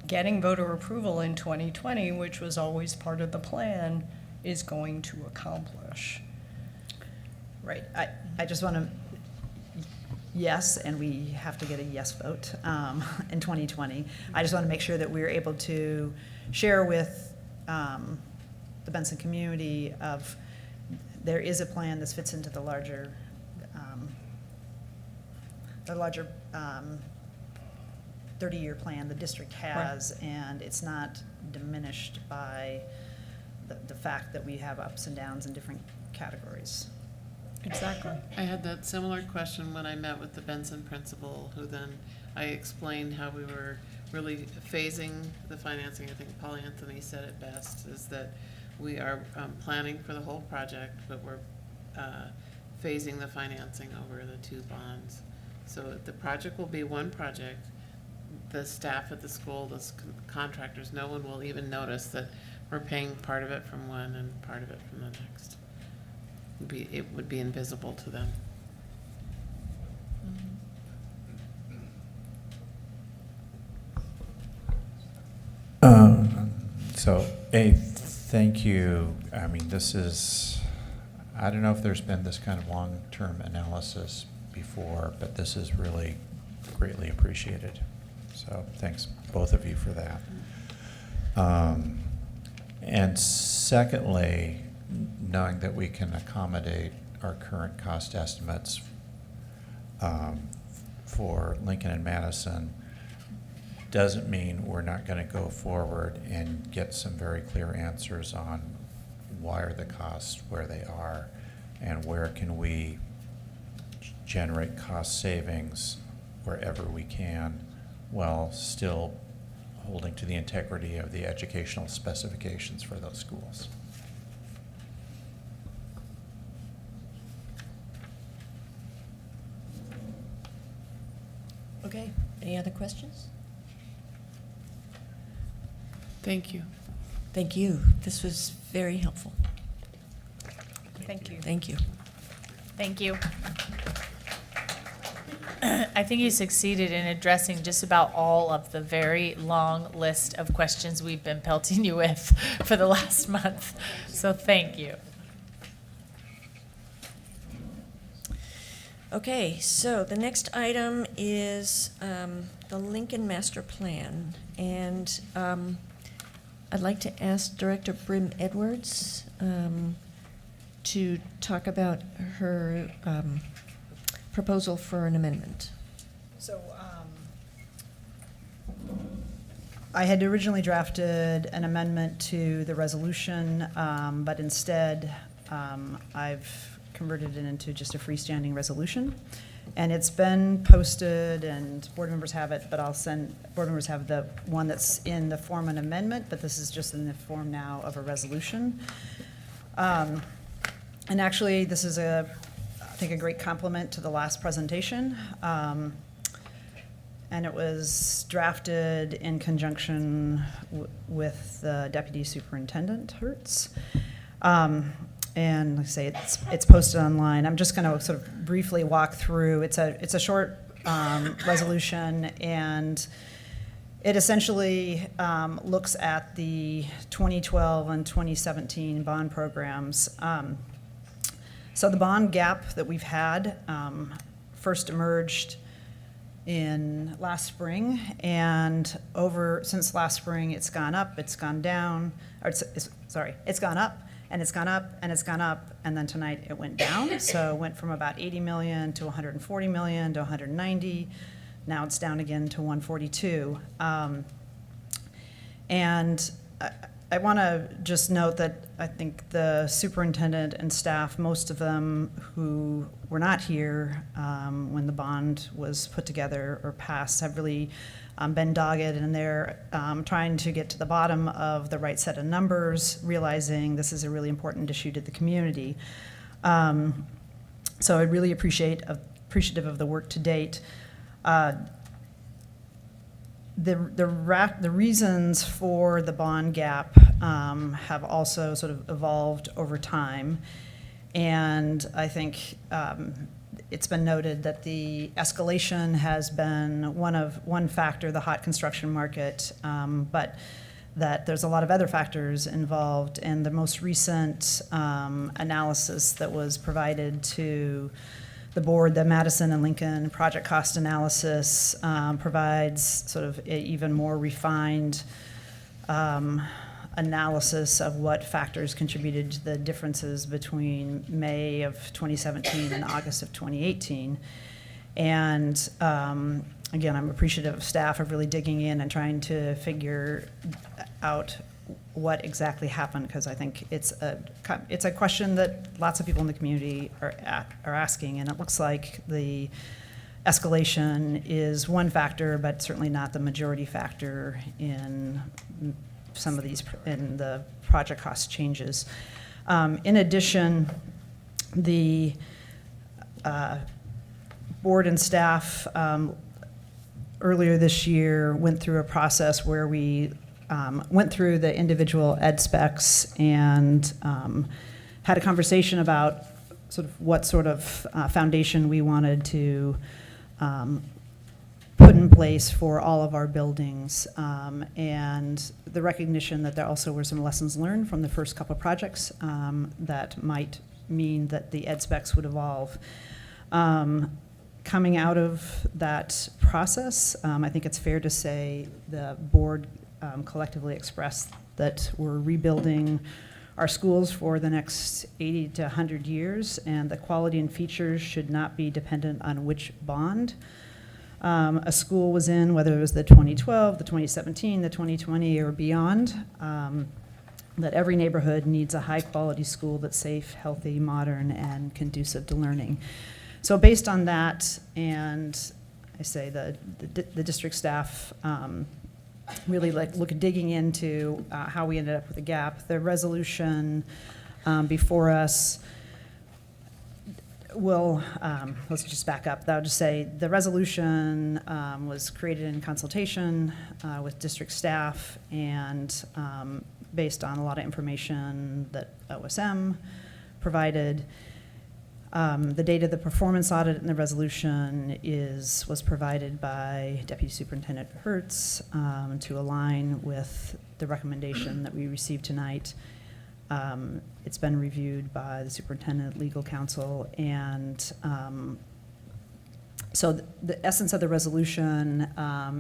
Speaker 12: getting voter approval in 2020, which was always part of the plan, is going to accomplish.
Speaker 2: Right. I just want to, yes, and we have to get a yes vote in 2020. I just want to make sure that we're able to share with the Benson community of there is a plan. This fits into the larger 30-year plan the district has, and it's not diminished by the fact that we have ups and downs in different categories.
Speaker 12: Exactly.
Speaker 10: I had that similar question when I met with the Benson principal, who then I explained how we were really phasing the financing. I think Paul Anthony said it best, is that we are planning for the whole project, but we're phasing the financing over the 2 bonds. So the project will be one project. The staff at the school, the contractors, no one will even notice that we're paying part of it from one and part of it from the next. It would be invisible to them.
Speaker 11: So, thank you. I mean, this is, I don't know if there's been this kind of long-term analysis before, but this is really greatly appreciated. So thanks, both of you, for that. And secondly, knowing that we can accommodate our current cost estimates for Lincoln and Madison doesn't mean we're not going to go forward and get some very clear answers on why are the costs where they are and where can we generate cost savings wherever we can while still holding to the integrity of the educational specifications for those schools.
Speaker 1: Okay, any other questions?
Speaker 10: Thank you.
Speaker 1: Thank you. This was very helpful.
Speaker 12: Thank you.
Speaker 1: Thank you.
Speaker 7: Thank you. I think you succeeded in addressing just about all of the very long list of questions we've been pelting you with for the last month. So thank you.
Speaker 1: Okay, so the next item is the Lincoln Master Plan. And I'd like to ask Director Brim Edwards to talk about her proposal for an amendment.
Speaker 2: So I had originally drafted an amendment to the resolution, but instead I've converted it into just a freestanding resolution. And it's been posted and board members have it, but board members have the one that's in the form of an amendment, but this is just in the form now of a resolution. And actually, this is I think a great compliment to the last presentation. And it was drafted in conjunction with the Deputy Superintendent Hertz. And like I say, it's posted online. I'm just going to sort of briefly walk through. It's a short resolution, and it essentially looks at the 2012 and 2017 bond programs. So the bond gap that we've had first emerged in last spring, and since last spring, it's gone up, it's gone down, or it's gone up, and it's gone up, and it's gone up, and then tonight it went down. So it went from about 80 million to 140 million to 190. Now it's down again to 142. And I want to just note that I think the superintendent and staff, most of them who were not here when the bond was put together or passed, have really been dogged, and they're trying to get to the bottom of the right set of numbers, realizing this is a really important issue to the community. So I really appreciative of the work to date. The reasons for the bond gap have also sort of evolved over time, and I think it's been noted that the escalation has been one factor, the hot construction market, but that there's a lot of other factors involved, and the most recent analysis that was provided to the board, the Madison and Lincoln project cost analysis, provides sort of an even more refined analysis of what factors contributed to the differences between May of 2017 and August of 2018. And again, I'm appreciative of staff of really digging in and trying to figure out what exactly happened, because I think it's a question that lots of people in the community are asking, and it looks like the escalation is one factor, but certainly not the majority factor in some of these, in the project cost changes. In addition, the board and staff earlier this year went through a process where we went through the individual ed specs and had a conversation about sort of what sort of foundation we wanted to put in place for all of our buildings, and the recognition that there also were some lessons learned from the first couple of projects that might mean that the ed specs would evolve. Coming out of that process, I think it's fair to say the board collectively expressed that we're rebuilding our schools for the next 80 to 100 years, and the quality and features should not be dependent on which bond a school was in, whether it was the 2012, the 2017, the 2020, or beyond. That every neighborhood needs a high-quality school that's safe, healthy, modern, and conducive to learning. So based on that, and I say the district staff really digging into how we ended up with the gap. The resolution before us will, let's just back up. That would just say the resolution was created in consultation with district staff and based on a lot of information that OSM provided. The date of the performance audit in the resolution was provided by Deputy Superintendent Hertz to align with the recommendation that we received tonight. It's been reviewed by the superintendent, legal counsel, and so the essence of the resolution,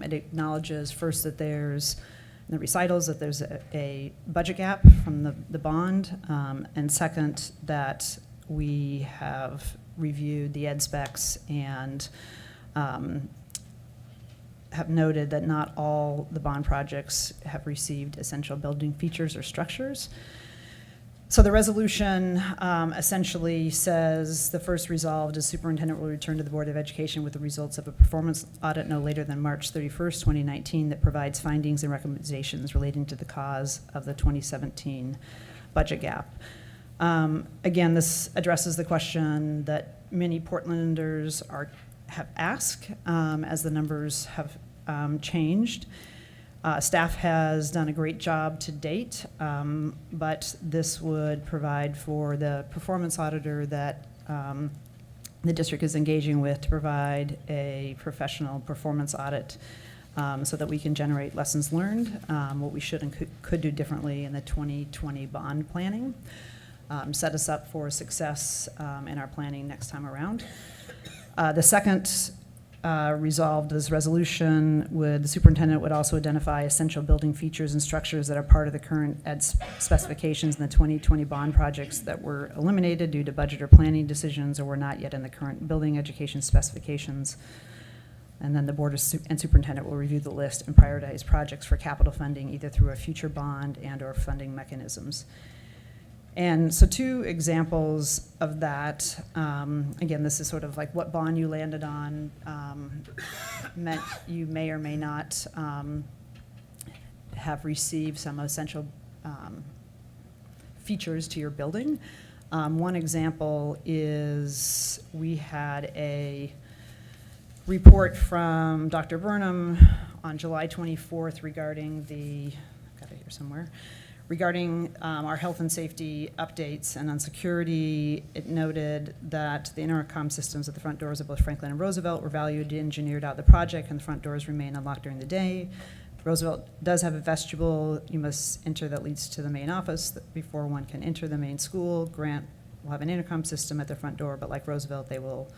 Speaker 2: it acknowledges first that there's in the recitals that there's a budget gap from the bond, and second that we have reviewed the ed specs and have noted that not all the bond projects have received essential building features or structures. So the resolution essentially says the first resolved is superintendent will return to the Board of Education with the results of a performance audit no later than March 31st, 2019 that provides findings and recommendations relating to the cause of the 2017 budget gap. Again, this addresses the question that many Portlanders have asked as the numbers have changed. Staff has done a great job to date, but this would provide for the performance auditor that the district is engaging with to provide a professional performance audit so that we can generate lessons learned, what we should and could do differently in the 2020 bond planning. Set us up for success in our planning next time around. The second resolved this resolution the superintendent would also identify essential building features and structures that are part of the current ed specifications in the 2020 bond projects that were eliminated due to budget or planning decisions or were not yet in the current building education specifications. And then the board and superintendent will review the list and prioritize projects for capital funding either through a future bond and or funding mechanisms. And so two examples of that, again, this is sort of like what bond you landed on meant you may or may not have received some essential features to your building. One example is we had a report from Dr. Burnham on July 24th regarding I've got it here somewhere, regarding our health and safety updates, and on security, it noted that the intercom systems at the front doors of both Franklin and Roosevelt were valued and engineered out of the project, and the front doors remain unlocked during the day. Roosevelt does have a vestibule you must enter that leads to the main office before one can enter the main school. Grant will have an intercom system at their front door, but like Roosevelt, they will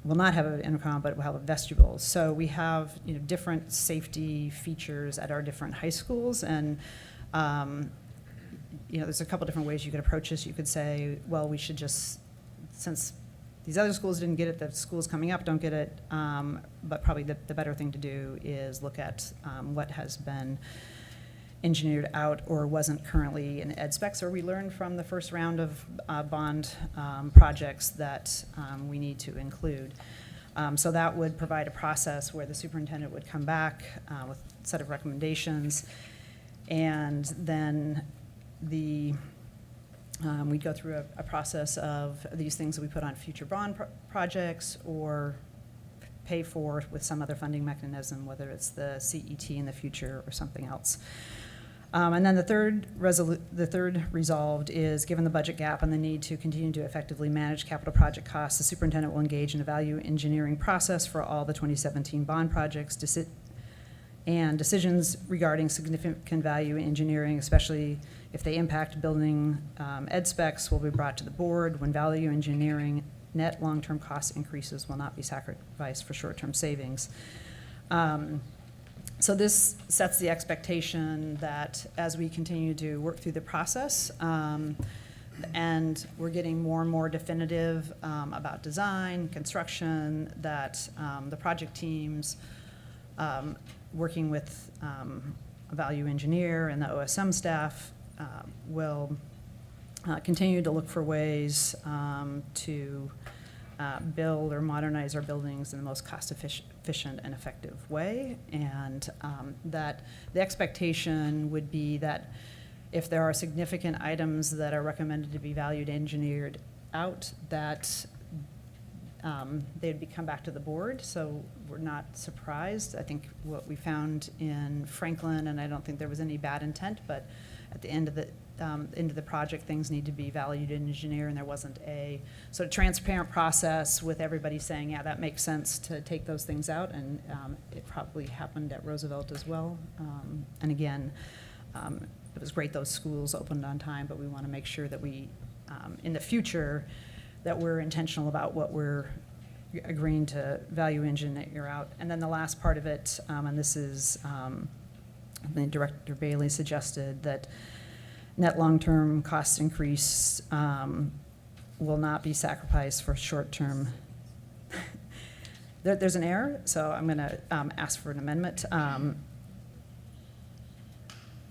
Speaker 2: not have an intercom, but will have a vestibule. So we have different safety features at our different high schools, and there's a couple different ways you could approach this. You could say, well, we should just, since these other schools didn't get it, the schools coming up don't get it, but probably the better thing to do is look at what has been engineered out or wasn't currently in ed specs, or we learned from the first round of bond projects that we need to include. So that would provide a process where the superintendent would come back with a set of recommendations, and then we'd go through a process of these things that we put on future bond projects or pay for with some other funding mechanism, whether it's the CET in the future or something else. And then the third resolved is, given the budget gap and the need to continue to effectively manage capital project costs, the superintendent will engage in a value engineering process for all the 2017 bond projects, and decisions regarding significant value engineering, especially if they impact building ed specs, will be brought to the board. When value engineering net long-term cost increases will not be sacrificed for short-term savings. So this sets the expectation that as we continue to work through the process, and we're getting more and more definitive about design, construction, that the project teams, working with a value engineer and the OSM staff, will continue to look for ways to build or modernize our buildings in the most cost-efficient and effective way, and that the expectation would be that if there are significant items that are recommended to be valued engineered out, that they'd come back to the board. So we're not surprised. I think what we found in Franklin, and I don't think there was any bad intent, but at the end of the project, things need to be valued and engineered, and there wasn't a sort of transparent process with everybody saying, yeah, that makes sense to take those things out, and it probably happened at Roosevelt as well. And again, it was great those schools opened on time, but we want to make sure that we, in the future, that we're intentional about what we're agreeing to value engineer out. And then the last part of it, and this is, Director Bailey suggested that net long-term cost increase will not be sacrificed for short-term. There's an error, so I'm going to ask for an amendment.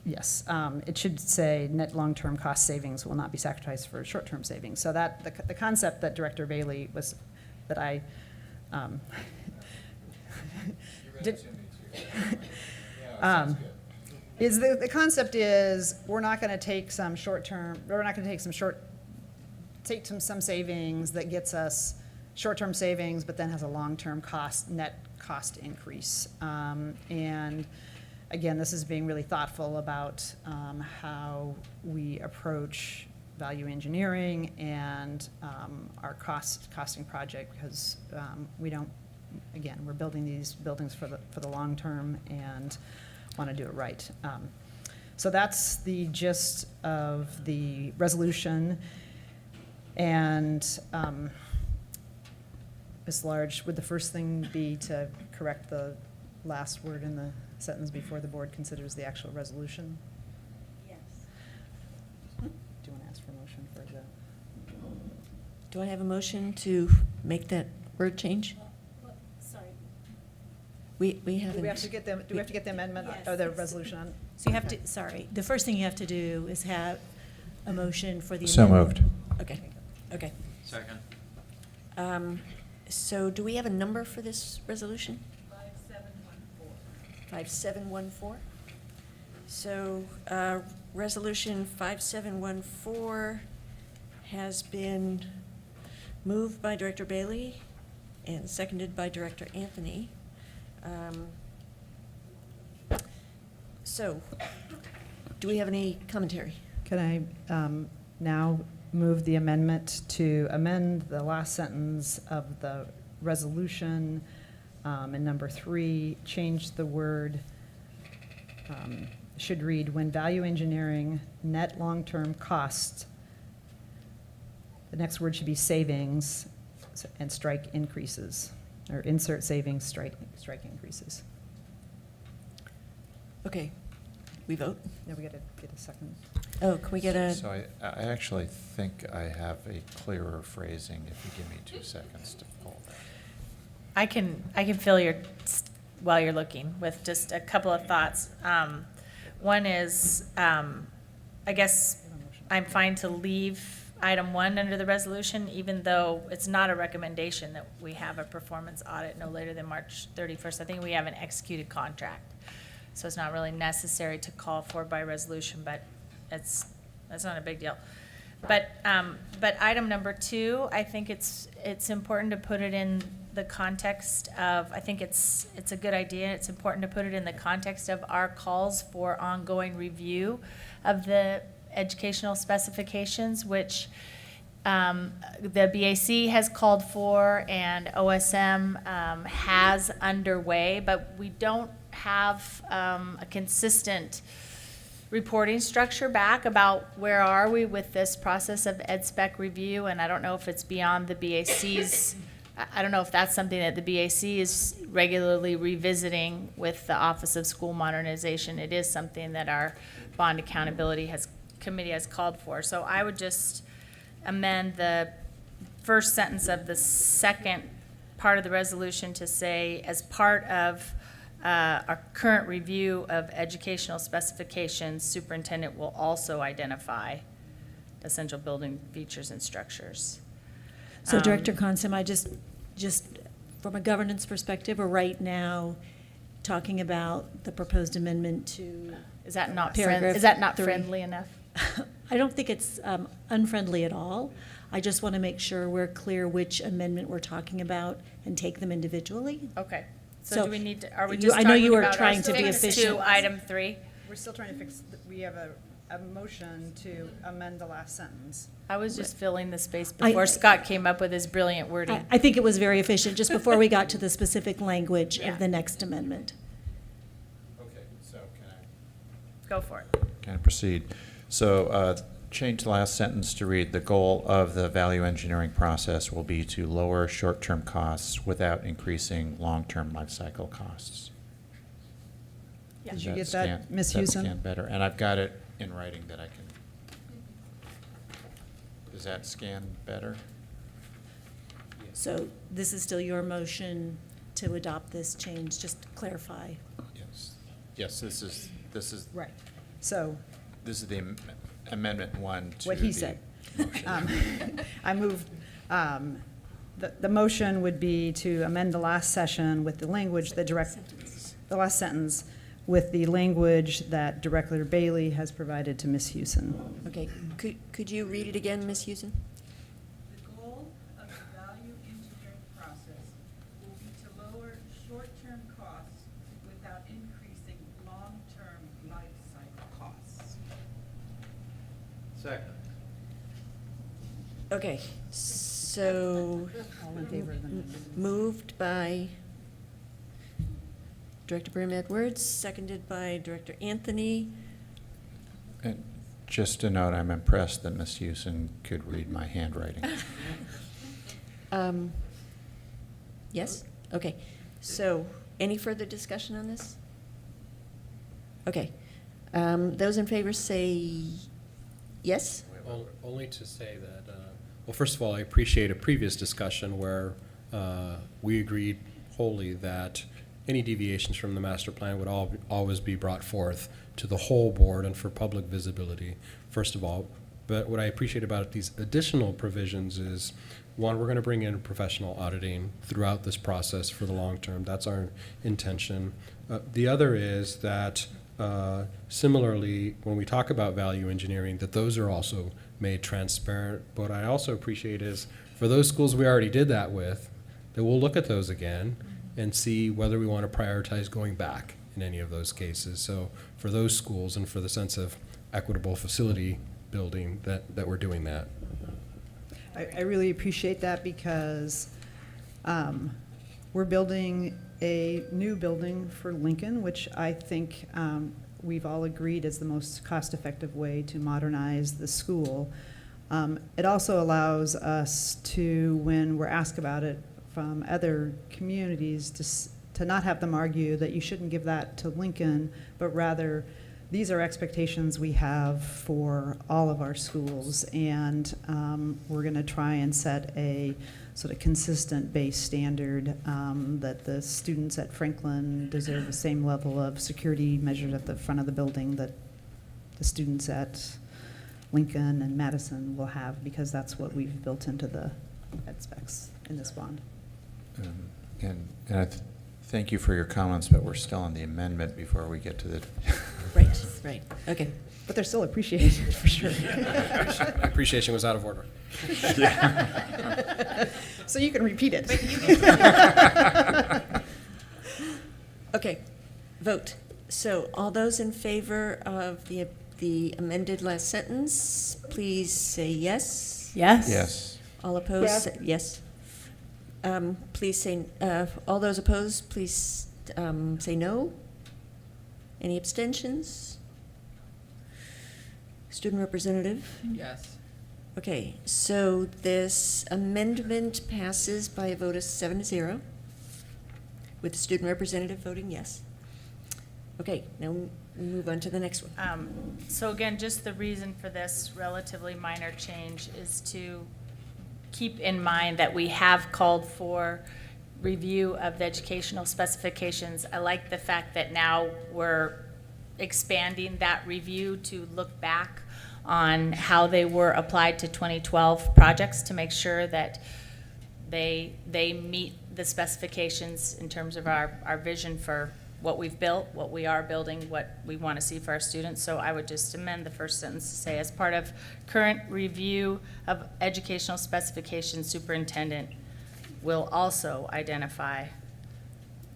Speaker 2: Yes, it should say net long-term cost savings will not be sacrificed for short-term savings. So that the concept that Director Bailey was, that I did. Is the concept is we're not going to take some short-term, we're not going to take some savings that gets us short-term savings, but then has a long-term net cost increase. And again, this is being really thoughtful about how we approach value engineering and our costing project, because we don't, again, we're building these buildings for the long term and want to do it right. So that's the gist of the resolution. And Ms. Large, would the first thing be to correct the last word in the sentence before the board considers the actual resolution?
Speaker 1: Yes.
Speaker 2: Do you want to ask for a motion for the?
Speaker 1: Do I have a motion to make that word change?
Speaker 14: Sorry.
Speaker 1: We haven't.
Speaker 2: Do we have to get the amendment or the resolution on?
Speaker 14: So you have to, sorry, the first thing you have to do is have a motion for the
Speaker 11: So
Speaker 14: amendment.
Speaker 11: moved.
Speaker 1: Okay.
Speaker 3: Second.
Speaker 1: So do we have a number for this resolution?
Speaker 14: 5714.
Speaker 1: 5714. So resolution 5714 has been moved by Director Bailey and seconded by Director Anthony. So do we have any commentary?
Speaker 2: Can I now move the amendment to amend the last sentence of the resolution in number 3, change the word, should read, when value engineering net long-term costs, the next word should be savings, and strike increases, or insert savings, strike increases.
Speaker 1: Okay, we vote?
Speaker 2: Now we got to get a second.
Speaker 1: Oh, can we get a?
Speaker 11: So I actually think I have a clearer phrasing if you give me 2 seconds to pull that.
Speaker 7: I can fill your, while you're looking, with just a couple of thoughts. One is, I guess I'm fine to leave item 1 under the resolution, even though it's not a recommendation that we have a performance audit no later than March 31st. I think we have an executed contract. So it's not really necessary to call for by resolution, but that's not a big deal. But item number 2, I think it's important to put it in the context of, I think it's a good idea. It's important to put it in the context of our calls for ongoing review of the educational specifications, which the BAC has called for and OSM has underway, but we don't have a consistent reporting structure back about where are we with this process of EdSpec review, and I don't know if it's beyond the BAC's, I don't know if that's something that the BAC is regularly revisiting with the Office of School Modernization. It is something that our Bond Accountability Committee has called for. So I would just amend the first sentence of the second part of the resolution to say, as part of our current review of educational specifications, superintendent will also identify essential building features and structures.
Speaker 14: So Director Consom, I just from a governance perspective, we're right now talking about the proposed amendment to
Speaker 7: Is that not
Speaker 14: paragraph
Speaker 7: is that not
Speaker 14: 3.
Speaker 7: friendly enough?
Speaker 14: I don't think it's unfriendly at all. I just want to make sure we're clear which amendment we're talking about and take them individually.
Speaker 7: Okay. So
Speaker 14: So
Speaker 7: do we need to, are we
Speaker 14: you-
Speaker 7: just
Speaker 14: I know
Speaker 7: talking
Speaker 14: you were
Speaker 7: about
Speaker 14: trying
Speaker 7: our
Speaker 14: to be
Speaker 7: fix
Speaker 14: efficient.
Speaker 7: to item 3?
Speaker 2: We're still trying to fix, we have a motion to amend the last sentence.
Speaker 7: I was just filling the space
Speaker 14: I-
Speaker 7: before Scott came up with his brilliant wording.
Speaker 14: I think it was very efficient, just before we got to the specific language
Speaker 7: Yeah.
Speaker 14: of the next amendment.
Speaker 11: Okay, so can I?
Speaker 7: Go for it.
Speaker 11: Can I proceed? So change the last sentence to read, the goal of the value engineering process will be to lower short-term costs without increasing long-term life cycle costs.
Speaker 2: Did
Speaker 11: Does
Speaker 2: you get
Speaker 11: scan-
Speaker 2: that, Ms.
Speaker 11: does
Speaker 2: Hewson?
Speaker 11: scan better? And I've got it in writing that I can. Does that scan better?
Speaker 14: So this is still your motion to adopt this change, just to clarify.
Speaker 11: Yes. Yes, this is.
Speaker 2: Right. So
Speaker 11: This is the amendment 1 to
Speaker 2: what he
Speaker 11: the
Speaker 2: said.
Speaker 11: motion.
Speaker 2: I moved, the motion would be to amend the last session with the language that the last sentence with the language that Director Bailey has provided to Ms. Hewson.
Speaker 1: Okay, could you read it again, Ms. Hewson?
Speaker 15: The goal of the value engineering process will be to lower short-term costs without increasing long-term life cycle costs.
Speaker 11: Second.
Speaker 1: Okay, so
Speaker 2: All in favor of the amendment?
Speaker 1: moved by Director Brim Edwards, seconded by Director Anthony.
Speaker 11: And just a note, I'm impressed that Ms. Hewson could read my handwriting.
Speaker 1: Yes? Okay. So, any further discussion on this? Okay. Those in favor say yes?
Speaker 13: Only to say that, well, first of all, I appreciate a previous discussion where we agreed wholly that any deviations from the master plan would always be brought forth to the whole board and for public visibility, first of all. But what I appreciate about these additional provisions is, one, we're going to bring in professional auditing throughout this process for the long term. That's our intention. The other is that similarly, when we talk about value engineering, that those are also made transparent. What I also appreciate is for those schools we already did that with, that we'll look at those again and see whether we want to prioritize going back in any of those cases. So for those schools and for the sense of equitable facility building, that we're doing that.
Speaker 2: I really appreciate that because we're building a new building for Lincoln, which I think we've all agreed is the most cost-effective way to modernize the school. It also allows us to, when we're asked about it from other communities, to not have them argue that you shouldn't give that to Lincoln, but rather these are expectations we have for all of our schools, and we're going to try and set a sort of consistent base standard that the students at Franklin deserve the same level of security measured at the front of the building that the students at Lincoln and Madison will have, because that's what we've built into the ed specs in this bond.
Speaker 11: And I thank you for your comments, but we're still on the amendment before we get to the.
Speaker 1: Right, okay.
Speaker 2: But they're still appreciated, for sure.
Speaker 13: My appreciation was out of order.
Speaker 2: So you can repeat it.
Speaker 1: Okay, vote. So all those in favor of the amended last sentence, please say yes.
Speaker 7: Yes.
Speaker 11: Yes.
Speaker 1: All opposed, say yes. Please say, all those opposed, please say no. Any abstentions? Student representative?
Speaker 3: Yes.
Speaker 1: Okay, so this amendment passes by a vote of 7-0, with the student representative voting yes. Okay, now we move on to the next one.
Speaker 7: So again, just the reason for this relatively minor change is to keep in mind that we have called for review of the educational specifications. I like the fact that now we're expanding that review to look back on how they were applied to 2012 projects to make sure that they meet the specifications in terms of our vision for what we've built, what we are building, what we want to see for our students. So I would just amend the first sentence to say, as part of current review of educational specifications, superintendent will also identify.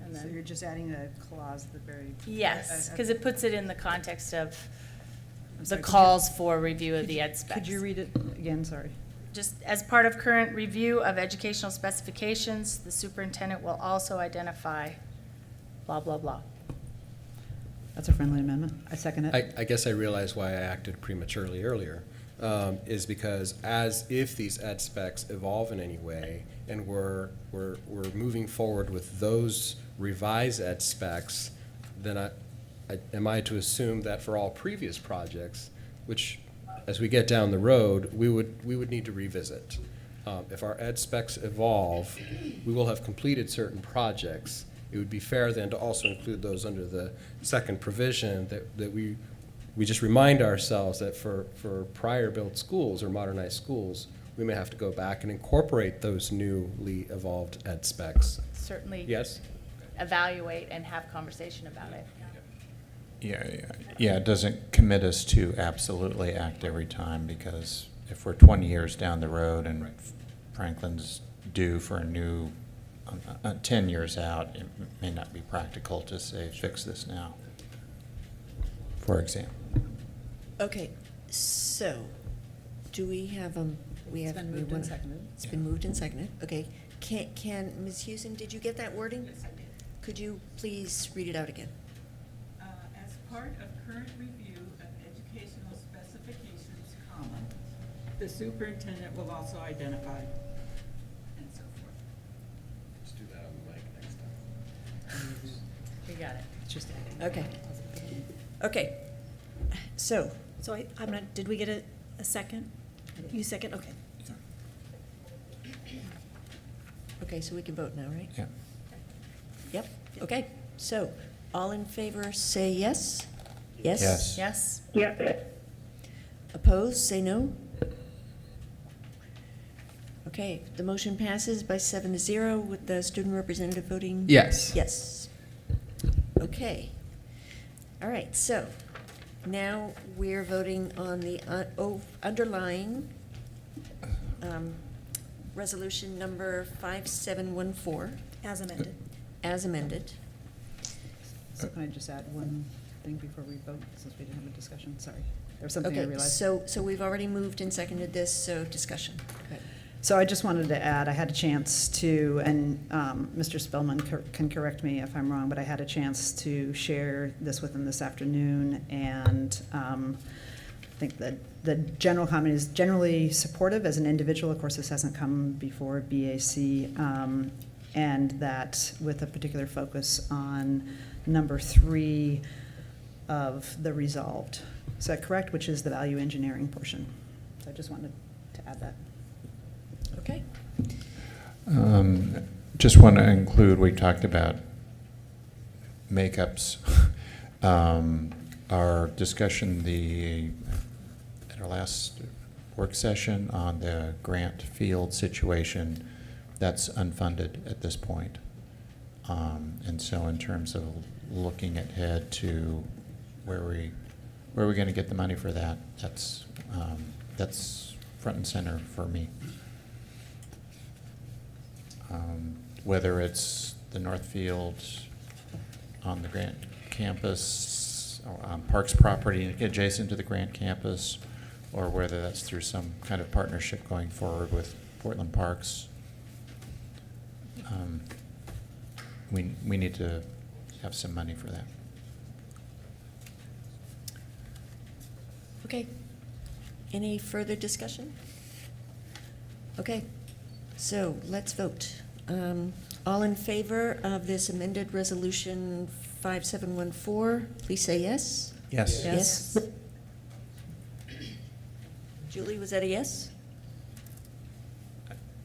Speaker 7: And
Speaker 2: So
Speaker 7: then,
Speaker 2: you're just adding a clause at the very.
Speaker 7: yes, because it puts it in the context of
Speaker 2: I'm
Speaker 7: the
Speaker 2: sorry, could you-
Speaker 7: calls for review of the ed specs.
Speaker 2: Could you read it again? Sorry.
Speaker 7: Just as part of current review of educational specifications, the superintendent will also identify blah, blah, blah.
Speaker 2: That's a friendly amendment. I second it.
Speaker 13: I guess I realized why I acted prematurely earlier, is because as if these ed specs evolve in any way, and we're moving forward with those revised ed specs, then am I to assume that for all previous projects, which as we get down the road, we would need to revisit. If our ed specs evolve, we will have completed certain projects. It would be fair then to also include those under the second provision that we just remind ourselves that for prior built schools or modernized schools, we may have to go back and incorporate those newly evolved ed specs.
Speaker 7: Certainly.
Speaker 13: Yes?
Speaker 7: Evaluate and have conversation about it.
Speaker 11: Yeah, it doesn't commit us to absolutely act every time, because if we're 20 years down the road and Franklin's due for a new 10 years out, it may not be practical to say, fix this now, for example.
Speaker 1: Okay, so do we have,
Speaker 2: It's been moved and seconded.
Speaker 1: It's been moved and seconded, okay. Can, Ms. Houston, did you get that wording? Yes, I did. Could you please read it out again?
Speaker 15: As part of current review of educational specifications, comma, the superintendent will also identify, and so forth.
Speaker 13: Let's do that on the mic next time.
Speaker 7: You got it.
Speaker 2: It's just
Speaker 1: Okay. Okay, so,
Speaker 14: I'm not, did we get a second? You second, okay.
Speaker 1: okay, so we can vote now, right?
Speaker 11: Yeah.
Speaker 1: Yep, okay. So, all in favor, say yes? Yes?
Speaker 11: Yes.
Speaker 7: Yes?
Speaker 15: Yeah.
Speaker 1: Opposed, say no? Okay, the motion passes by 7-0 with the student representative voting?
Speaker 3: Yes.
Speaker 1: Yes. Okay. All right, so now we're voting on the underlying resolution number 5714
Speaker 14: As amended.
Speaker 1: as amended.
Speaker 2: So can I just add one thing before we vote, since we didn't have a discussion? Sorry. There was something I
Speaker 1: Okay,
Speaker 2: realized.
Speaker 1: so we've already moved and seconded this, so discussion. Go ahead.
Speaker 2: So I just wanted to add, I had a chance to, and Mr. Spellman can correct me if I'm wrong, but I had a chance to share this with him this afternoon, and I think that the general comment is generally supportive as an individual. Of course, this hasn't come before BAC, and that with a particular focus on number 3, of the resolved. Is that correct? Which is the value engineering portion. So I just wanted to add that.
Speaker 1: Okay.
Speaker 11: Just want to include, we talked about makeups. Our discussion at our last work session on the grant field situation, that's unfunded at this point. And so in terms of looking ahead to where we're going to get the money for that, that's front and center for me. Whether it's the Northfield on the Grant campus, or on Parks property adjacent to the Grant campus, or whether that's through some kind of partnership going forward with Portland Parks. We need to have some money for that.
Speaker 1: Okay. Any further discussion? Okay. So let's vote. All in favor of this amended resolution 5714, please say yes.
Speaker 11: Yes.
Speaker 1: Yes. Julie, was that a yes?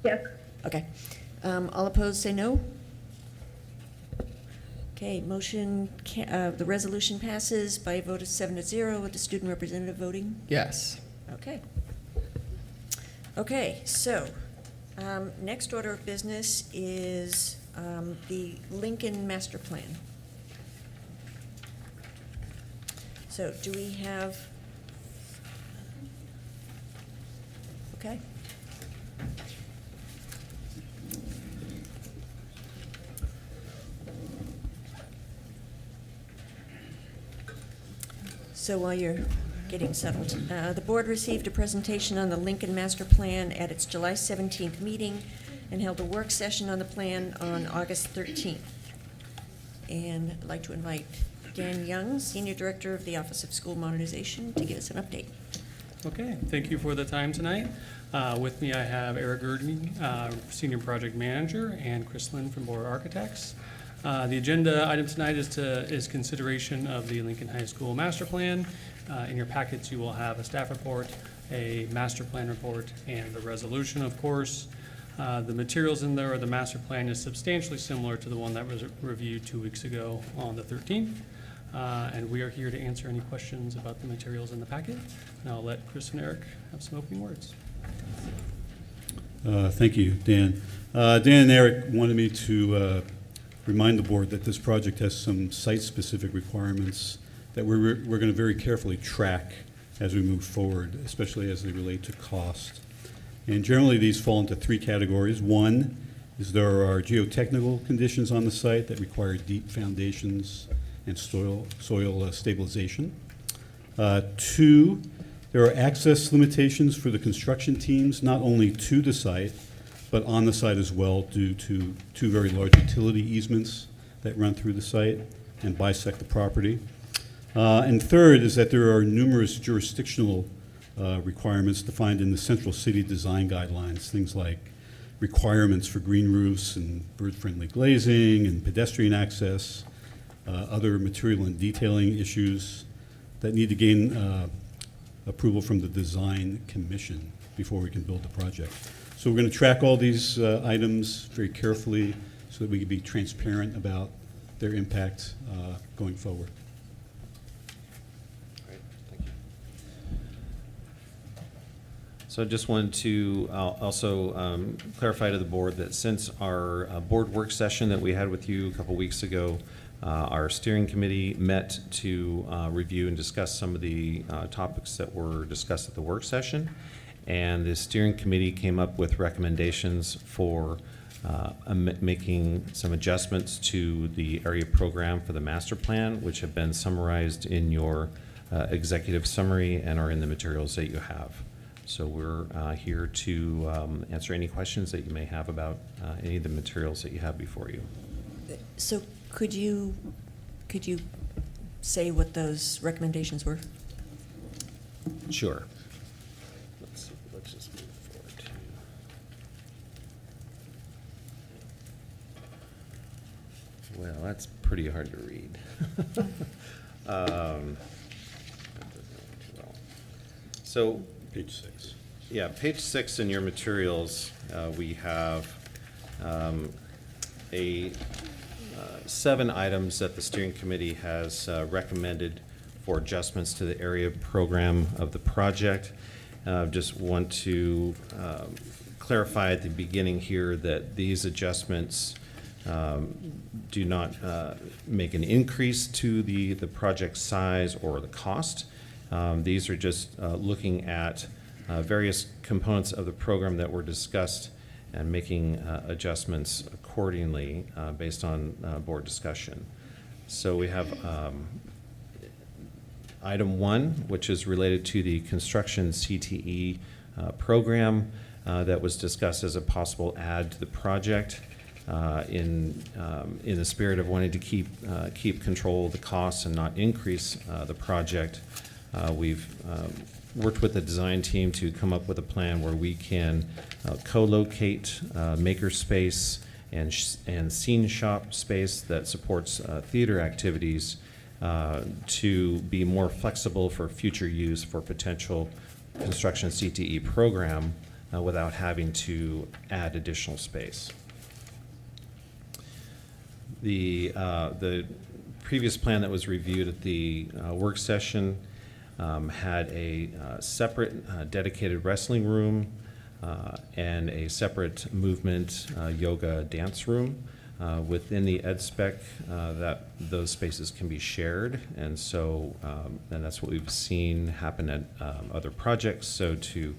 Speaker 18: Yes.
Speaker 1: Okay. All opposed, say no. Okay, motion, the resolution passes by a vote of 7-0 with the student representative voting.
Speaker 3: Yes.
Speaker 1: Okay. Okay, so, next order of business is the Lincoln Master Plan. So, do we have? Okay. So while you're getting settled, the board received a presentation on the Lincoln Master Plan at its July 17th meeting and held a work session on the plan on August 13th. And I'd like to invite Dan Young, Senior Director of the Office of School Modernization, to give us an update.
Speaker 16: Okay, thank you for the time tonight. With me, I have Eric Gurdon, Senior Project Manager, and Chris Lynn from Board Architects. The agenda item tonight is consideration of the Lincoln High School Master Plan. In your packets, you will have a staff report, a master plan report, and the resolution, of course. The materials in there, or the master plan, is substantially similar to the one that was reviewed 2 weeks ago on the 13th. And we are here to answer any questions about the materials in the packet. And I'll let Chris and Eric have some opening words.
Speaker 17: Thank you, Dan. Dan and Eric wanted me to remind the board that this project has some site-specific requirements that we're going to very carefully track as we move forward, especially as they relate to cost. And generally, these fall into 3 categories. One is there are geotechnical conditions on the site that require deep foundations and soil stabilization. 2, there are access limitations for the construction teams, not only to the site, but on the site as well, due to 2 very large utility easements that run through the site and bisect the property. And 3rd is that there are numerous jurisdictional requirements defined in the Central City Design Guidelines, things like requirements for green roofs and bird-friendly glazing and pedestrian access, other material and detailing issues that need to gain approval from the Design Commission before we can build the project. So we're going to track all these items very carefully so that we can be transparent about their impact going forward.
Speaker 21: Great, thank you. So I just wanted to also clarify to the board that since our board work session that we had with you a couple weeks ago, our steering committee met to review and discuss some of the topics that were discussed at the work session. And the steering committee came up with recommendations for making some adjustments to the area program for the master plan, which have been summarized in your executive summary and are in the materials that you have. So we're here to answer any questions that you may have about any of the materials that you have before you.
Speaker 1: So could you say what those recommendations were?
Speaker 21: Sure. Let's just move forward to. Well, that's pretty hard to read. So,
Speaker 17: Page 6.
Speaker 21: yeah, page 6 in your materials, we have a 7 items that the steering committee has recommended for adjustments to the area program of the project. Just want to clarify at the beginning here that these adjustments do not make an increase to the project size or the cost. These are just looking at various components of the program that were discussed and making adjustments accordingly based on board discussion. So we have item 1, which is related to the construction CTE program that was discussed as a possible add to the project. In the spirit of wanting to keep control of the costs and not increase the project, we've worked with the design team to come up with a plan where we can co-locate makerspace and scene shop space that supports theater activities to be more flexible for future use for potential construction CTE program without having to add additional space. The previous plan that was reviewed at the work session had a separate dedicated wrestling room and a separate movement yoga dance room. Within the ed spec, that those spaces can be shared, and so and that's what we've seen happen at other projects. So to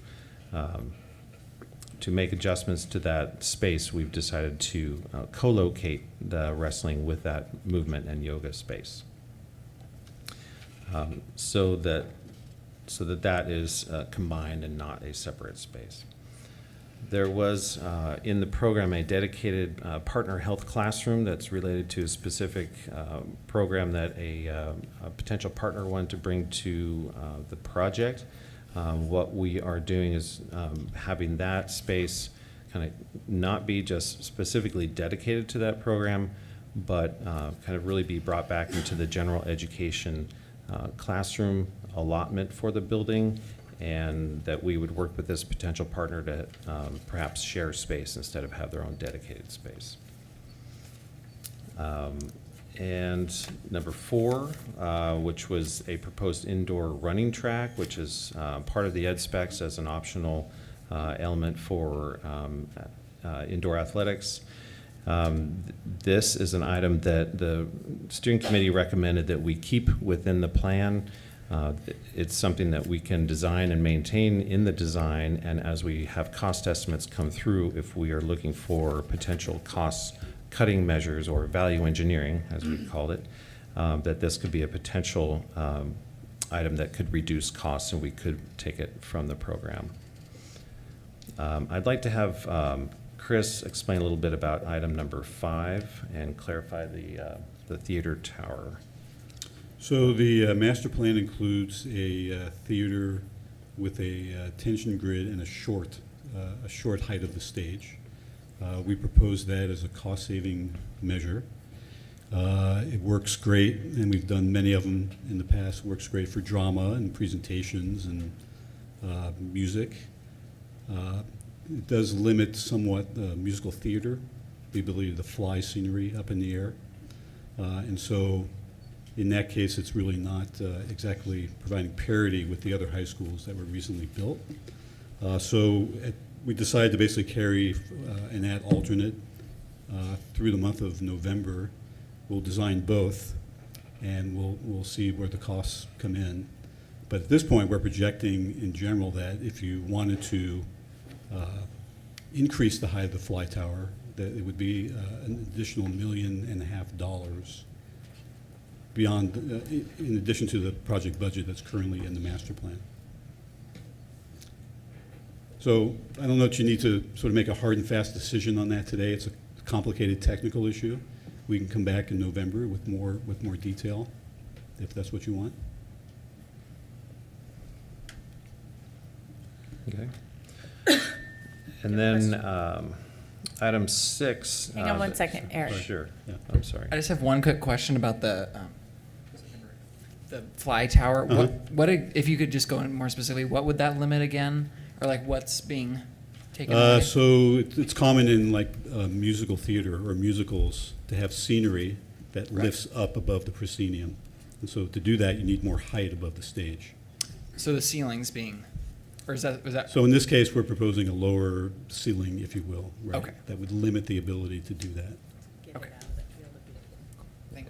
Speaker 21: make adjustments to that space, we've decided to co-locate the wrestling with that movement and yoga space. So that is combined and not a separate space. There was in the program a dedicated partner health classroom that's related to a specific program that a potential partner wanted to bring to the project. What we are doing is having that space kind of not be just specifically dedicated to that program, but kind of really be brought back into the general education classroom allotment for the building, and that we would work with this potential partner to perhaps share space instead of have their own dedicated space. And number 4, which was a proposed indoor running track, which is part of the ed specs as an optional element for indoor athletics. This is an item that the steering committee recommended that we keep within the plan. It's something that we can design and maintain in the design, and as we have cost estimates come through, if we are looking for potential cost cutting measures or value engineering, as we've called it, that this could be a potential item that could reduce costs and we could take it from the program. I'd like to have Chris explain a little bit about item number 5 and clarify the theater tower.
Speaker 17: So the master plan includes a theater with a tension grid and a short height of the stage. We propose that as a cost-saving measure. It works great, and we've done many of them in the past. It works great for drama and presentations and music. It does limit somewhat musical theater, the ability to fly scenery up in the air. And so in that case, it's really not exactly providing parity with the other high schools that were recently built. We decided to basically carry an ad alternate through the month of November. We'll design both, and we'll see where the costs come in. But at this point, we're projecting in general that if you wanted to increase the height of the fly tower, that it would be an additional $1.5 million beyond, in addition to the project budget that's currently in the master plan. So I don't know that you need to sort of make a hard and fast decision on that today. It's a complicated technical issue. We can come back in November with more detail, if that's what you want.
Speaker 21: Okay. And then item 6.
Speaker 7: Hang on one second, Eric.
Speaker 21: Sure. Yeah. I'm sorry.
Speaker 3: I just have one quick question about the
Speaker 19: the fly tower.
Speaker 17: Uh-huh.
Speaker 19: What if you could just go in more specifically? What would that limit again, or like what's being taken away?
Speaker 17: So it's common in like musical theater or musicals to have scenery that lifts up above the proscenium. And so to do that, you need more height above the stage.
Speaker 19: So the ceilings being, or was that?
Speaker 17: So in this case, we're proposing a lower ceiling, if you will, right?
Speaker 19: Okay.
Speaker 17: That would limit the ability to do that.
Speaker 19: Okay. Thank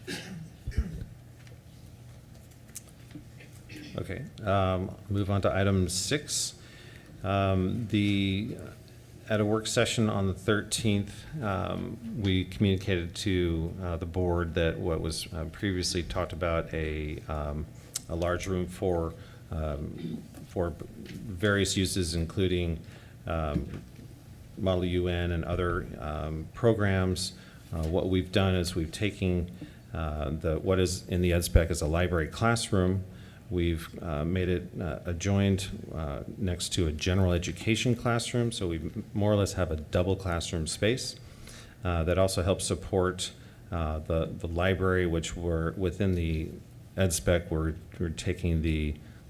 Speaker 19: you.
Speaker 21: Okay, move on to item 6. At a work session on the 13th, we communicated to the board that what was previously talked about, a large room for various uses, including Model UN and other programs. What we've done is we've taken what is in the ed spec as a library classroom. We've made it adjoined next to a general education classroom, so we more or less have a double classroom space. That also helps support the library, which we're within the ed spec. We're taking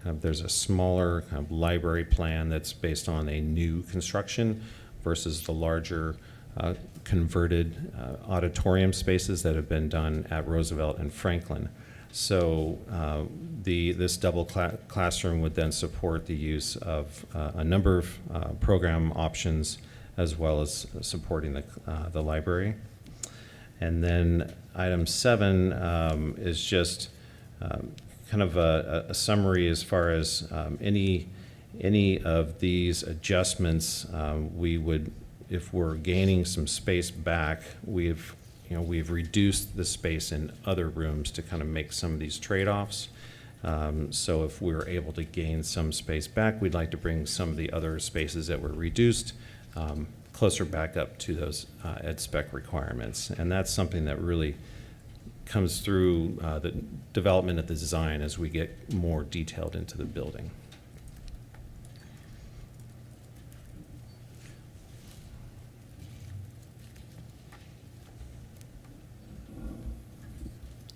Speaker 21: there's a smaller kind of library plan that's based on a new construction versus the larger converted auditorium spaces that have been done at Roosevelt and Franklin. So this double classroom would then support the use of a number of program options, as well as supporting the library. And then item 7 is just kind of a summary as far as any of these adjustments. We would, if we're gaining some space back, we've reduced the space in other rooms to kind of make some of these trade-offs. So if we're able to gain some space back, we'd like to bring some of the other spaces that were reduced closer back up to those ed spec requirements. And that's something that really comes through the development of the design as we get more detailed into the building.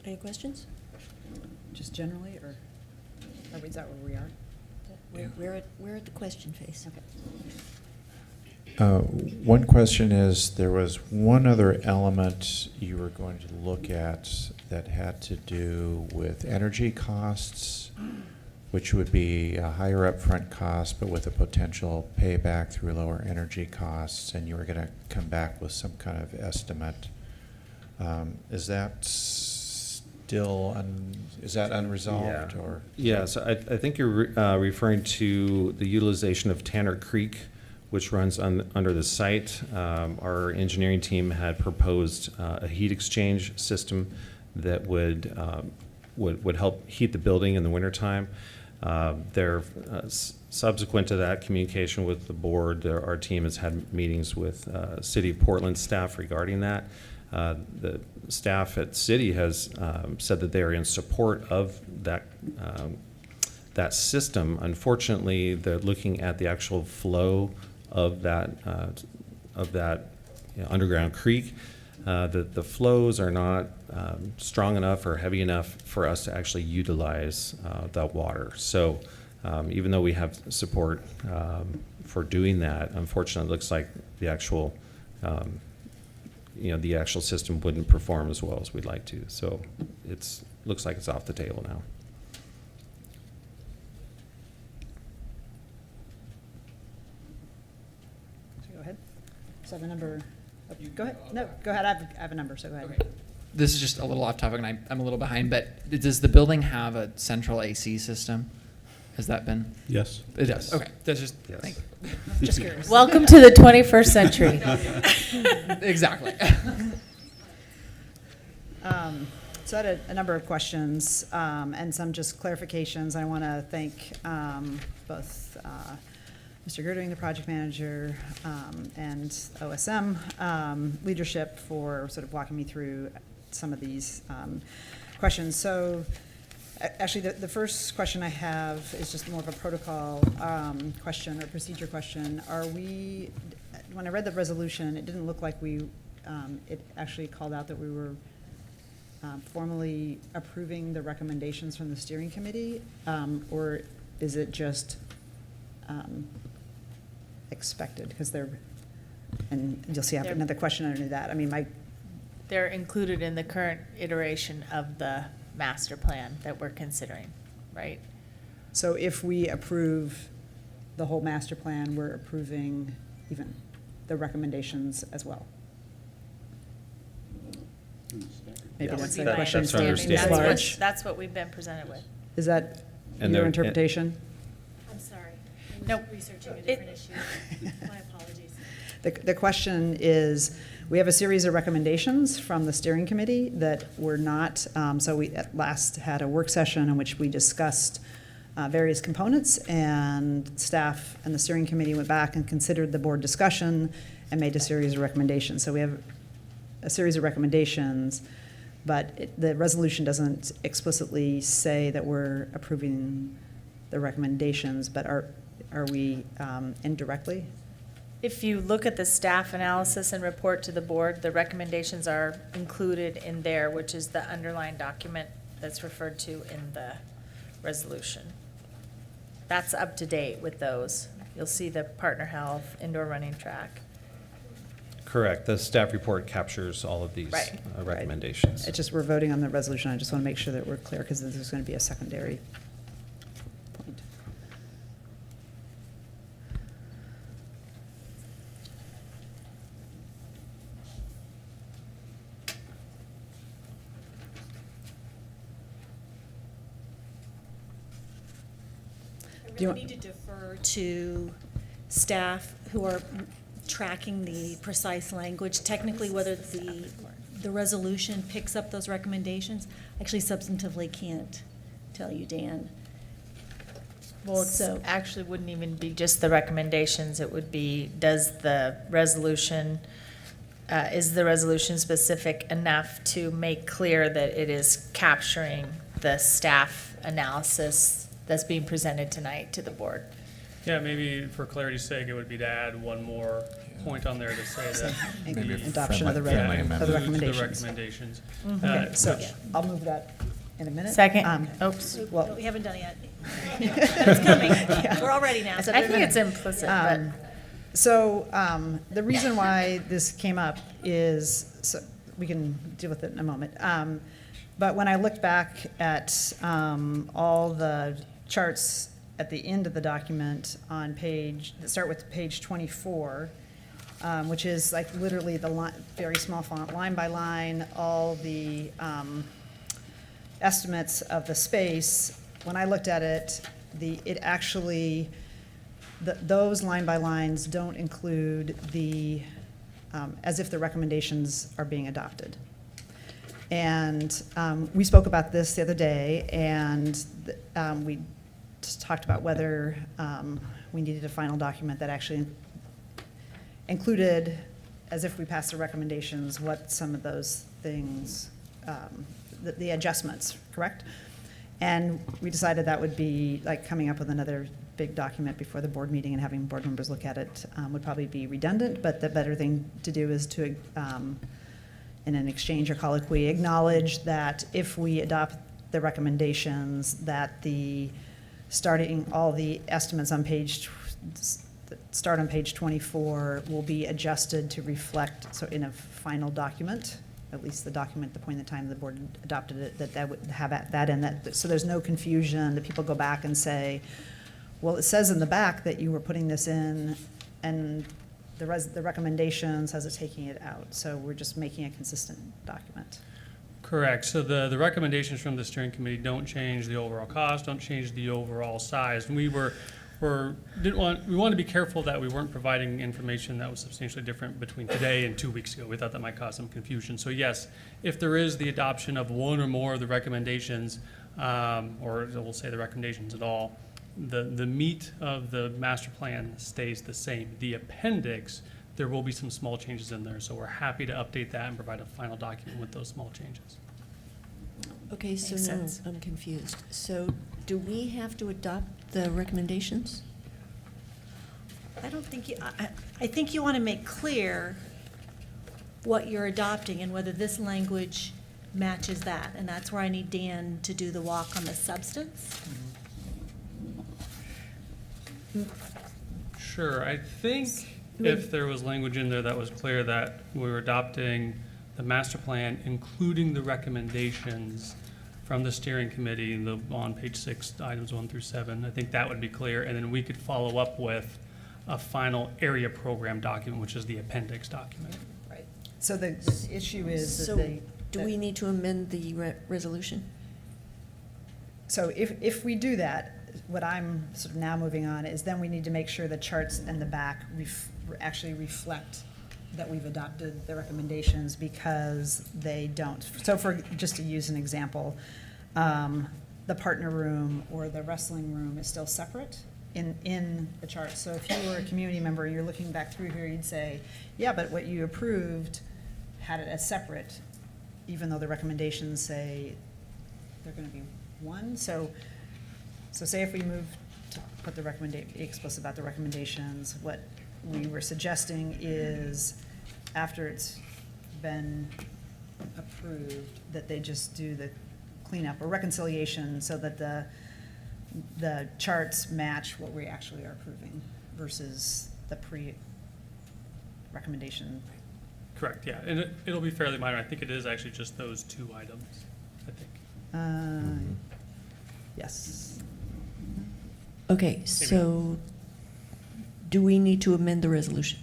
Speaker 1: Any questions?
Speaker 2: Just generally, or is that where we are?
Speaker 1: We're at the question phase.
Speaker 2: Okay.
Speaker 11: One question is, there was one other element you were going to look at that had to do with energy costs, which would be a higher upfront cost, but with a potential payback through lower energy costs, and you were going to come back with some kind of estimate. Is that still unresolved?
Speaker 21: Yeah.
Speaker 11: Or
Speaker 21: Yeah, so I think you're referring to the utilization of Tanner Creek, which runs under the site. Our engineering team had proposed a heat exchange system that would help heat the building in the wintertime. Subsequent to that communication with the board, our team has had meetings with City of Portland staff regarding that. The staff at City has said that they are in support of that system. Unfortunately, they're looking at the actual flow of that underground creek. The flows are not strong enough or heavy enough for us to actually utilize that water. So even though we have support for doing that, unfortunately, it looks like the actual the actual system wouldn't perform as well as we'd like to. So looks like it's off the table now.
Speaker 2: So go ahead. So I have a number. Oh, go ahead. No, go ahead. I have a number, so go ahead.
Speaker 19: Okay. This is just a little off topic, and I'm a little behind, but does the building have a central AC system? Has that been?
Speaker 17: Yes.
Speaker 19: It does. Okay. That's just,
Speaker 21: Yes.
Speaker 19: thank you.
Speaker 2: Just curious.
Speaker 7: Welcome to the 21st century.
Speaker 19: Exactly.
Speaker 2: So I had a number of questions and some just clarifications. I want to thank both Mr. Girding, the project manager, and OSM leadership for sort of walking me through some of these questions. So actually, the first question I have is just more of a protocol question or procedure question. When I read the resolution, it didn't look like it actually called out that we were formally approving the recommendations from the steering committee? Or is it just expected? Because and you'll see I have
Speaker 7: They're-
Speaker 2: another question underneath that. I mean,
Speaker 7: They're included in the current iteration of the master plan that we're considering, right?
Speaker 2: so if we approve the whole master plan, we're approving even the recommendations as well? Maybe
Speaker 7: That
Speaker 2: that's
Speaker 7: would be
Speaker 2: the
Speaker 7: my
Speaker 2: question.
Speaker 21: That's our
Speaker 7: understanding.
Speaker 21: understanding.
Speaker 2: Large.
Speaker 7: That's what we've been presented with.
Speaker 2: Is that
Speaker 21: And
Speaker 2: your
Speaker 21: there-
Speaker 2: interpretation?
Speaker 14: I'm sorry.
Speaker 7: No,
Speaker 14: Researching a
Speaker 7: different
Speaker 14: issue. My apologies.
Speaker 2: The question is, we have a series of recommendations from the steering committee that were not, so we at last had a work session in which we discussed various components, and staff and the steering committee went back and considered the board discussion and made a series of recommendations. So we have a series of recommendations, but the resolution doesn't explicitly say that we're approving the recommendations, but are we indirectly?
Speaker 7: If you look at the staff analysis and report to the board, the recommendations are included in there, which is the underlying document that's referred to in the resolution. That's up to date with those. You'll see the partner health, indoor running track.
Speaker 21: Correct. The staff report captures all of these
Speaker 7: Right.
Speaker 21: recommendations.
Speaker 2: It's just we're voting on the resolution. I just want to make sure that we're clear because this is going to be a secondary point.
Speaker 14: I
Speaker 2: Do you
Speaker 14: really need to defer to staff who are tracking the precise language. Technically, whether the resolution picks up those recommendations, actually substantively can't tell you, Dan.
Speaker 7: Well, it
Speaker 14: So-
Speaker 7: actually wouldn't even be just the recommendations. It would be, does the resolution, is the resolution specific enough to make clear that it is capturing the staff analysis that's being presented tonight to the board?
Speaker 16: Yeah, maybe for clarity's sake, it would be to add one more point on there to say that.
Speaker 2: Maybe
Speaker 16: the-
Speaker 2: adoption of the
Speaker 21: friendly
Speaker 16: Yeah,
Speaker 21: amendment.
Speaker 2: of the
Speaker 16: includes the
Speaker 2: recommendations.
Speaker 16: recommendations.
Speaker 2: Okay, so
Speaker 16: Which-
Speaker 2: I'll move that in a minute.
Speaker 7: Second. Oops.
Speaker 2: Well,
Speaker 14: No, we haven't done it yet. It's coming. We're all ready now.
Speaker 7: I think it's implicit, but.
Speaker 2: So the reason why this came up is, so we can deal with it in a moment. But when I looked back at all the charts at the end of the document on that start with page 24, which is like literally the very small font, line by line, all the estimates of the space. When I looked at it, it actually, those line by lines don't include as if the recommendations are being adopted. And we spoke about this the other day, and we just talked about whether we needed a final document that actually included, as if we passed the recommendations, what some of those things, the adjustments, correct? And we decided that would be like coming up with another big document before the board meeting and having board members look at it would probably be redundant, but the better thing to do is to, in an exchange or colloquy, acknowledge that if we adopt the recommendations, that all the estimates on start on page 24 will be adjusted to reflect, so in a final document, at least the document, the point in time the board adopted it, that would have that in that, so there's no confusion, that people go back and say, well, it says in the back that you were putting this in, and the recommendations has it taking it out. So we're just making a consistent document.
Speaker 16: Correct. So the recommendations from the steering committee don't change the overall cost, don't change the overall size. And we wanted to be careful that we weren't providing information that was substantially different between today and 2 weeks ago. We thought that might cause some confusion. So yes, if there is the adoption of one or more of the recommendations, or we'll say the recommendations at all, the meat of the master plan stays the same. The appendix, there will be some small changes in there, so we're happy to update that and provide a final document with those small changes.
Speaker 1: Okay, so
Speaker 7: Makes
Speaker 1: now
Speaker 7: sense.
Speaker 1: I'm confused. So do we have to adopt the recommendations?
Speaker 14: I don't think I think you want to make clear what you're adopting and whether this language matches that, and that's where I need Dan to do the walk on the substance.
Speaker 16: Sure, I think if there was language in there that was clear that we were adopting the master plan, including the recommendations from the steering committee in on page 6, items 1 through 7, I think that would be clear, and then we could follow up with a final area program document, which is the appendix document.
Speaker 2: Right. So the issue is that
Speaker 1: So,
Speaker 2: they.
Speaker 1: do we need to amend the resolution?
Speaker 2: So if we do that, what I'm sort of now moving on is then we need to make sure the charts in the back actually reflect that we've adopted the recommendations, because they don't. So for, just to use an example, the partner room or the wrestling room is still separate in the chart. So if you were a community member and you're looking back through here, you'd say, yeah, but what you approved had it as separate, even though the recommendations say they're gonna be one. So say if we move to put the explicit about the recommendations, what we were suggesting is after it's been approved, that they just do the cleanup or reconciliation so that the charts match what we actually are approving versus the pre-recommendation.
Speaker 16: Correct, yeah, and it'll be fairly minor. I think it is actually just those 2 items, I think.
Speaker 2: Yes.
Speaker 1: Okay, so do we need to amend the resolution?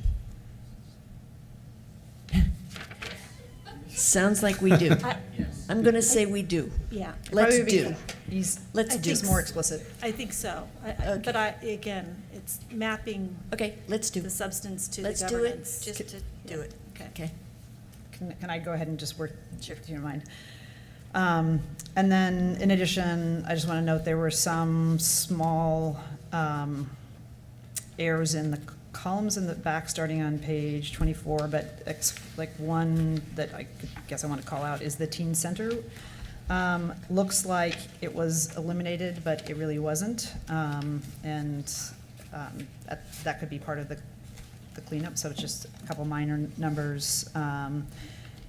Speaker 1: Sounds like we do. I'm going to say we do.
Speaker 14: Yeah.
Speaker 1: Let's
Speaker 2: Probably
Speaker 1: do. Let's
Speaker 14: I
Speaker 1: do.
Speaker 14: think
Speaker 2: More explicit.
Speaker 14: I think so.
Speaker 1: Okay.
Speaker 14: But again, it's mapping
Speaker 1: Okay, let's do.
Speaker 14: the substance to the
Speaker 1: Let's do it,
Speaker 14: governance.
Speaker 1: just to do it. Okay.
Speaker 2: Can I go ahead and just work, if you don't mind? And then, in addition, I just want to note there were some small errors in the columns in the back, starting on page 24, but like one that I guess I want to call out is the teen center. Looks like it was eliminated, but it really wasn't. That could be part of the cleanup, so it's just a couple minor numbers.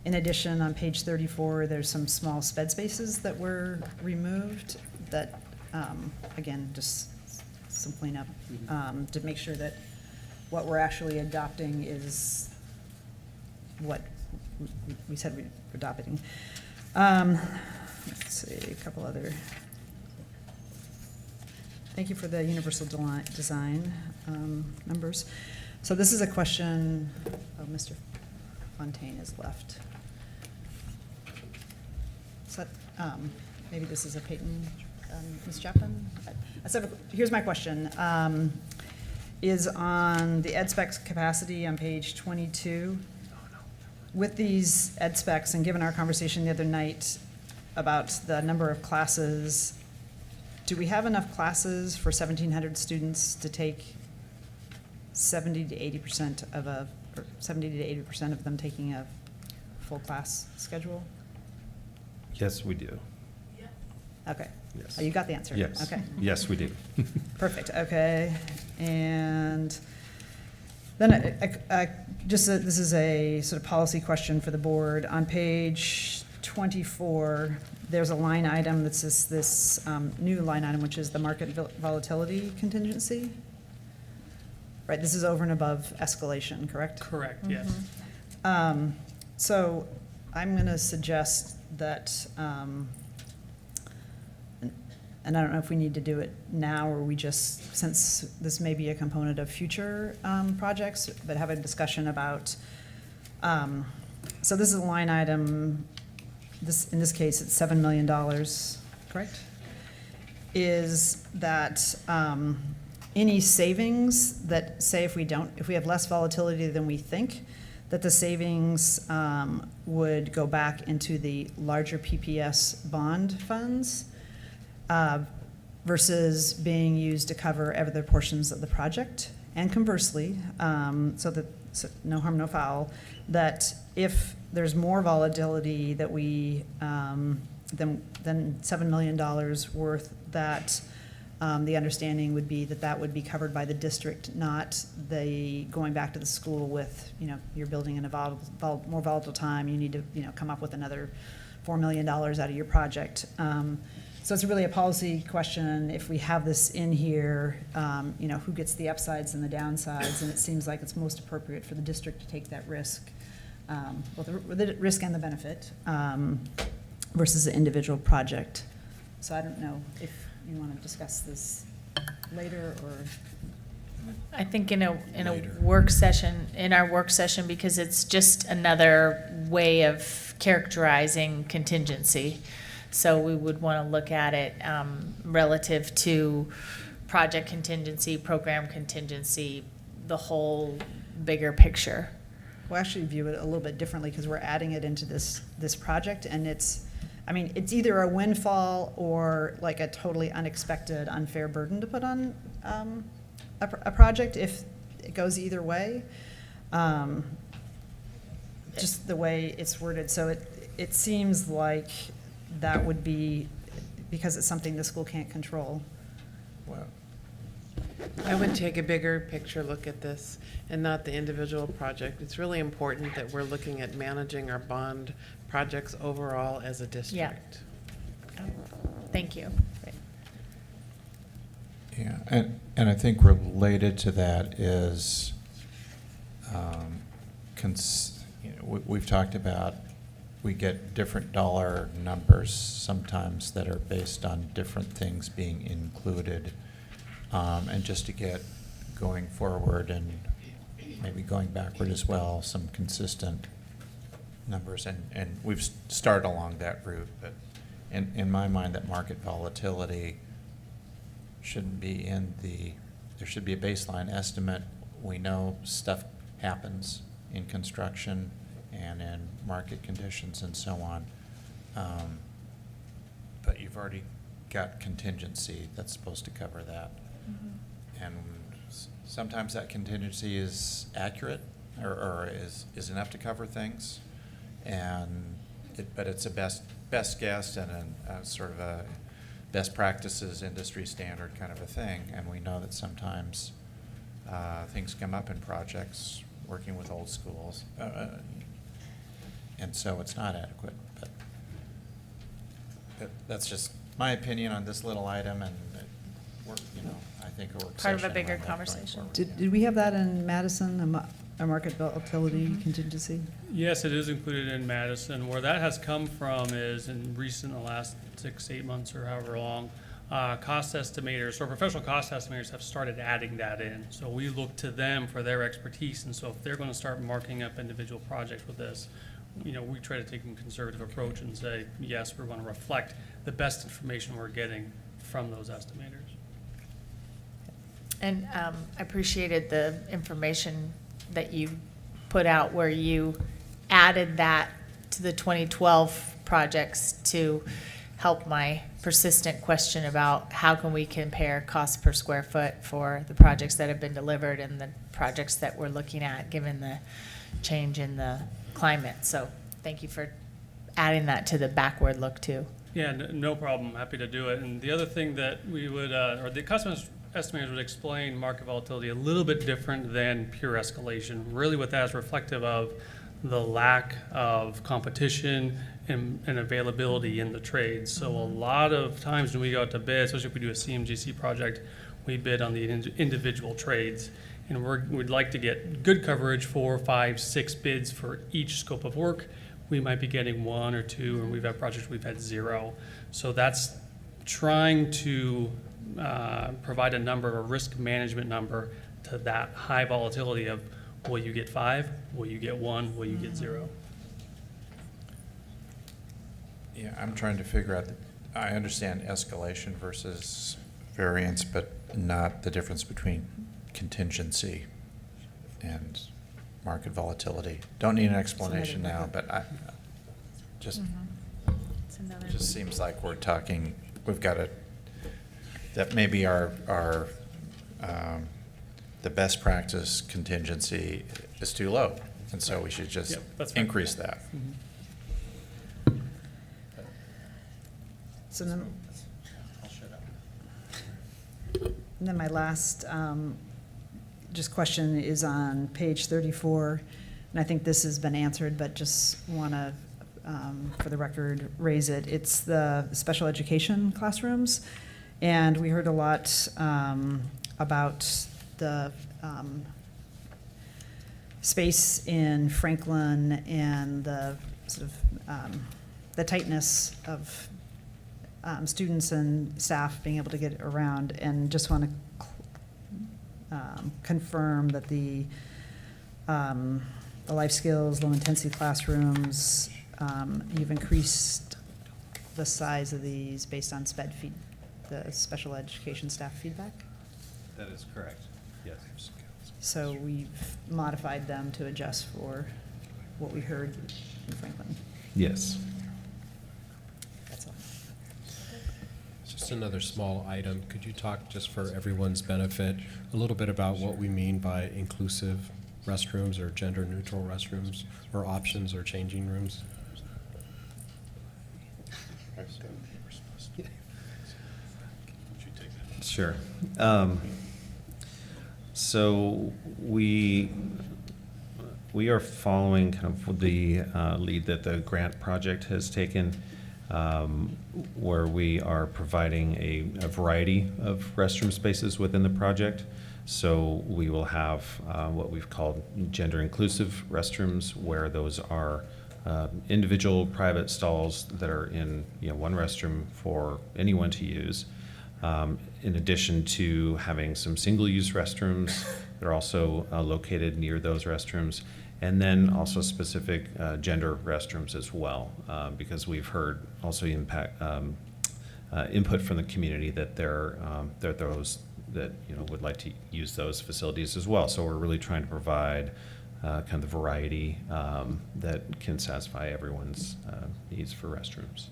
Speaker 2: In addition, on page 34, there's some small sped spaces that were removed that, again, just some cleanup to make sure that what we're actually adopting is what we said we were adopting. Let's see, a couple other. Thank you for the universal design numbers. So this is a question, oh, Mr. Fontaine is left. So, maybe this is a Peyton, Ms. Chapman? Here's my question. Is on the ed specs capacity on page 22. With these ed specs, and given our conversation the other night about the number of classes, do we have enough classes for 1,700 students to take 70 to 80% of 70 to 80% of them taking a full class schedule?
Speaker 21: Yes, we do.
Speaker 2: Okay.
Speaker 21: Yes.
Speaker 2: Oh, you got the answer?
Speaker 21: Yes.
Speaker 2: Okay.
Speaker 21: Yes, we do.
Speaker 2: Perfect, okay. And then this is a sort of policy question for the board. On page 24, there's a line item that's this new line item, which is the market volatility contingency. Right, this is over and above escalation, correct?
Speaker 16: Correct, yes.
Speaker 2: So I'm going to suggest that, and I don't know if we need to do it now, or we just, since this may be a component of future projects, but have a discussion about, so this is a line item, in this case, it's $7 million, correct? Is that any savings that, say if we have less volatility than we think, that the savings would go back into the larger PPS bond funds versus being used to cover other portions of the project. And conversely, so no harm, no foul, that if there's more volatility that we, than $7 million worth, that the understanding would be that would be covered by the district, not the going back to the school with, you're building in a more volatile time, you need to, come up with another $4 million out of your project. So it's really a policy question. If we have this in here, you know, who gets the upsides and the downsides? And it seems like it's most appropriate for the district to take that risk, well, the risk and the benefit, versus the individual project. So I don't know if you want to discuss this later or.
Speaker 7: I think in a work session, in our work session, because it's just another way of characterizing contingency. So we would want to look at it relative to project contingency, program contingency, the whole bigger picture.
Speaker 2: We'll actually view it a little bit differently because we're adding it into this project, and it's, I mean, it's either a windfall or like a totally unexpected, unfair burden to put on a project if it goes either way. Just the way it's worded, so it seems like that would be, because it's something the school can't control.
Speaker 11: Well,
Speaker 10: I would take a bigger picture look at this and not the individual project. It's really important that we're looking at managing our bond projects overall as a district.
Speaker 7: Thank you.
Speaker 11: yeah, and I think related to that is, you know, we've talked about, we get different dollar numbers sometimes that are based on different things being included. And just to get going forward and maybe going backward as well, some consistent numbers. And we've started along that route, but in my mind, that market volatility shouldn't be there should be a baseline estimate. We know stuff happens in construction and in market conditions and so on. But you've already got contingency that's supposed to cover that. Mm-hmm. And sometimes that contingency is accurate or is enough to cover things. But it's a best guess and a sort of a best practices industry standard kind of a thing. And we know that sometimes things come up in projects working with old schools. And so it's not adequate, but that's just my opinion on this little item, and you know, I think a work
Speaker 7: Part of a
Speaker 11: session
Speaker 7: bigger
Speaker 11: on that going
Speaker 7: conversation.
Speaker 11: forward.
Speaker 2: Did we have that in Madison, a market volatility contingency?
Speaker 16: Yes, it is included in Madison. Where that has come from is in the last 6-8 months or however long, cost estimators or professional cost estimators have started adding that in. So we look to them for their expertise, and so if they're going to start marking up individual projects with this, you know, we try to take a conservative approach and say, yes, we're going to reflect the best information we're getting from those estimators.
Speaker 7: And I appreciated the information that you put out where you added that to the 2012 projects to help my persistent question about how can we compare cost per square foot for the projects that have been delivered and the projects that we're looking at given the change in the climate. So thank you for adding that to the backward look too.
Speaker 16: Yeah, no problem. Happy to do it. And the other thing that we would, or the customers estimators would explain market volatility a little bit different than pure escalation. Really what that is reflective of the lack of competition and availability in the trades. So a lot of times when we go out to bid, especially if we do a CMGC project, we bid on the individual trades. And we'd like to get good coverage, 4, 5, 6 bids for each scope of work. We might be getting 1 or 2, and we've had projects we've had 0. So that's trying to provide a number, a risk management number to that high volatility of, will you get 5? Will you get 1? Will you get 0?
Speaker 11: Yeah, I'm trying to figure out, I understand escalation versus variance, but not the difference between contingency and market volatility. Don't need an explanation now, but I just, it just seems like we're talking, we've got that maybe our the best practice contingency is too low, and so we should just increase that.
Speaker 16: Mm-hmm.
Speaker 2: So then, and then my last just question is on page 34, and I think this has been answered, but just want to for the record, raise it. It's the special education classrooms. And we heard a lot about the space in Franklin and the sort of the tightness of students and staff being able to get around, and just want to confirm that the life skills, low intensity classrooms, you've increased the size of these based on the special education staff feedback?
Speaker 11: That is correct, yes.
Speaker 2: So we've modified them to adjust for what we heard in Franklin.
Speaker 21: Yes.
Speaker 2: That's all.
Speaker 13: Just another small item. Could you talk, just for everyone's benefit, a little bit about what we mean by inclusive restrooms or gender neutral restrooms or options or changing rooms?
Speaker 21: Sure. So we are following kind of the lead that the grant project has taken, where we are providing a variety of restroom spaces within the project. So we will have what we've called gender inclusive restrooms, where those are individual private stalls that are in one restroom for anyone to use. In addition to having some single-use restrooms that are also located near those restrooms, and then also specific gender restrooms as well, because we've heard also input from the community that there are those that would like to use those facilities as well. So we're really trying to provide kind of the variety that can satisfy everyone's needs for restrooms.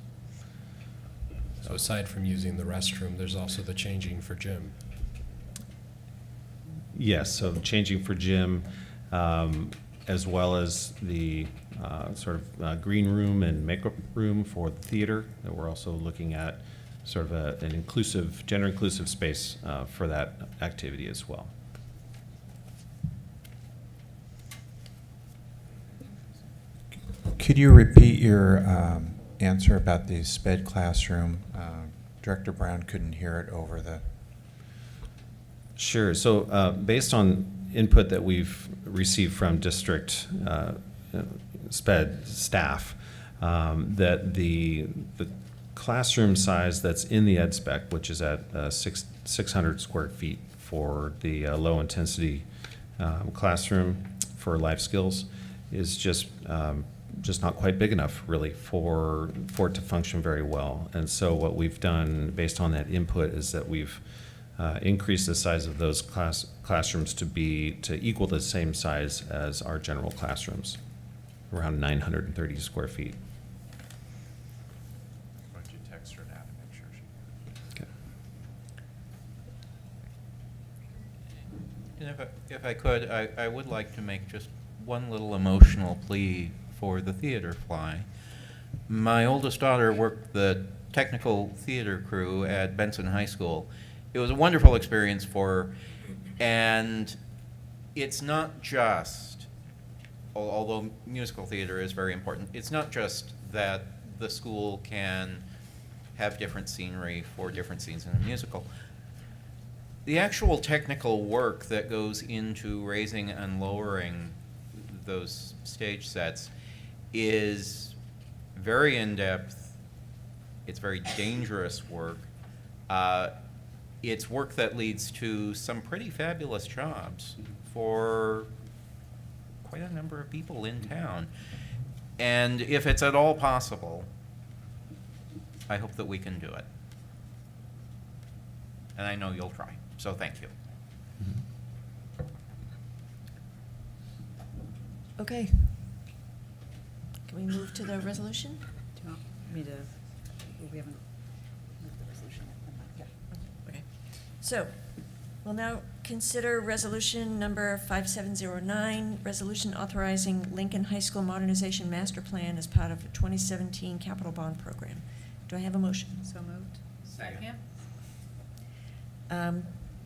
Speaker 13: So aside from using the restroom, there's also the changing for gym.
Speaker 21: Yes, so changing for gym, as well as the sort of green room and makeup room for the theater, that we're also looking at sort of an inclusive, gender inclusive space for that activity as well.
Speaker 11: Could you repeat your answer about the SPED classroom? Director Brown couldn't hear it over the...
Speaker 21: Sure. So based on input that we've received from district SPED staff, that the classroom size that's in the ed spec, which is at 600 square feet for the low intensity classroom for life skills, is just not quite big enough really for it to function very well. And so what we've done based on that input is that we've increased the size of those classrooms to equal the same size as our general classrooms, around 930 square feet.
Speaker 11: Why don't you text her now to make sure she...
Speaker 21: Okay.
Speaker 5: And if I could, I would like to make just one little emotional plea for the theater fly. My oldest daughter worked the technical theater crew at Benson High School. It was a wonderful experience for her, and it's not just, although musical theater is very important, it's not just that the school can have different scenery for different scenes in a musical. The actual technical work that goes into raising and lowering those stage sets is very in-depth. It's very dangerous work. It's work that leads to some pretty fabulous jobs for quite a number of people in town. And if it's at all possible, I hope that we can do it. And I know you'll try, so thank you.
Speaker 1: Okay. Can we move to the resolution?
Speaker 2: Do you want me to, we haven't moved the resolution yet.
Speaker 1: Okay. So, we'll now consider resolution number 5709, resolution authorizing Lincoln High School Modernization Master Plan as part of the 2017 Capital Bond Program. Do I have a motion?
Speaker 2: So moved.
Speaker 7: Second.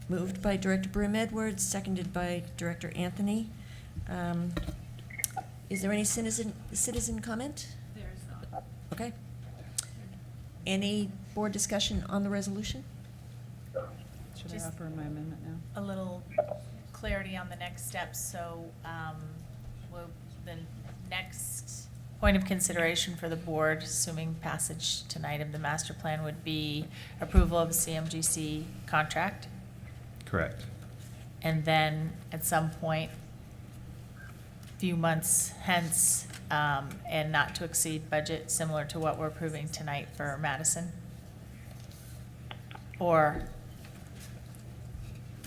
Speaker 1: Moved by Director Brim Edwards, seconded by Director Anthony. Is there any citizen comment?
Speaker 15: There's not.
Speaker 1: Okay. Any board discussion on the resolution?
Speaker 2: Should I
Speaker 7: Just
Speaker 2: offer my amendment now?
Speaker 7: a little clarity on the next steps. So the next point of consideration for the board, assuming passage tonight of the master plan, would be approval of a CMGC contract.
Speaker 21: Correct.
Speaker 7: And then at some point, few months hence, and not to exceed budget, similar to what we're approving tonight for Madison? Or,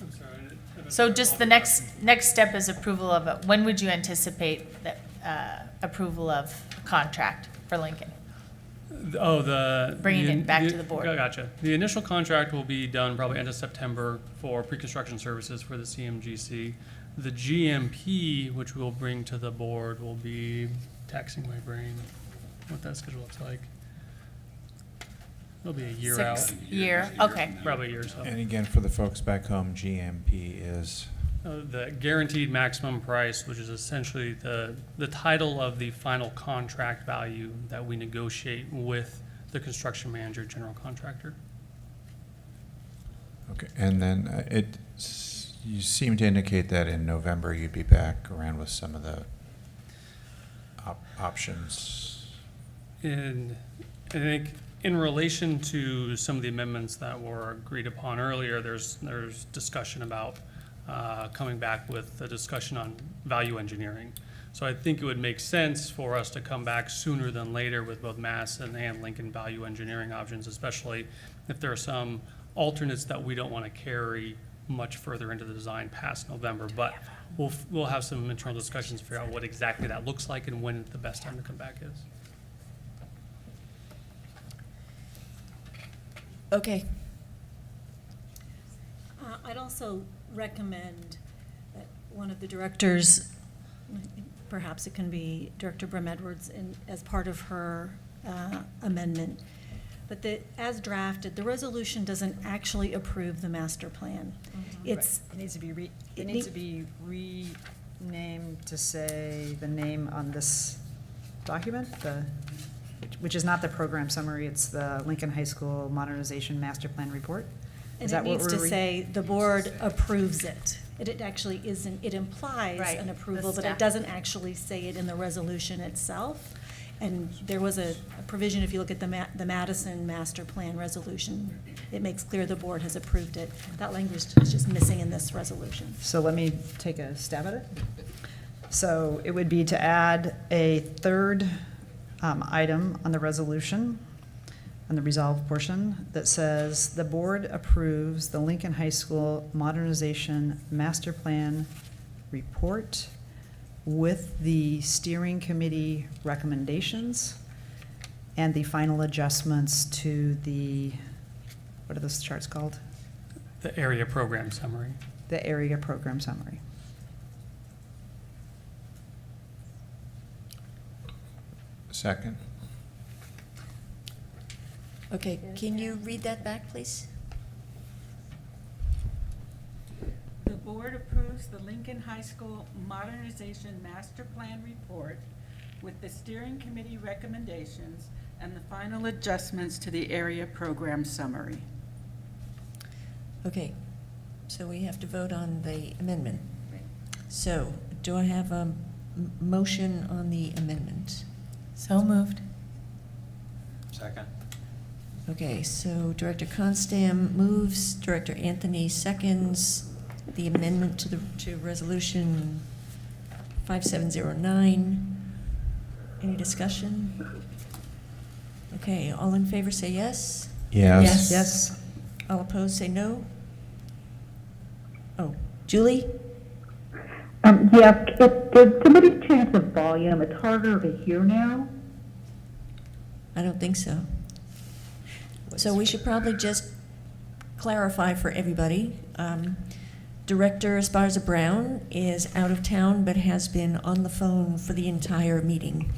Speaker 16: I'm sorry.
Speaker 7: so just the next step is approval of, when would you anticipate that, approval of contract for Lincoln?
Speaker 16: Oh,
Speaker 7: Bringing it back to the board.
Speaker 16: Gotcha. The initial contract will be done probably end of September for pre-construction services for the CMGC. The GMP, which we'll bring to the board, will be taxing my brain what that schedule looks like. It'll be a year out.
Speaker 7: 6 year, okay.
Speaker 16: Probably a year or so.
Speaker 11: And again, for the folks back home, GMP is?
Speaker 16: The guaranteed maximum price, which is essentially the title of the final contract value that we negotiate with the construction manager, general contractor.
Speaker 11: Okay, and then you seem to indicate that in November you'd be back around with some of the options.
Speaker 16: And I think in relation to some of the amendments that were agreed upon earlier, there's discussion about coming back with a discussion on value engineering. So I think it would make sense for us to come back sooner than later with both Madison and Lincoln value engineering options, especially if there are some alternates that we don't want to carry much further into the design past November. But we'll have some internal discussions to figure out what exactly that looks like and when the best time to come back is.
Speaker 1: Okay.
Speaker 14: I'd also recommend that one of the directors, perhaps it can be Director Brim-Edwards, as part of her amendment, but as drafted, the resolution doesn't actually approve the master plan. It's
Speaker 2: It needs to be renamed to say the name on this document, which is not the program summary, it's the Lincoln High School Modernization Master Plan Report.
Speaker 14: And it needs to say, the board approves it. It actually isn't, it implies
Speaker 7: Right,
Speaker 14: an
Speaker 7: the
Speaker 14: approval, but
Speaker 7: staff.
Speaker 14: it doesn't actually say it in the resolution itself. And there was a provision, if you look at the Madison Master Plan resolution, it makes clear the board has approved it. That language is just missing in this resolution.
Speaker 2: So let me take a stab at it. So it would be to add a third item on the resolution, on the resolve portion, that says, the board approves the Lincoln High School Modernization Master Plan Report with the steering committee recommendations and the final adjustments to the, what are those charts called?
Speaker 16: The area program summary.
Speaker 2: The area program summary.
Speaker 11: Second.
Speaker 1: Okay, can you read that back, please?
Speaker 15: The board approves the Lincoln High School Modernization Master Plan Report with the steering committee recommendations and the final adjustments to the area program summary.
Speaker 1: Okay, so we have to vote on the amendment. So, do I have a motion on the amendment?
Speaker 7: So moved.
Speaker 11: Second.
Speaker 1: Okay, so Director Constam moves, Director Anthony seconds the amendment to Resolution 5709. Any discussion? Okay, all in favor say yes?
Speaker 11: Yes.
Speaker 2: Yes.
Speaker 1: All opposed say no? Oh, Julie?
Speaker 4: Yes, did somebody change the volume? It's harder to hear now.
Speaker 1: I don't think so. So we should probably just clarify for everybody. Director Esparza Brown is out of town but has been on the phone for the entire meeting.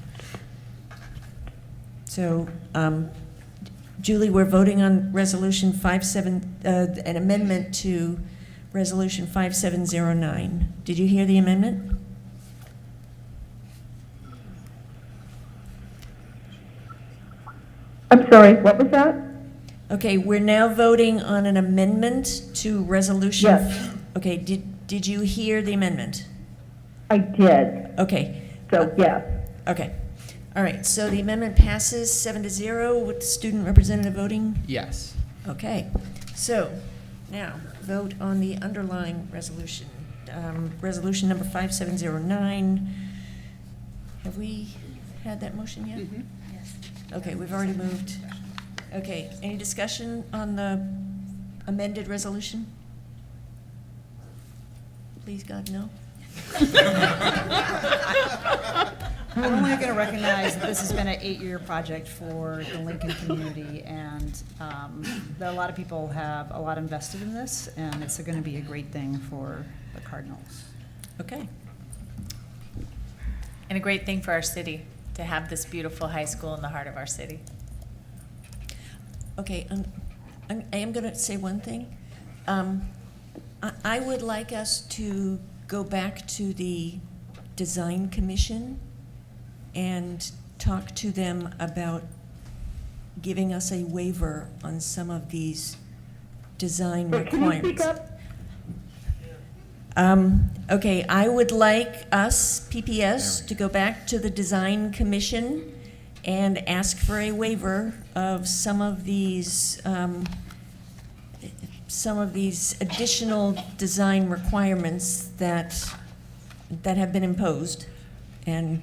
Speaker 1: So, Julie, we're voting on Resolution an amendment to Resolution 5709. Did you hear the amendment?
Speaker 4: I'm sorry, what was that?
Speaker 1: Okay, we're now voting on an amendment to resolution.
Speaker 4: Yes.
Speaker 1: Okay, did you hear the amendment?
Speaker 4: I did.
Speaker 1: Okay.
Speaker 4: So, yes.
Speaker 1: Okay. All right, so the amendment passes 7-0 with student representative voting?
Speaker 19: Yes.
Speaker 1: Okay, so now vote on the underlying resolution. Resolution number 5709. Have we had that motion yet? Yes. Okay, we've already moved. Okay, any discussion on the amended resolution? Please, God, no?
Speaker 2: I'm only going to recognize that this has been an 8-year project for the Lincoln community, and that a lot of people have a lot invested in this, and it's going to be a great thing for the Cardinals.
Speaker 1: Okay.
Speaker 7: And a great thing for our city to have this beautiful high school in the heart of our city.
Speaker 1: Okay, I am going to say one thing. I would like us to go back to the Design Commission and talk to them about giving us a waiver on some of these design requirements.
Speaker 4: Can you speak up?
Speaker 1: Okay, I would like us, PPS, to go back to the Design Commission and ask for a waiver of some of these additional design requirements that have been imposed. And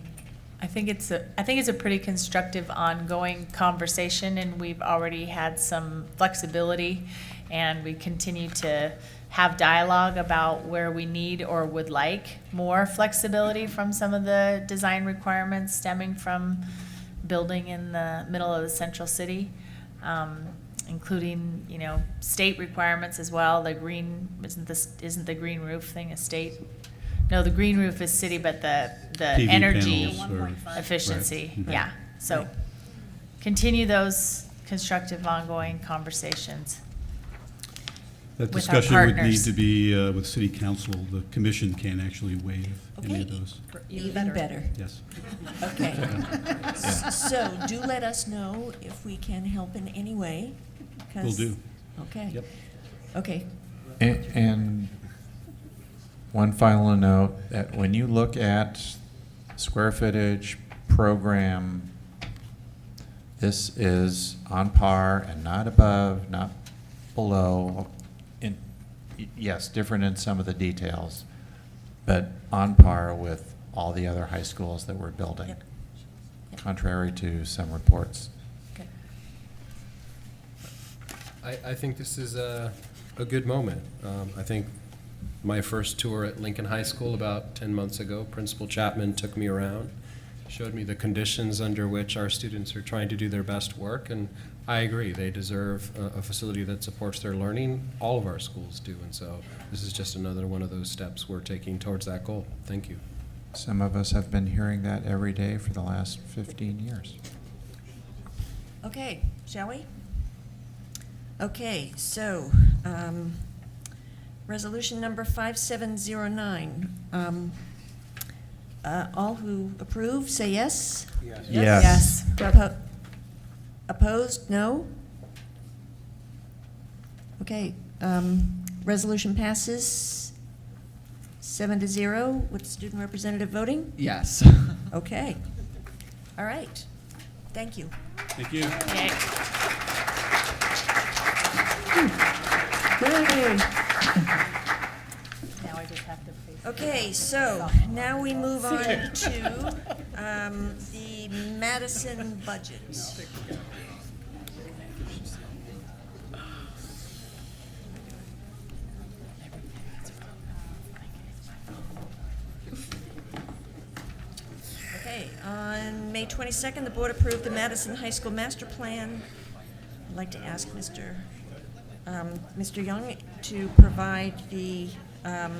Speaker 7: I think it's a pretty constructive ongoing conversation, and we've already had some flexibility, and we continue to have dialogue about where we need or would like more flexibility from some of the design requirements stemming from building in the middle of the central city, including, you know, state requirements as well. The green, isn't the green roof thing a state? No, the green roof is city, but the
Speaker 17: PV
Speaker 7: energy
Speaker 17: panels or-
Speaker 7: efficiency,
Speaker 17: Right.
Speaker 7: yeah. So continue those constructive ongoing conversations.
Speaker 17: That
Speaker 7: with our
Speaker 17: discussion would need
Speaker 7: partners.
Speaker 17: to be with city council. The commission can't actually waive any of
Speaker 1: Okay.
Speaker 17: those.
Speaker 1: even better.
Speaker 17: Yes.
Speaker 1: Okay. So do let us know if we can help in any way. 'Cause-
Speaker 17: Will do.
Speaker 1: Okay.
Speaker 17: Yep.
Speaker 1: Okay.
Speaker 11: And one final note, that when you look at square footage program, this is on par and not above, not below. Yes, different in some of the details, but on par with all the other high schools that we're building,
Speaker 1: Yep. Yep.
Speaker 11: contrary to some reports.
Speaker 1: Okay.
Speaker 13: I think this is a good moment. I think my first tour at Lincoln High School about 10 months ago, Principal Chapman took me around, showed me the conditions under which our students are trying to do their best work, and I agree, they deserve a facility that supports their learning. All of our schools do, and so this is just another one of those steps we're taking towards that goal. Thank you.
Speaker 11: Some of us have been hearing that every day for the last 15 years.
Speaker 1: Okay, shall we? Okay, so, resolution number 5709. All who approve, say yes?
Speaker 11: Yes.
Speaker 7: Yes.
Speaker 1: Opposed, no? Okay, resolution passes 7-0 with student representative voting?
Speaker 19: Yes.
Speaker 1: Okay, all right, thank you.
Speaker 13: Thank you.
Speaker 7: Yay. Now I just have to face.
Speaker 1: Okay, so now we move on to the Madison budget. Okay, on May 22nd, the board approved the Madison High School Master Plan. I'd like to ask Mr. Young to provide the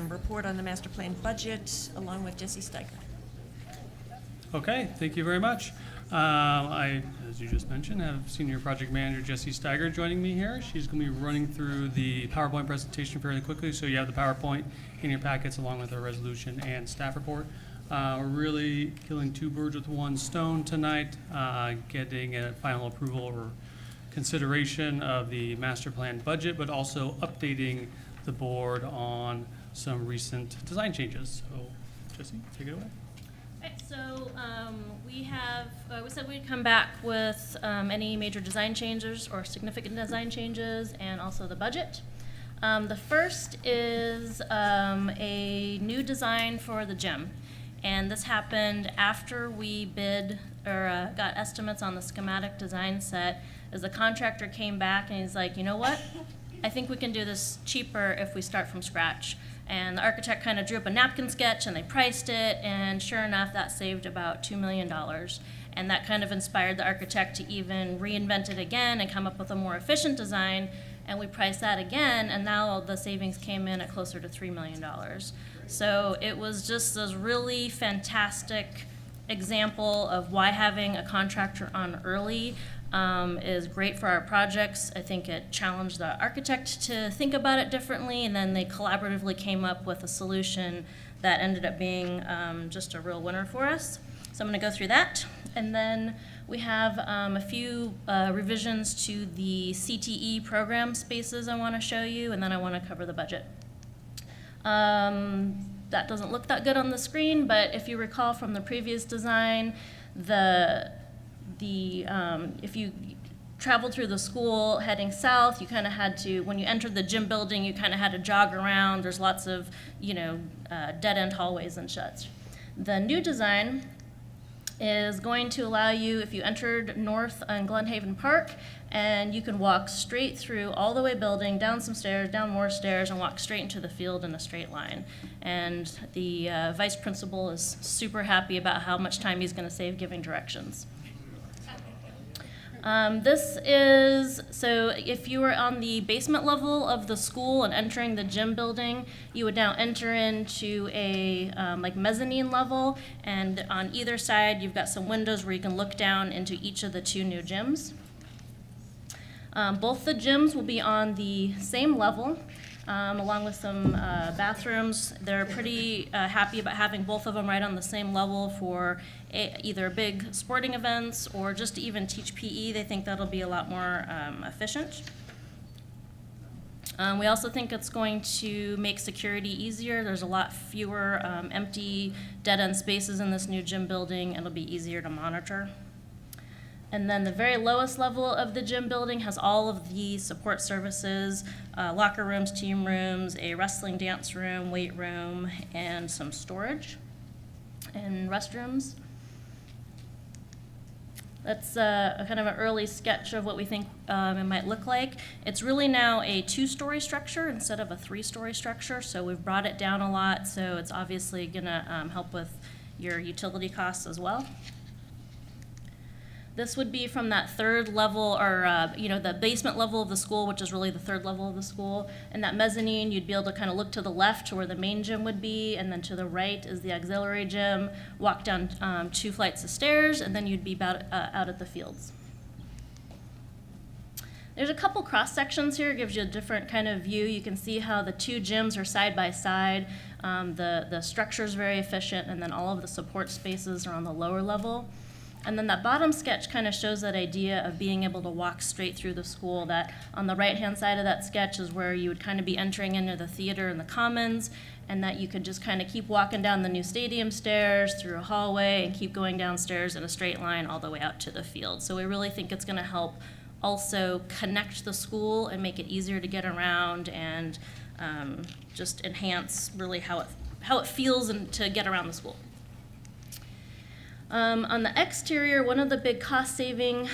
Speaker 1: report on the master plan budget along with Jesse Steiger.
Speaker 16: Okay, thank you very much. I, as you just mentioned, have Senior Project Manager Jesse Steiger joining me here. She's going to be running through the PowerPoint presentation fairly quickly, so you have the PowerPoint in your packets along with our resolution and staff report. We're really killing two birds with one stone tonight, getting a final approval or consideration of the master plan budget, but also updating the board on some recent design changes. So, Jesse, take it away.
Speaker 8: Okay, so we said we'd come back with any major design changes or significant design changes, and also the budget. The first is a new design for the gym. And this happened after we bid or got estimates on the schematic design set, as the contractor came back and he's like, you know what? I think we can do this cheaper if we start from scratch. And the architect kind of drew up a napkin sketch and they priced it, and sure enough, that saved about $2 million. And that kind of inspired the architect to even reinvent it again and come up with a more efficient design. And we priced that again, and now the savings came in at closer to $3 million. So it was just this really fantastic example of why having a contractor on early is great for our projects. I think it challenged the architect to think about it differently, and then they collaboratively came up with a solution that ended up being just a real winner for us. So I'm going to go through that. And then we have a few revisions to the CTE program spaces I want to show you, and then I want to cover the budget. That doesn't look that good on the screen, but if you recall from the previous design, if you traveled through the school heading south, you kind of had to, when you entered the gym building, you kind of had to jog around. There's lots of, dead-end hallways and such. The new design is going to allow you, if you entered north on Glenhaven Park, and you can walk straight through all the way building, down some stairs, down more stairs, and walk straight into the field in a straight line. And the vice principal is super happy about how much time he's going to save giving directions. So if you were on the basement level of the school and entering the gym building, you would now enter into a mezzanine level, and on either side you've got some windows where you can look down into each of the two new gyms. Both the gyms will be on the same level, along with some bathrooms. They're pretty happy about having both of them right on the same level for either big sporting events or just to even teach PE. They think that'll be a lot more efficient. We also think it's going to make security easier. There's a lot fewer empty dead-end spaces in this new gym building, and it'll be easier to monitor. And then the very lowest level of the gym building has all of the support services, locker rooms, team rooms, a wrestling dance room, weight room, and some storage and restrooms. That's a kind of an early sketch of what we think it might look like. It's really now a 2-story structure instead of a 3-story structure, so we've brought it down a lot, so it's obviously gonna help with your utility costs as well. This would be from that third level, or the basement level of the school, which is really the third level of the school. And that mezzanine, you'd be able to kind of look to the left to where the main gym would be, and then to the right is the auxiliary gym. Walk down 2 flights of stairs, and then you'd be out at the fields. There's a couple cross sections here. It gives you a different kind of view. You can see how the 2 gyms are side by side. The structure is very efficient, and then all of the support spaces are on the lower level. And then that bottom sketch kind of shows that idea of being able to walk straight through the school. That on the right-hand side of that sketch is where you would kind of be entering into the theater and the commons, and that you could just kind of keep walking down the new stadium stairs through a hallway and keep going downstairs in a straight line all the way out to the field. So we really think it's going to help also connect the school and make it easier to get around, and just enhance really how it feels and to get around the school. On the exterior, one of the big cost-saving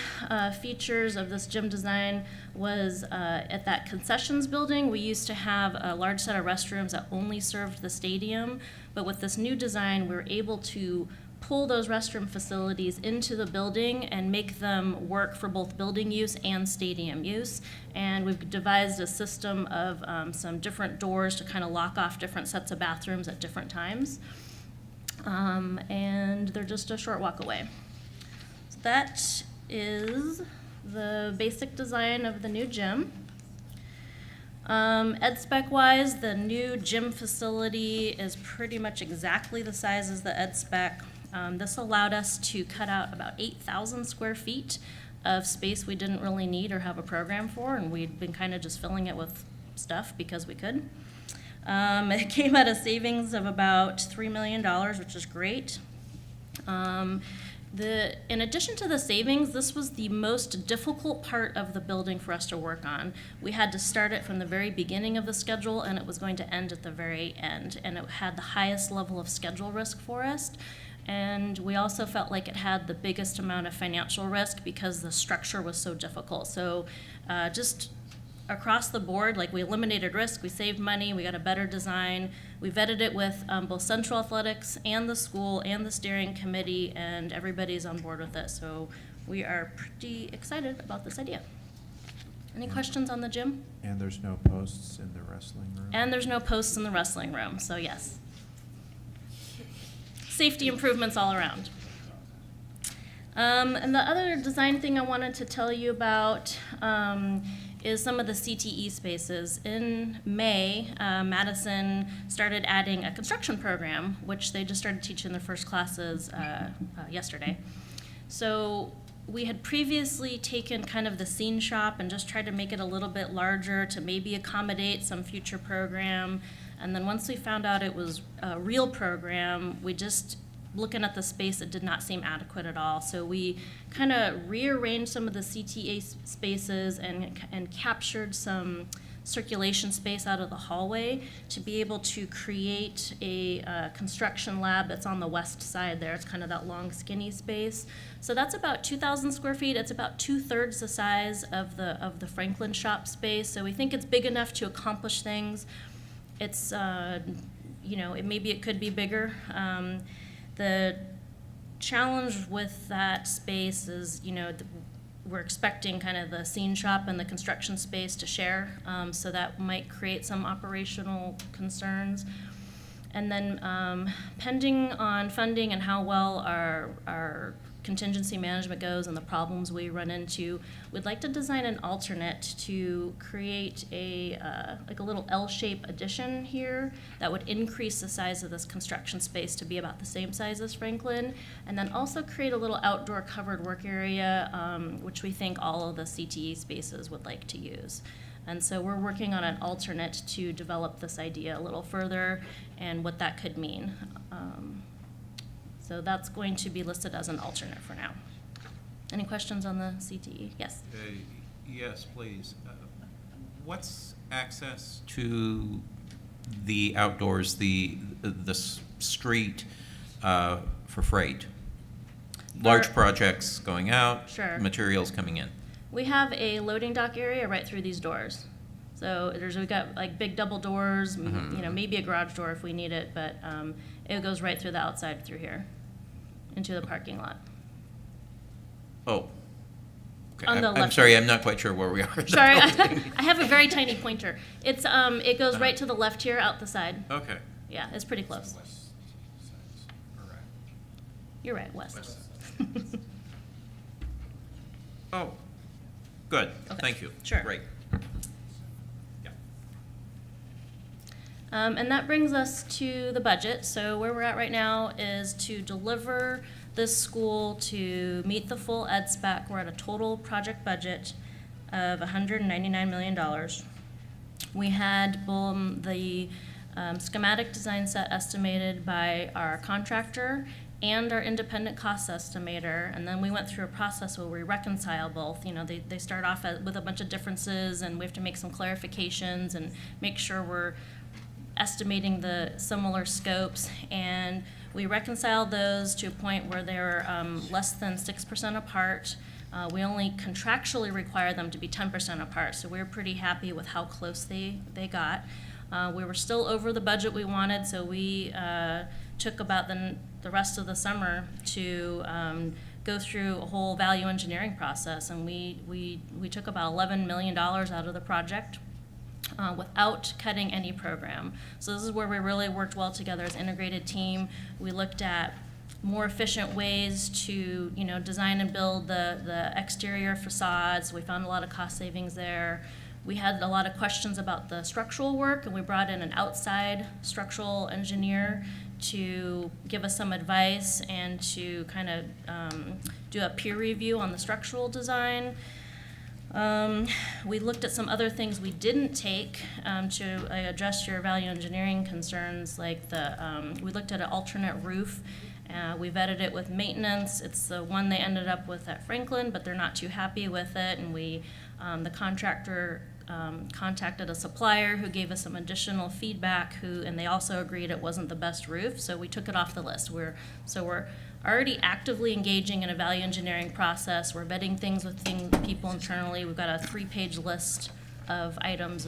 Speaker 8: features of this gym design was at that concessions building. We used to have a large set of restrooms that only served the stadium, but with this new design, we were able to pull those restroom facilities into the building and make them work for both building use and stadium use. And we've devised a system of some different doors to kind of lock off different sets of bathrooms at different times. And they're just a short walk away. So that is the basic design of the new gym. Ed spec wise, the new gym facility is pretty much exactly the size as the ed spec. This allowed us to cut out about 8,000 square feet of space we didn't really need or have a program for, and we'd been kind of just filling it with stuff because we could. It came at a savings of about $3 million, which is great. In addition to the savings, this was the most difficult part of the building for us to work on. We had to start it from the very beginning of the schedule, and it was going to end at the very end, and it had the highest level of schedule risk for us. And we also felt like it had the biggest amount of financial risk because the structure was so difficult. So just across the board, like, we eliminated risk, we saved money, we got a better design. We vetted it with both Central Athletics and the school and the steering committee, and everybody's on board with it. So we are pretty excited about this idea. Any questions on the gym?
Speaker 11: And there's no posts in the wrestling room?
Speaker 8: And there's no posts in the wrestling room, so yes. Safety improvements all around. And the other design thing I wanted to tell you about is some of the CTE spaces. In May, Madison started adding a construction program, which they just started teaching their first classes yesterday. So we had previously taken kind of the scene shop and just tried to make it a little bit larger to maybe accommodate some future program. And then once we found out it was a real program, we just, looking at the space, it did not seem adequate at all. So we kind of rearranged some of the CTA spaces and captured some circulation space out of the hallway to be able to create a construction lab that's on the west side there. It's kind of that long, skinny space. So that's about 2,000 square feet. It's about 2/3 the size of the Franklin shop space. So we think it's big enough to accomplish things. It's, maybe it could be bigger. The challenge with that space is, we're expecting kind of the scene shop and the construction space to share, so that might create some operational concerns. And then pending on funding and how well our contingency management goes and the problems we run into, we'd like to design an alternate to create a little L-shaped addition here that would increase the size of this construction space to be about the same size as Franklin, and then also create a little outdoor covered work area, which we think all of the CTE spaces would like to use. And so we're working on an alternate to develop this idea a little further and what that could mean. So that's going to be listed as an alternate for now. Any questions on the CTE? Yes.
Speaker 5: Yes, please. What's access to the outdoors, the street for freight? Large projects going out,
Speaker 8: Sure.
Speaker 5: materials coming in.
Speaker 8: We have a loading dock area right through these doors. So we've got like big double doors, maybe a garage door if we need it, but it goes right through the outside through here into the parking lot.
Speaker 5: Oh. Okay.
Speaker 8: On the
Speaker 5: I'm
Speaker 8: left.
Speaker 5: sorry, I'm not quite sure where we are.
Speaker 8: Sorry, I have a very tiny pointer. It's it goes right to the left here, out the side.
Speaker 5: Okay.
Speaker 8: Yeah, it's pretty close. You're right, west.
Speaker 5: Oh, good.
Speaker 8: Okay.
Speaker 5: Thank you.
Speaker 8: Sure.
Speaker 5: Great.
Speaker 8: And that brings us to the budget. So where we're at right now is to deliver this school to meet the full ed spec. We're at a total project budget of $199 million. We had the schematic design set estimated by our contractor and our independent cost estimator, and then we went through a process where we reconcile both. They start off with a bunch of differences, and we have to make some clarifications and make sure we're estimating the similar scopes, and we reconciled those to a point where they're less than 6% apart. We only contractually require them to be 10% apart, so we're pretty happy with how close they got. We were still over the budget we wanted, so we took about the rest of the summer to go through a whole value engineering process, and we took about $11 million out of the project without cutting any program. So this is where we really worked well together as an integrated team. We looked at more efficient ways to design and build the exterior facades. We found a lot of cost savings there. We had a lot of questions about the structural work, and we brought in an outside structural engineer to give us some advice and to kind of do a peer review on the structural design. We looked at some other things we didn't take to address your value engineering concerns, like we looked at an alternate roof. We vetted it with maintenance. It's the one they ended up with at Franklin, but they're not too happy with it, and the contractor contacted a supplier who gave us some additional feedback, and they also agreed it wasn't the best roof, so we took it off the list. We're already actively engaging in a value engineering process. We're vetting things with people internally. We've got a 3-page list of items.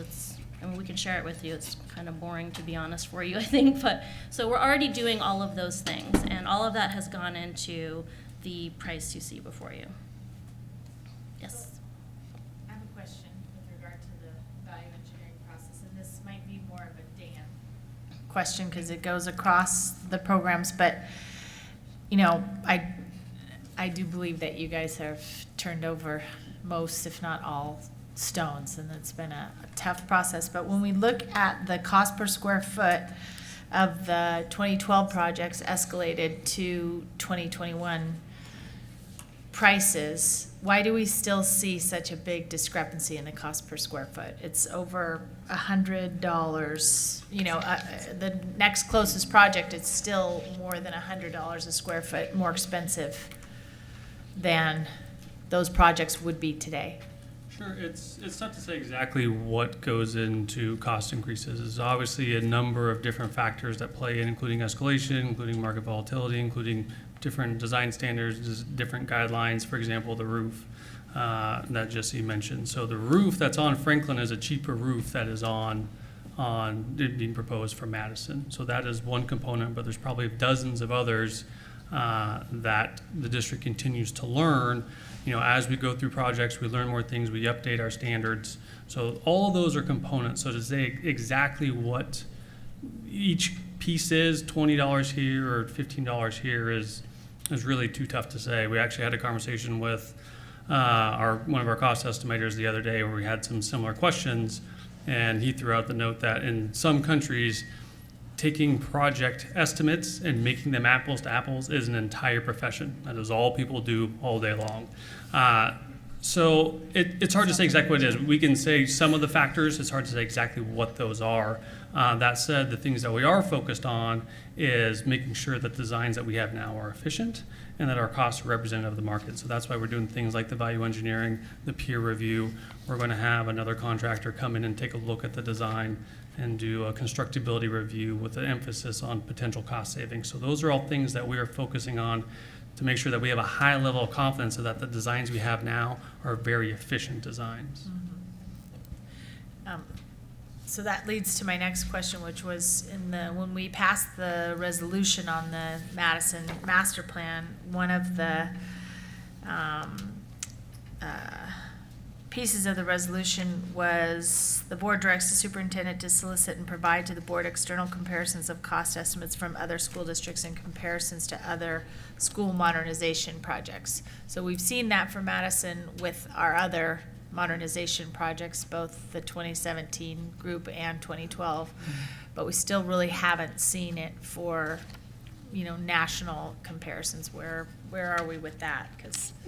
Speaker 8: We can share it with you. It's kind of boring, to be honest, for you, I think. But so we're already doing all of those things, and all of that has gone into the price you see before you. Yes.
Speaker 7: I have a question with regard to the value engineering process, and this might be more of a Dan question because it goes across the programs, but I do believe that you guys have turned over most, if not all, stones, and it's been a tough process. But when we look at the cost per square foot of the 2012 projects escalated to 2021 prices, why do we still see such a big discrepancy in the cost per square foot? It's over $100. The next closest project, it's still more than $100 a square foot more expensive than those projects would be today.
Speaker 16: Sure, it's tough to say exactly what goes into cost increases. There's obviously a number of different factors that play in, including escalation, including market volatility, including different design standards, different guidelines. For example, the roof that Jesse mentioned. So the roof that's on Franklin is a cheaper roof that is being proposed for Madison. So that is one component, but there's probably dozens of others that the district continues to learn. As we go through projects, we learn more things, we update our standards. So all of those are components. So to say exactly what each piece is, $20 here or $15 here is really too tough to say. We actually had a conversation with one of our cost estimators the other day where we had some similar questions, and he threw out the note that in some countries, taking project estimates and making them apples to apples is an entire profession. That is all people do all day long. So it's hard to say exactly what it is. We can say some of the factors. It's hard to say exactly what those are. That said, the things that we are focused on is making sure that designs that we have now are efficient and that our costs are representative of the market. So that's why we're doing things like the value engineering, the peer review. We're going to have another contractor come in and take a look at the design and do a constructability review with an emphasis on potential cost savings. So those are all things that we are focusing on to make sure that we have a high level of confidence so that the designs we have now are very efficient designs.
Speaker 7: So that leads to my next question, which was when we passed the resolution on the Madison master plan, one of the pieces of the resolution was the board directs the superintendent to solicit and provide to the board external comparisons of cost estimates from other school districts in comparisons to other school modernization projects. So we've seen that for Madison with our other modernization projects, both the 2017 group and 2012, but we still really haven't seen it for national comparisons. Where are we with that?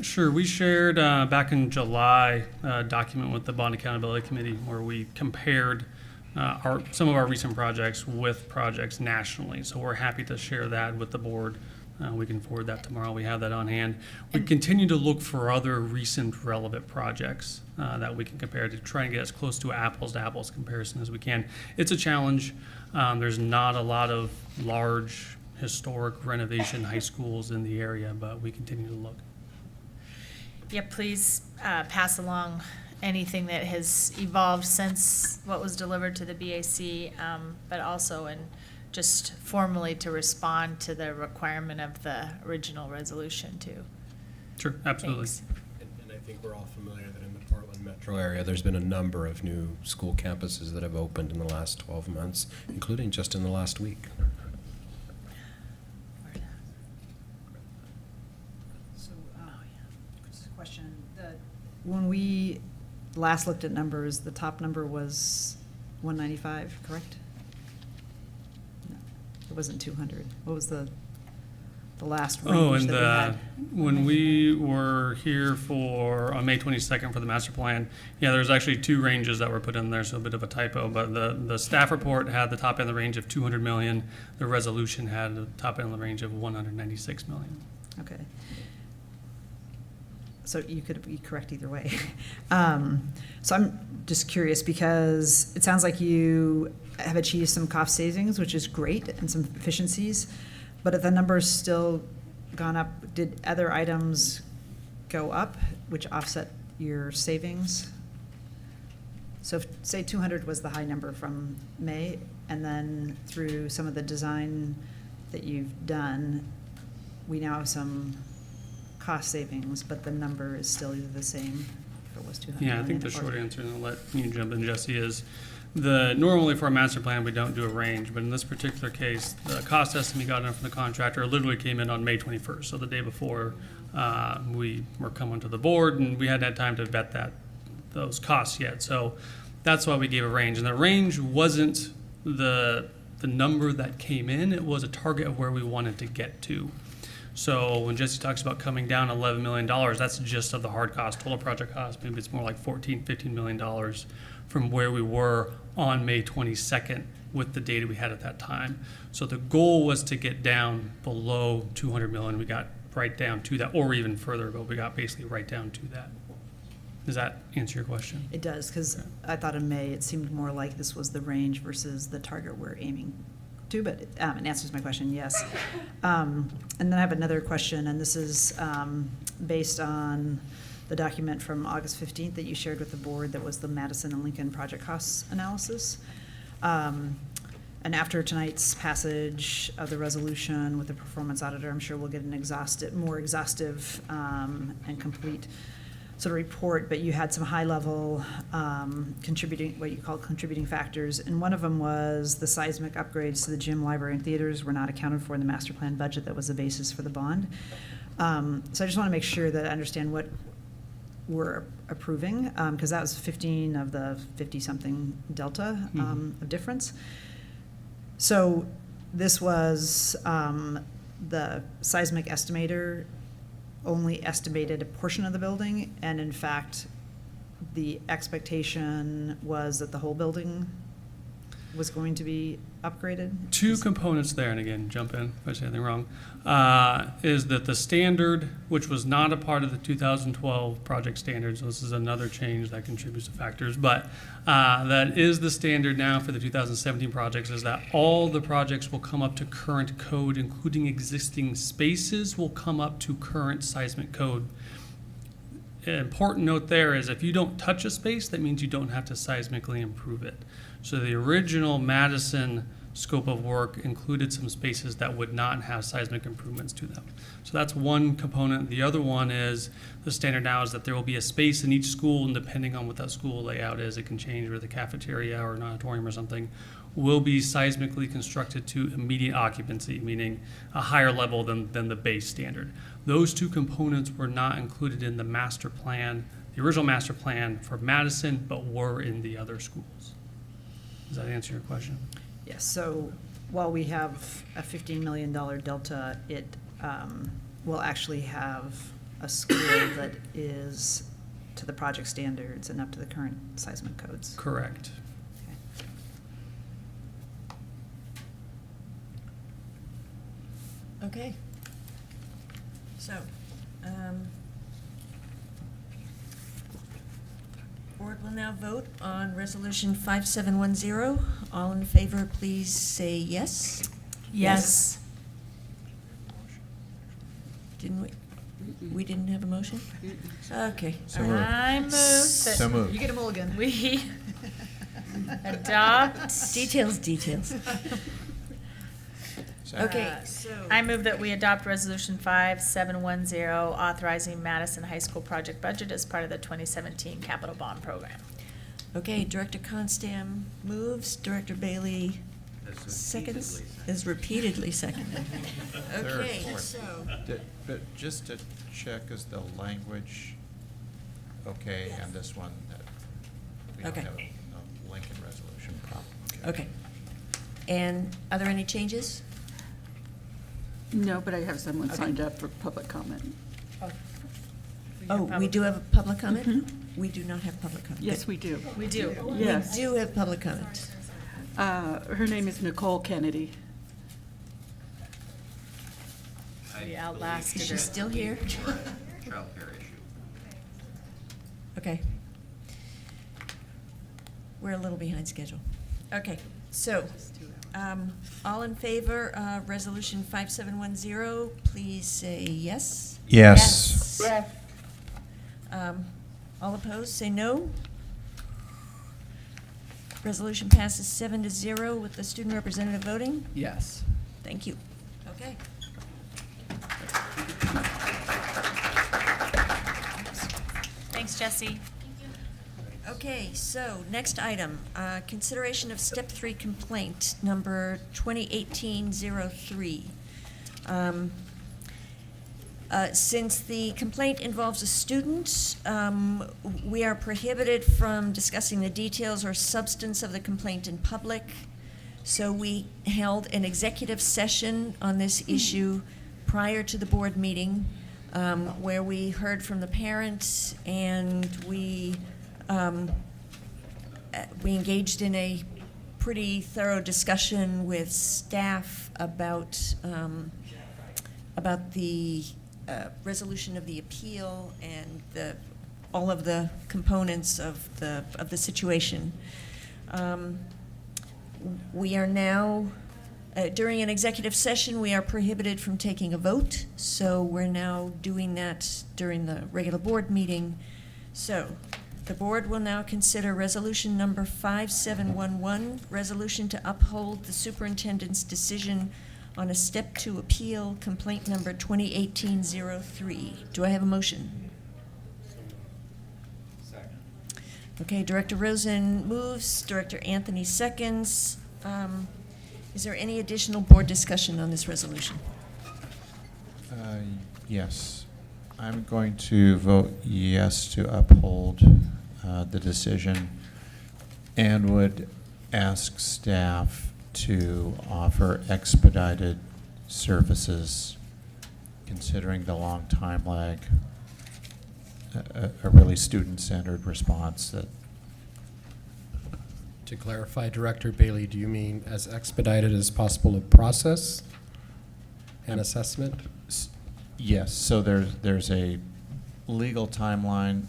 Speaker 16: Sure, we shared back in July a document with the Bond Accountability Committee where we compared some of our recent projects with projects nationally. So we're happy to share that with the board. We can forward that tomorrow. We have that on hand. We continue to look for other recent relevant projects that we can compare to try and get as close to apples comparison as we can. It's a challenge. There's not a lot of large historic renovation high schools in the area, but we continue to look.
Speaker 7: Yeah, please pass along anything that has evolved since what was delivered to the BAC, but also just formally to respond to the requirement of the original resolution too.
Speaker 16: Sure, absolutely.
Speaker 7: Thanks.
Speaker 13: And I think we're all familiar that in the Portland metro area, there's been a number of new school campuses that have opened in the last 12 months, including just in the last week.
Speaker 2: Question. When we last looked at numbers, the top number was 195, correct? No. It wasn't 200. What was the last
Speaker 16: Oh,
Speaker 2: range
Speaker 16: and
Speaker 2: that we had?
Speaker 16: when we were here on May 22nd for the master plan, yeah, there's actually two ranges that were put in there, so a bit of a typo. But the staff report had the top end of the range of 200 million. The resolution had the top end of the range of 196 million.
Speaker 2: Okay. So you could be correct either way. So I'm just curious because it sounds like you have achieved some cost savings, which is great, and some efficiencies, but if the number's still gone up, did other items go up, which offset your savings? So if, say 200 was the high number from May, and then through some of the design that you've done, we now have some cost savings, but the number is still the same if it was 200
Speaker 16: Yeah, I think the
Speaker 2: million,
Speaker 16: short
Speaker 2: or-
Speaker 16: answer, and I'll let you jump in, Jesse, is normally for a master plan, we don't do a range, but in this particular case, the cost estimate got in from the contractor literally came in on May 21st, so the day before we were coming to the board, and we hadn't had time to vet those costs yet. So that's why we gave a range, and the range wasn't the number that came in, it was a target of where we wanted to get to. So when Jesse talks about coming down $11 million, that's just of the hard cost, total project cost. Maybe it's more like $14-15 million from where we were on May 22nd with the data we had at that time. So the goal was to get down below 200 million. We got right down to that, or even further, but we got basically right down to that. Does that answer your question?
Speaker 2: It does, because I thought in May, it seemed more like this was the range versus the target we're aiming to, but it answers my question, yes. And then I have another question, and this is based on the document from August 15th that you shared with the board that was the Madison and Lincoln project costs analysis. And after tonight's passage of the resolution with the performance auditor, I'm sure we'll get an more exhaustive and complete sort of report, but you had some high-level what you call contributing factors, and one of them was the seismic upgrades to the gym, library, and theaters were not accounted for in the master plan budget that was the basis for the bond. So I just want to make sure that I understand what we're approving, because that was 15 of the 50-something delta of difference. So this was the seismic estimator only estimated a portion of the building, and in fact, the expectation was that the whole building was going to be upgraded?
Speaker 16: Two components there, and again, jump in if I say anything wrong, is that the standard, which was not a part of the 2012 project standards, so this is another change that contributes to factors, but that is the standard now for the 2017 projects, is that all the projects will come up to current code, including existing spaces will come up to current seismic code. An important note there is if you don't touch a space, that means you don't have to seismically improve it. So the original Madison scope of work included some spaces that would not have seismic improvements to them. So that's one component. The other one is the standard now is that there will be a space in each school, and depending on what that school layout is, it can change with a cafeteria or an auditorium or something, will be seismically constructed to immediate occupancy, meaning a higher level than the base standard. Those two components were not included in the master plan, the original master plan for Madison, but were in the other schools. Does that answer your question?
Speaker 2: Yes, so while we have a $15 million delta, it will actually have a school that is to the project standards and up to the current seismic codes.
Speaker 16: Correct.
Speaker 1: Okay. So, board will now vote on Resolution 5710. All in favor, please say yes.
Speaker 7: Yes.
Speaker 1: Didn't we? We didn't have a motion? Okay.
Speaker 11: So
Speaker 1: all
Speaker 11: moved.
Speaker 1: right.
Speaker 7: I move that
Speaker 11: So moved.
Speaker 2: You get a mulligan.
Speaker 7: we adopt.
Speaker 1: Details. Okay, so.
Speaker 7: I move that we adopt Resolution 5710, authorizing Madison High School project budget as part of the 2017 capital bond program.
Speaker 1: Okay, Director Constam moves, Director Bailey seconds, is repeatedly seconded. Okay,
Speaker 11: Third,
Speaker 1: so.
Speaker 11: fourth. But just to check, is the language okay, and this one, that we don't
Speaker 1: Okay.
Speaker 11: have a Lincoln resolution problem?
Speaker 1: Okay. And are there any changes?
Speaker 15: No, but I have someone signed up for public comment.
Speaker 1: Oh, we do have a public comment? We do not have public comment.
Speaker 15: Yes, we do.
Speaker 7: We do.
Speaker 15: Yes.
Speaker 1: We do have public comment.
Speaker 15: Her name is Nicole Kennedy.
Speaker 7: We outlasted
Speaker 1: Is
Speaker 7: her.
Speaker 1: she still here?
Speaker 5: Childcare issue.
Speaker 1: Okay. We're a little behind schedule. Okay, so, all in favor of Resolution 5710, please say yes.
Speaker 11: Yes.
Speaker 1: Yes. All opposed, say no. Resolution passes 7-0 with the student representative voting.
Speaker 19: Yes.
Speaker 1: Thank you. Okay.
Speaker 7: Thanks, Jesse.
Speaker 1: Okay, so next item, consideration of step 3 complaint number 2018-03. Since the complaint involves a student, we are prohibited from discussing the details or substance of the complaint in public. So we held an executive session on this issue prior to the board meeting, where we heard from the parents and we engaged in a pretty thorough discussion with staff about the resolution of the appeal and all of the components of the situation. We are now, during an executive session, we are prohibited from taking a vote, so we're now doing that during the regular board meeting. So, the board will now consider resolution number 5711, resolution to uphold the superintendent's decision on a step 2 appeal, complaint number 2018-03. Do I have a motion?
Speaker 5: Second.
Speaker 1: Okay, Director Rosen moves, Director Anthony seconds. Is there any additional board discussion on this resolution?
Speaker 11: Yes. I'm going to vote yes to uphold the decision and would ask staff to offer expedited services, considering the long time lag, a really student-centered response that.
Speaker 13: To clarify, Director Bailey, do you mean as expedited as possible of process and assessment?
Speaker 11: Yes, so there's a legal timeline.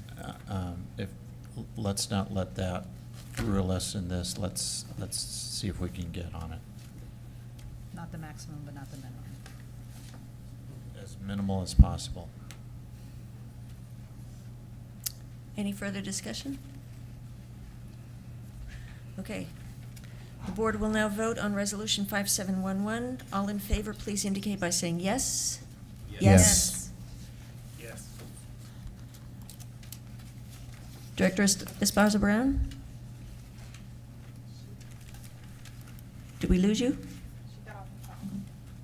Speaker 11: Let's not let that rule us in this. Let's see if we can get on it.
Speaker 2: Not the maximum, but not the minimum.
Speaker 11: As minimal as possible.
Speaker 1: Any further discussion? Okay. The board will now vote on resolution 5711. All in favor, please indicate by saying yes.
Speaker 11: Yes.
Speaker 9: Yes.
Speaker 1: Director Esparza Brown? Did we lose you?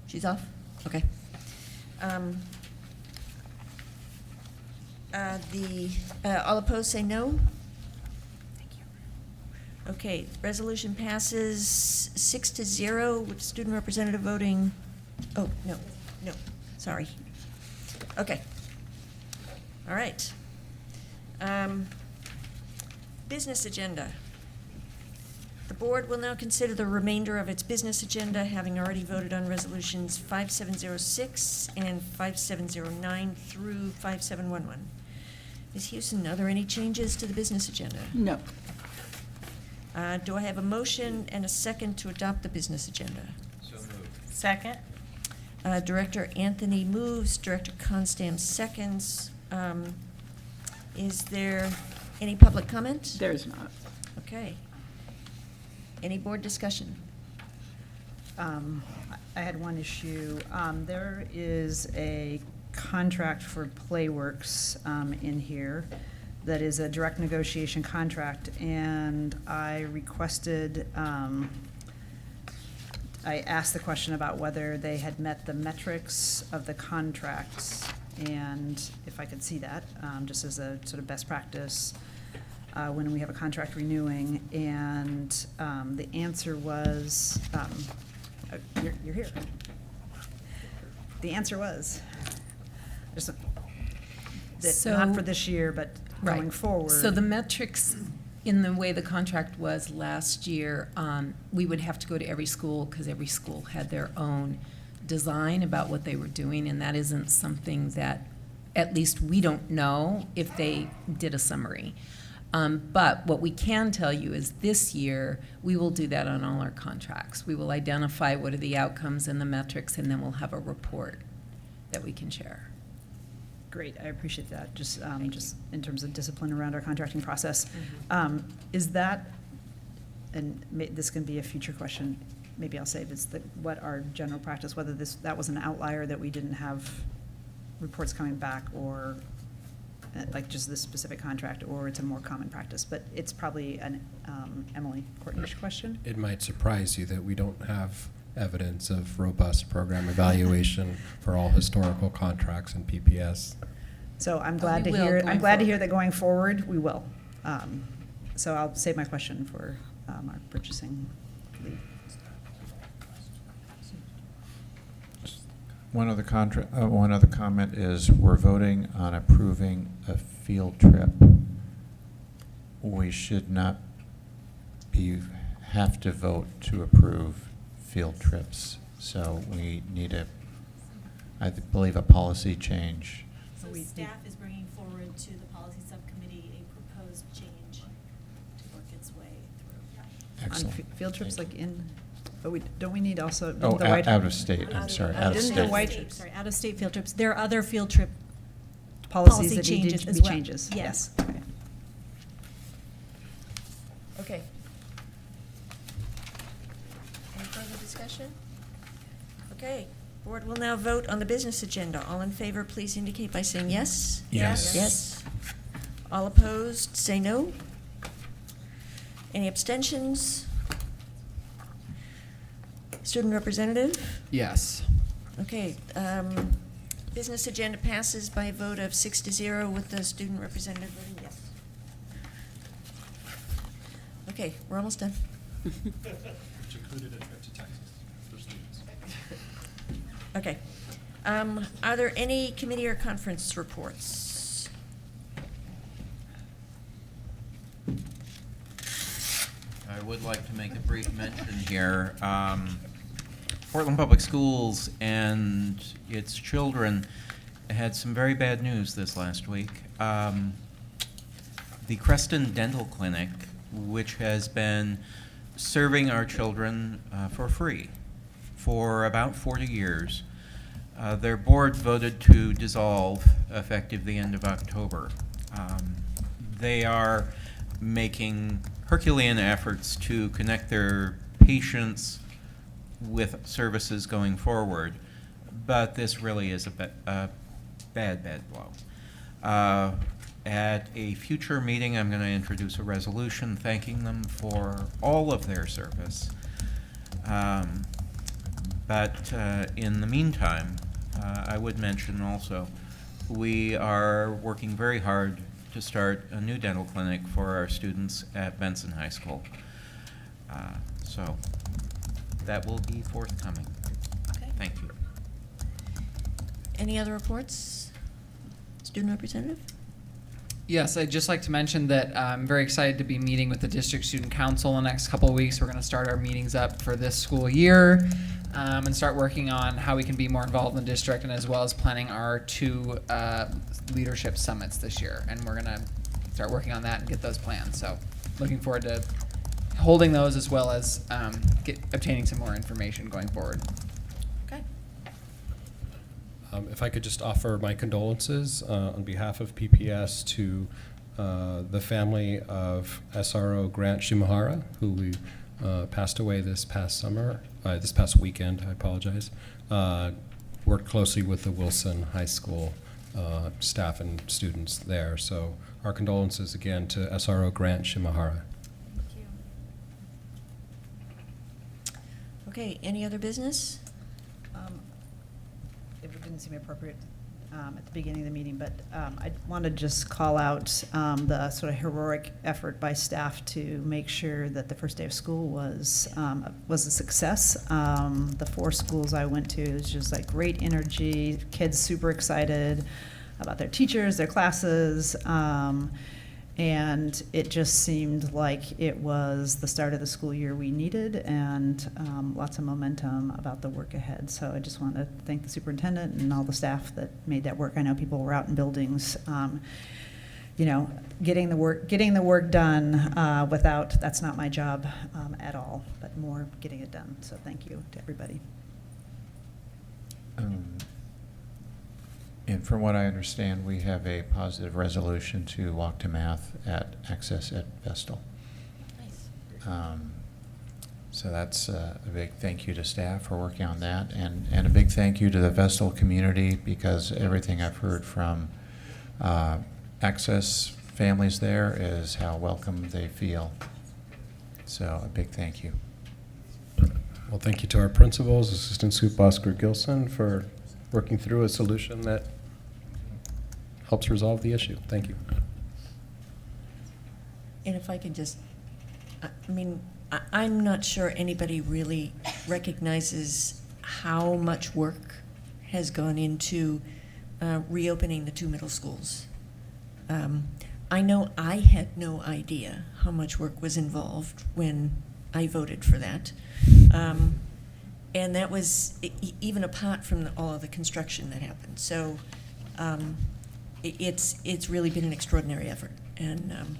Speaker 1: She's off? Okay. All opposed say no? Okay, resolution passes 6-0 with student representative voting. Oh, no, sorry. Okay. All right. Business agenda. The board will now consider the remainder of its business agenda, having already voted on resolutions 5706 and 5709 through 5711. Ms. Houston, are there any changes to the business agenda?
Speaker 15: No.
Speaker 1: Do I have a motion and a second to adopt the business agenda?
Speaker 5: So moved.
Speaker 7: Second?
Speaker 1: Director Anthony moves, Director Constam seconds. Is there any public comment?
Speaker 15: There's not.
Speaker 1: Okay. Any board discussion?
Speaker 2: I had one issue. There is a contract for Playworks in here that is a direct negotiation contract, and I requested, I asked the question about whether they had met the metrics of the contracts, and if I could see that, just as a sort of best practice when we have a contract renewing, and the answer was, you're here. the answer was, just, that
Speaker 6: So-
Speaker 2: not for this year, but going
Speaker 6: Right.
Speaker 2: forward.
Speaker 6: So the metrics, in the way the contract was last year, we would have to go to every school because every school had their own design about what they were doing, and that isn't something that, at least we don't know if they did a summary. But what we can tell you is this year, we will do that on all our contracts. We will identify what are the outcomes and the metrics, and then we'll have a report that we can share.
Speaker 2: Great, I appreciate that, just in terms of discipline around our contracting process. Is that, and this can be a future question, maybe I'll save, is what our general practice, whether that was an outlier that we didn't have reports coming back, or like just this specific contract, or it's a more common practice, but it's probably an Emily Courtney's question.
Speaker 13: It might surprise you that we don't have evidence of robust program evaluation for all historical contracts in PPS.
Speaker 2: So I'm glad
Speaker 6: we
Speaker 2: to
Speaker 6: will
Speaker 2: hear,
Speaker 6: going
Speaker 2: I'm glad to hear
Speaker 6: forward.
Speaker 2: that going forward, we will. So I'll save my question for our purchasing lead.
Speaker 11: One other comment is we're voting on approving a field trip. We should not have to vote to approve field trips. So we need I believe, a policy change.
Speaker 14: So staff is bringing forward to the policy subcommittee a proposed change to work its way through.
Speaker 11: Excellent.
Speaker 2: On field trips, like but don't we need also?
Speaker 11: Oh,
Speaker 2: the white-
Speaker 11: out of state, I'm sorry, out of
Speaker 2: Didn't
Speaker 11: state.
Speaker 2: the white
Speaker 14: Sorry, out-of-state field trips. There are other field trip
Speaker 2: policies that need
Speaker 14: changes
Speaker 2: to
Speaker 14: as
Speaker 2: be
Speaker 14: well.
Speaker 2: changes?
Speaker 14: Yes.
Speaker 2: Okay.
Speaker 1: Okay. Any further discussion? Okay, board will now vote on the business agenda. All in favor, please indicate by saying yes.
Speaker 9: Yes.
Speaker 1: Yes. All opposed, say no. Any abstentions? Student representative?
Speaker 19: Yes.
Speaker 1: Okay, business agenda passes by a vote of 6-0 with the student representative voting yes. Okay, we're almost done.
Speaker 13: Which included a trip to Texas for students.
Speaker 1: Okay. Are there any committee or conference reports?
Speaker 5: I would like to make a brief mention here. Portland Public Schools and its children had some very bad news this last week. The Creston Dental Clinic, which has been serving our children for free for about 40 years, their board voted to dissolve effective the end of October. They are making Herculean efforts to connect their patients with services going forward, but this really is a bad blow. At a future meeting, I'm going to introduce a resolution thanking them for all of their service. But in the meantime, I would mention also, we are working very hard to start a new dental clinic for our students at Benson High School. So that will be forthcoming.
Speaker 1: Okay.
Speaker 5: Thank you.
Speaker 1: Any other reports? Student representative?
Speaker 19: Yes, I'd just like to mention that I'm very excited to be meeting with the District Student Council in the next couple of weeks. We're going to start our meetings up for this school year and start working on how we can be more involved in the district, and as well as planning our 2 leadership summits this year. And we're going to start working on that and get those planned. So looking forward to holding those, as well as obtaining some more information going forward.
Speaker 1: Okay.
Speaker 13: If I could just offer my condolences on behalf of PPS to the family of SRO Grant Shimahara, who we passed away this past weekend, I apologize. Worked closely with the Wilson High School staff and students there. So our condolences again to SRO Grant Shimahara.
Speaker 1: Thank you. Okay, any other business?
Speaker 2: If it didn't seem appropriate, at the beginning of the meeting, but I want to just call out the sort of heroic effort by staff to make sure that the first day of school was a success. The 4 schools I went to, it was just like great energy, kids super excited about their teachers, their classes, and it just seemed like it was the start of the school year we needed, and lots of momentum about the work ahead. So I just want to thank the superintendent and all the staff that made that work. I know people were out in buildings, you know, getting the work done without, that's not my job at all, but more getting it done. So thank you to everybody.
Speaker 11: And from what I understand, we have a positive resolution to walk to math at Access at Vestal.
Speaker 8: Nice.
Speaker 11: So that's a big thank you to staff for working on that, and a big thank you to the Vestal community, because everything I've heard from Access families there is how welcome they feel. So a big thank you.
Speaker 13: Well, thank you to our principals, Assistant Soup Oscar Gilson, for working through a solution that helps resolve the issue. Thank you.
Speaker 1: And if I can just, I mean, I'm not sure anybody really recognizes how much work has gone into reopening the 2 middle schools. I know I had no idea how much work was involved when I voted for that. And that was even apart from all of the construction that happened. So it's really been an extraordinary effort. And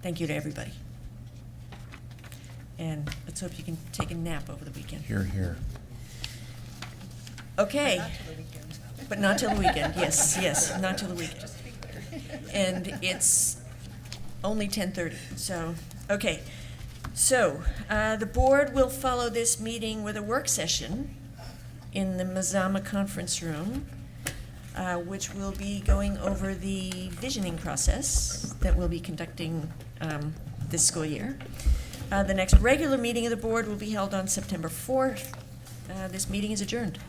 Speaker 1: thank you to everybody. And let's hope you can take a nap over the weekend.
Speaker 11: Hear, hear.
Speaker 1: Okay. But not till the weekend. Yes, yes, not till the weekend. And it's only 10:30. So, okay. So, the board will follow this meeting with a work session in the Mazama Conference Room, which will be going over the visioning process that we'll be conducting this school year. The next regular meeting of the board will be held on September 4th. This meeting is adjourned.